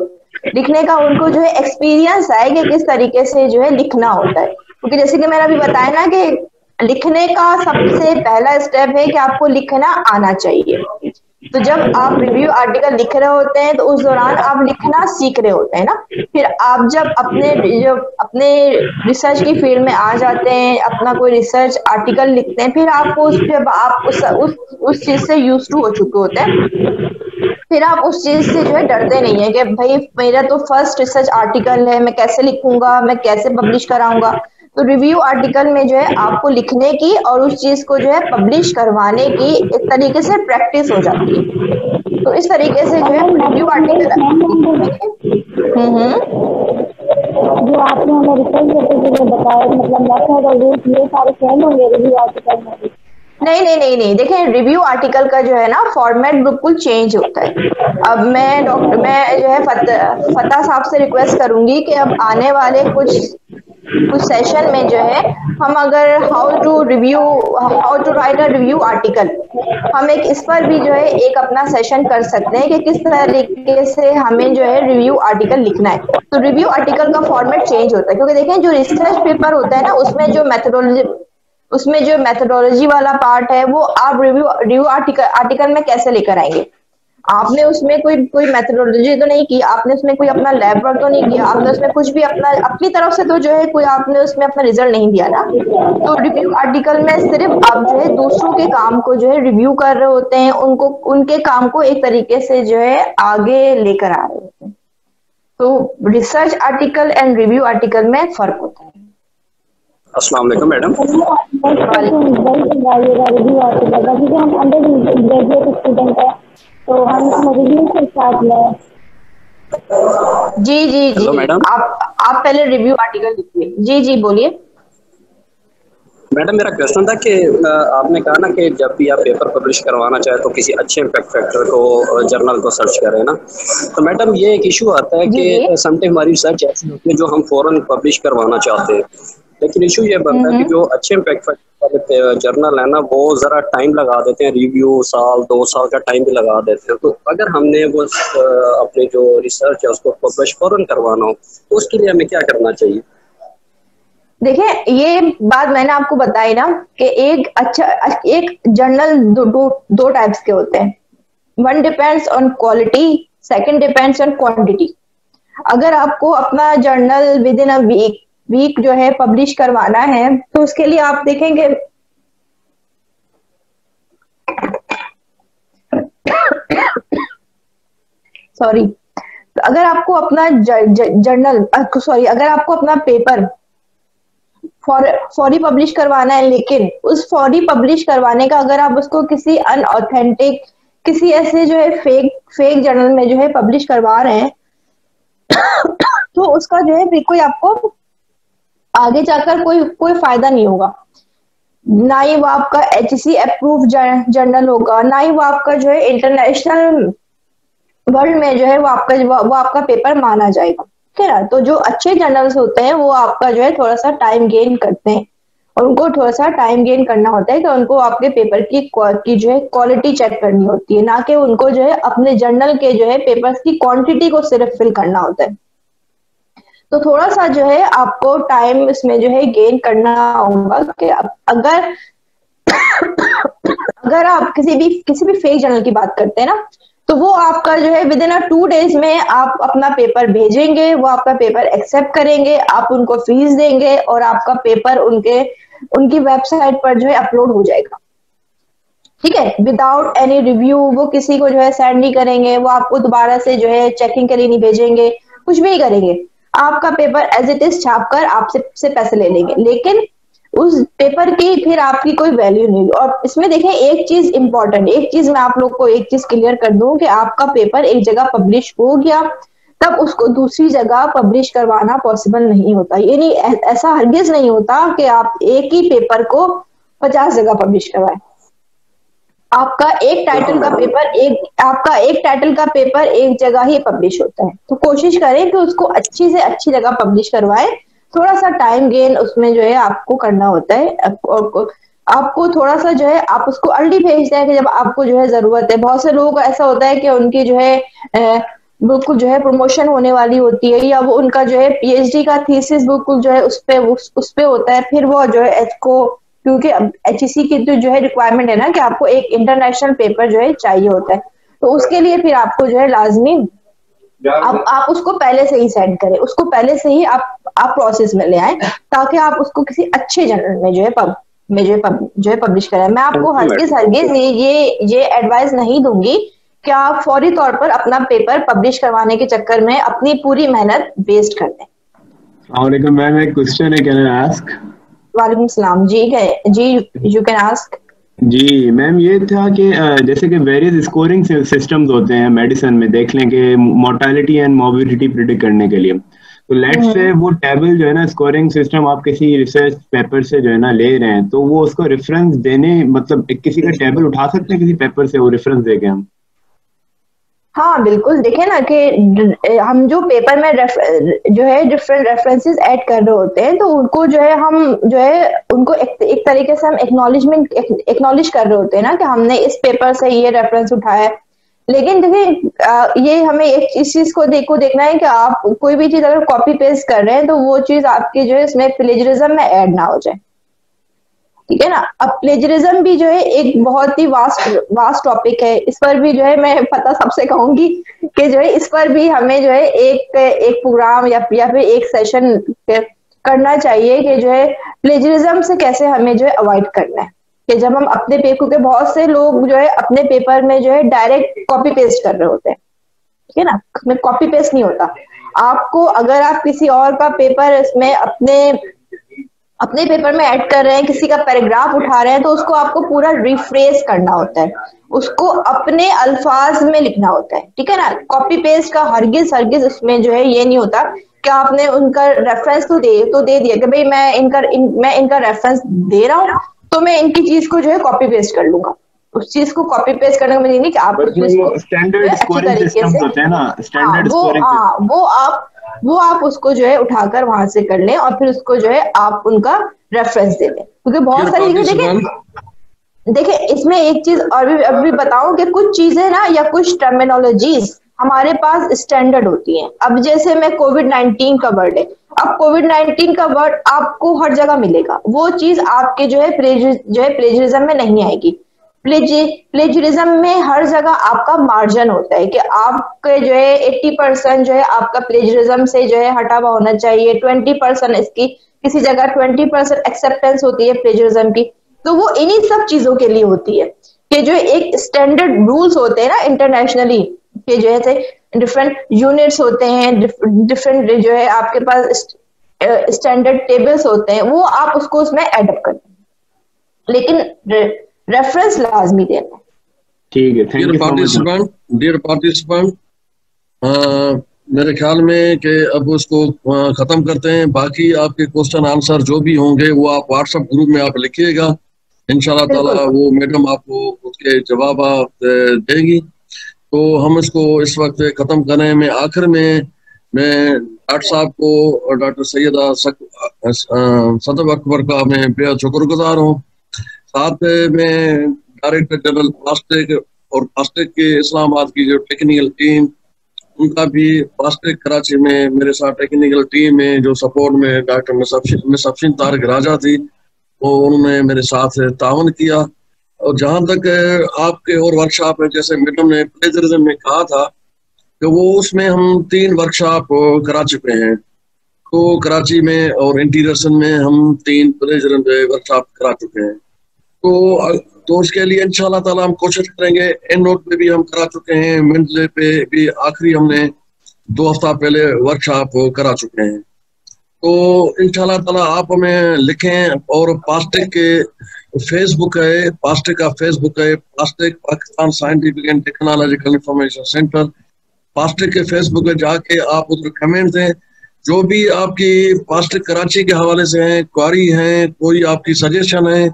लिखने का उनको जो है एक्सपीरियंस आए कि किस तरीके से जो है लिखना होता है। क्योंकि जैसे कि मैंने अभी बताया ना कि लिखने का सबसे पहला स्टेप है कि आपको लिखना आना चाहिए। तो जब आप रिव्यू आर्टिकल लिख रहे होते हैं तो उस दौरान आप लिखना सीख रहे होते हैं ना, फिर आप जब अपने रिसर्च की फील्ड में आ जाते हैं, अपना कोई रिसर्च आर्टिकल लिखते हैं, फिर आपको उस चीज से यूज टू हो चुके होते हैं, फिर आप उस चीज से जो है डरते नहीं है कि भाई मेरा तो फर्स्ट रिसर्च आर्टिकल है, मैं कैसे लिखूंगा, मैं कैसे पब्लिश कराऊंगा। तो रिव्यू आर्टिकल में जो है आपको लिखने की और उस चीज को जो है पब्लिश करवाने की एक तरीके से प्रैक्टिस हो जाती है। तो इस तरीके से जो है रिव्यू आर्टिकल जो आपने हमें रिसर्च पेपर में बताया, मतलब मेथड और रूल्स ये सारे सेम होंगे रिव्यू आर्टिकल में? नहीं, देखिए रिव्यू आर्टिकल का जो है ना फॉर्मेट बिल्कुल चेंज होता है। अब मैं जो है फतेह साहब से रिक्वेस्ट करूंगी कि अब आने वाले कुछ सेशन में जो है हम अगर how to write a review article, हम एक इस पर भी जो है एक अपना सेशन कर सकते हैं कि किस तरीके से हमें जो है रिव्यू आर्टिकल लिखना है। तो रिव्यू आर्टिकल का फॉर्मेट चेंज होता है, क्योंकि देखें जो रिसर्च पेपर होता है ना उसमें जो मेथोडोलॉजी वाला पार्ट है वो आप रिव्यू आर्टिकल में कैसे लेकर आएंगे। आपने उसमें कोई मेथोडोलॉजी तो नहीं की, आपने उसमें कोई अपना लैब वर्क तो नहीं किया, आपने उसमें कुछ भी अपनी तरफ से तो जो है कोई आपने उसमें अपना रिजल्ट नहीं दिया ना। तो रिव्यू आर्टिकल में सिर्फ आप जो है दूसरों के काम को जो है रिव्यू कर रहे होते हैं, उनके काम को एक तरीके से जो है आगे लेकर आ रहे होते हैं। तो research article and review article में फर्क होता है। अस्सलाम वालेकुम मैडम। रिव्यू आर्टिकल क्योंकि हम अंडर ग्रेजुएट स्टूडेंट है तो हम रिव्यू से स्टार्ट लें। जी, आप पहले रिव्यू आर्टिकल लिखिए। जी बोलिए। मैडम मेरा क्वेश्चन था कि आपने कहा ना कि जब भी आप पेपर पब्लिश करवाना चाहे तो किसी अच्छे इम्पैक्ट फैक्टर को जर्नल को सर्च करें ना। तो मैडम ये एक इशू आता है कि समटाइम हमारी रिसर्च ऐसी होती है जो हम फौरन पब्लिश करवाना चाहते हैं, लेकिन इशू ये बनता है कि जो अच्छे इम्पैक्ट फैक्टर वाले जर्नल है ना वो ज़रा टाइम लगा देते हैं, रिव्यू साल 2 साल का टाइम भी लगा देते हैं। तो अगर हमने वो अपनी जो रिसर्च है उसको पब्लिश फौरन करवाना हो तो उसके लिए हमें क्या करना चाहिए? देखिए, ये बात मैंने आपको बताई ना कि एक जर्नल दो टाइप्स के होते हैं। One depends on quality, second depends on quantity. अगर आपको अपना journal within a week जो है पब्लिश करवाना है तो उसके लिए आप देखेंगे सॉरी, तो अगर आपको अपना जर्नल अगर आपको अपना पेपर फौरी पब्लिश करवाना है, लेकिन उस फौरी पब्लिश करवाने का अगर आप उसको किसी अनऑथेंटिक, किसी ऐसे जो है फेक जर्नल में जो है पब्लिश करवा रहे हैं तो उसका जो है कोई आपको आगे जाकर कोई फायदा नहीं होगा। ना ही वो आपका HEC अप्रूव जर्नल होगा, ना ही वो आपका जो है इंटरनेशनल वर्ल्ड में जो है वो आपका पेपर माना जाएगा। ठीक है ना। तो जो अच्छे जर्नल्स होते हैं वो आपका जो है थोड़ा सा टाइम गेन करते हैं, और उनको थोड़ा सा टाइम गेन करना होता है कि उनको आपके पेपर की जो है क्वालिटी चेक करनी होती है, ना कि उनको जो है अपने जर्नल के जो है पेपर्स की क्वांटिटी को सिर्फ फिल करना होता है। तो थोड़ा सा जो है आपको टाइम इसमें जो है गेन करना होगा कि अगर आप किसी भी फेक जर्नल की बात करते हैं ना, तो वो आपका जो है विद इन 2 डेज में आप अपना पेपर भेजेंगे, वो आपका पेपर एक्सेप्ट करेंगे, आप उनको फीस देंगे और आपका पेपर उनकी वेबसाइट पर जो है अपलोड हो जाएगा। ठीक है, विदाउट एनी रिव्यू। वो किसी को जो है सेंड नहीं करेंगे, वो आपको दोबारा से जो है चेकिंग के लिए नहीं भेजेंगे, कुछ भी नहीं करेंगे। आपका पेपर एज इट इज छाप कर आपसे पैसे ले लेंगे, लेकिन उस पेपर की फिर आपकी कोई वैल्यू नहीं। और इसमें देखें एक चीज इंपॉर्टेंट, एक चीज मैं आप लोग को एक चीज क्लियर कर दूं कि आपका पेपर एक जगह पब्लिश हो गया तब उसको दूसरी जगह पब्लिश करवाना पॉसिबल नहीं होता। ये नहीं, ऐसा हरगिज नहीं होता कि आप एक ही पेपर को 50 जगह पब्लिश करवाएं। आपका एक टाइटल का पेपर एक जगह ही पब्लिश होता है। तो कोशिश करें कि उसको अच्छी से अच्छी जगह पब्लिश करवाएं। थोड़ा सा टाइम गेन उसमें जो है आपको करना होता है, आपको थोड़ा सा जो है आप उसको अर्ली भेजते हैं कि जब आपको जो है जरूरत है। बहुत से लोगों को ऐसा होता है कि उनकी जो है बिल्कुल जो है प्रमोशन होने वाली होती है, या वो उनका जो है PhD का थीसिस बिल्कुल जो है उस पे होता है, फिर वो जो है क्योंकि HEC की तो जो है रिक्वायरमेंट है ना कि आपको एक इंटरनेशनल पेपर जो है चाहिए होता है, तो उसके लिए फिर आपको जो है लाजमी आप उसको पहले से ही सेंड करें, उसको पहले से ही आप प्रोसेस में ले आए ताकि आप उसको किसी अच्छे जर्नल में जो है पब्लिश करें। मैं आपको हरगिज ये एडवाइस नहीं दूंगी कि आप फौरी तौर पर अपना पेपर पब्लिश करवाने के चक्कर में अपनी पूरी मेहनत वेस्ट कर दें। अस्सलाम मैम, एक क्वेश्चन है, कैन आई आस्क? वालेकुम सलाम जी, यू कैन आस्क। जी मैम, ये था कि जैसे कि वेरियस स्कोरिंग सिस्टम्स होते हैं मेडिसिन में, देख लें कि मोर्टालिटी एंड मोबिलिटी प्रिडिक्ट करने के लिए। तो लेट्स से वो टेबल जो है ना, स्कोरिंग सिस्टम आप किसी रिसर्च पेपर से जो है ना ले रहे हैं, तो वो उसको रेफरेंस देने, मतलब किसी का टेबल उठा सकते हैं किसी पेपर से, वो रेफरेंस देके हम? हाँ बिल्कुल, देखें ना कि हम जो पेपर में जो है डिफरेंट रेफरेंसेस ऐड कर रहे होते हैं, तो उनको जो है हम जो है उनको एक तरीके से हम एक्नॉलेज कर रहे होते हैं ना कि हमने इस पेपर से ये रेफरेंस उठाया है। लेकिन देखिए ये हमें इस चीज को देखना है कि आप कोई भी चीज अगर कॉपी पेस्ट कर रहे हैं तो वो चीज आपकी जो है इसमें प्लेजरिज्म में ऐड ना हो जाए। ठीक है ना। अब प्लेजरिज्म भी जो है एक बहुत ही वास्ट टॉपिक है। इस पर भी जो है मैं पता सबसे कहूंगी कि जो है इस पर भी हमें जो है एक प्रोग्राम या फिर एक सेशन करना चाहिए कि जो है प्लेजरिज्म से कैसे हमें जो है अवॉइड करना है। कि जब हम अपने पेपर, क्योंकि बहुत से लोग जो है अपने पेपर में जो है डायरेक्ट कॉपी पेस्ट कर रहे होते हैं, ठीक है ना, उसमें कॉपी पेस्ट नहीं होता। आपको अगर आप किसी और का पेपर इसमें अपने पेपर में ऐड कर रहे हैं, किसी का पैराग्राफ उठा रहे हैं, तो उसको आपको पूरा रिफ्रेश करना होता है, उसको अपने अल्फाज में लिखना होता है। ठीक है ना। कॉपी पेस्ट का हरगिज उसमें जो है ये नहीं होता क्या आपने उनका रेफरेंस तो दे दिया कि भाई मैं इनका रेफरेंस दे रहा हूँ, तो मैं इनकी चीज को जो है कॉपी पेस्ट कर लूंगा। उस चीज को कॉपी पेस्ट करने का मतलब नहीं कि आप स्टैंडर्ड स्कोरिंग सिस्टम्स होते हैं ना, स्टैंडर्ड स्कोरिंग, वो आप उसको जो है उठाकर वहां से कर लें और फिर उसको जो है आप उनका रेफरेंस दे दें, क्योंकि बहुत सारी देखिए इसमें एक चीज और भी अभी बताऊं कि कुछ चीजें ना या कुछ टर्मिनोलॉजीज हमारे पास स्टैंडर्ड होती हैं। अब जैसे मैं कोविड-19 का वर्ड है, अब कोविड-19 का वर्ड आपको हर जगह मिलेगा, वो चीज आपके जो है प्लेजरिज्म में नहीं आएगी। प्लेजरिज्म में हर जगह आपका मार्जिन होता है कि आपके जो है 80% जो है आपका प्लेजरिज्म से जो है हटा हुआ होना चाहिए, 20% इसकी किसी जगह 20% एक्सेप्टेंस होती है प्लेजरिज्म की। तो वो इन्हीं सब चीजों के लिए होती है कि जो एक स्टैंडर्ड रूल्स होते हैं ना इंटरनेशनली, कि जो है डिफरेंट यूनिट्स होते हैं, डिफरेंट जो है आपके पास स्टैंडर्ड टेबल्स होते हैं, वो आप उसको उसमें एडप्ट करते हैं, लेकिन रेफरेंस लाजमी देना। ठीक है, thank you so much. Dear participant, मेरे ख्याल में कि अब उसको खत्म करते हैं। बाकी आपके क्वेश्चन आंसर जो भी होंगे वो आप व्हाट्सएप ग्रुप में आप लिखिएगा, इंशाल्लाह ताला वो मैडम आपको उसके जवाब देंगी। तो हम इसको इस वक्त खत्म करें। मैं आखिर में मैं डॉक्टर साहब को और डॉक्टर सैयदा सदफ अकबर का मैं बेहद शुक्रगुजार हूँ। साथ में डायरेक्टर जनरल फास्टेक और फास्टेक के इस्लामाबाद की जो टेक्निकल टीम, उनका भी फास्टेक कराची में मेरे साथ टेक्निकल टीम में जो सपोर्ट में डॉक्टर मुसफ़िन तारिक राजा थी, वो उन्होंने मेरे साथ तावन किया। और जहाँ तक आपके और वर्कशॉप है, जैसे मैडम ने प्लेजरिज्म में कहा था कि वो उसमें हम 3 वर्कशॉप करा चुके हैं। तो कराची में और इंटीरियर में हम 3 प्लेजरिज्म वर्कशॉप करा चुके हैं। तो उसके लिए इंशाल्लाह ताला हम कोशिश करेंगे। एंड नोट पे भी हम करा चुके हैं, मंडले पे भी आखिरी हमने 2 हफ्ता पहले वर्कशॉप करा चुके हैं। तो इंशाल्लाह ताला आप हमें लिखें। और फास्टेक के फेसबुक है, फास्टेक का फेसबुक है, PASTIC Pakistan scientific and technological information centre, PASTIC के फेसबुक पे जाके आप उधर कमेंट दें। जो भी आपकी फास्टेक कराची के हवाले से है, क्वारी है, कोई आपकी सजेशन है,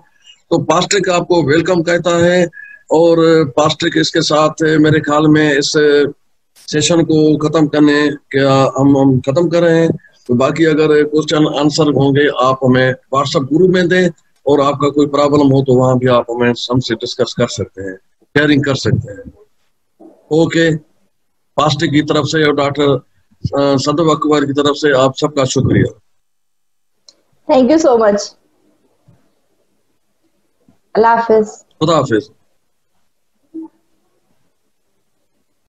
तो फास्टेक आपको वेलकम कहता है। और फास्टेक इसके साथ मेरे ख्याल में इस सेशन को खत्म करने के हम खत्म कर रहे हैं। तो बाकी अगर क्वेश्चन आंसर होंगे आप हमें व्हाट्सएप ग्रुप में दें, और आपका कोई प्रॉब्लम हो तो वहां भी आप हमें हमसे डिस्कस कर सकते हैं, शेयरिंग कर सकते हैं। ओके, फास्टेक की तरफ से और डॉक्टर सदफ अकबर की तरफ से आप सबका शुक्रिया। Thank you so much. अल्लाह हाफिज। खुदा हाफिज।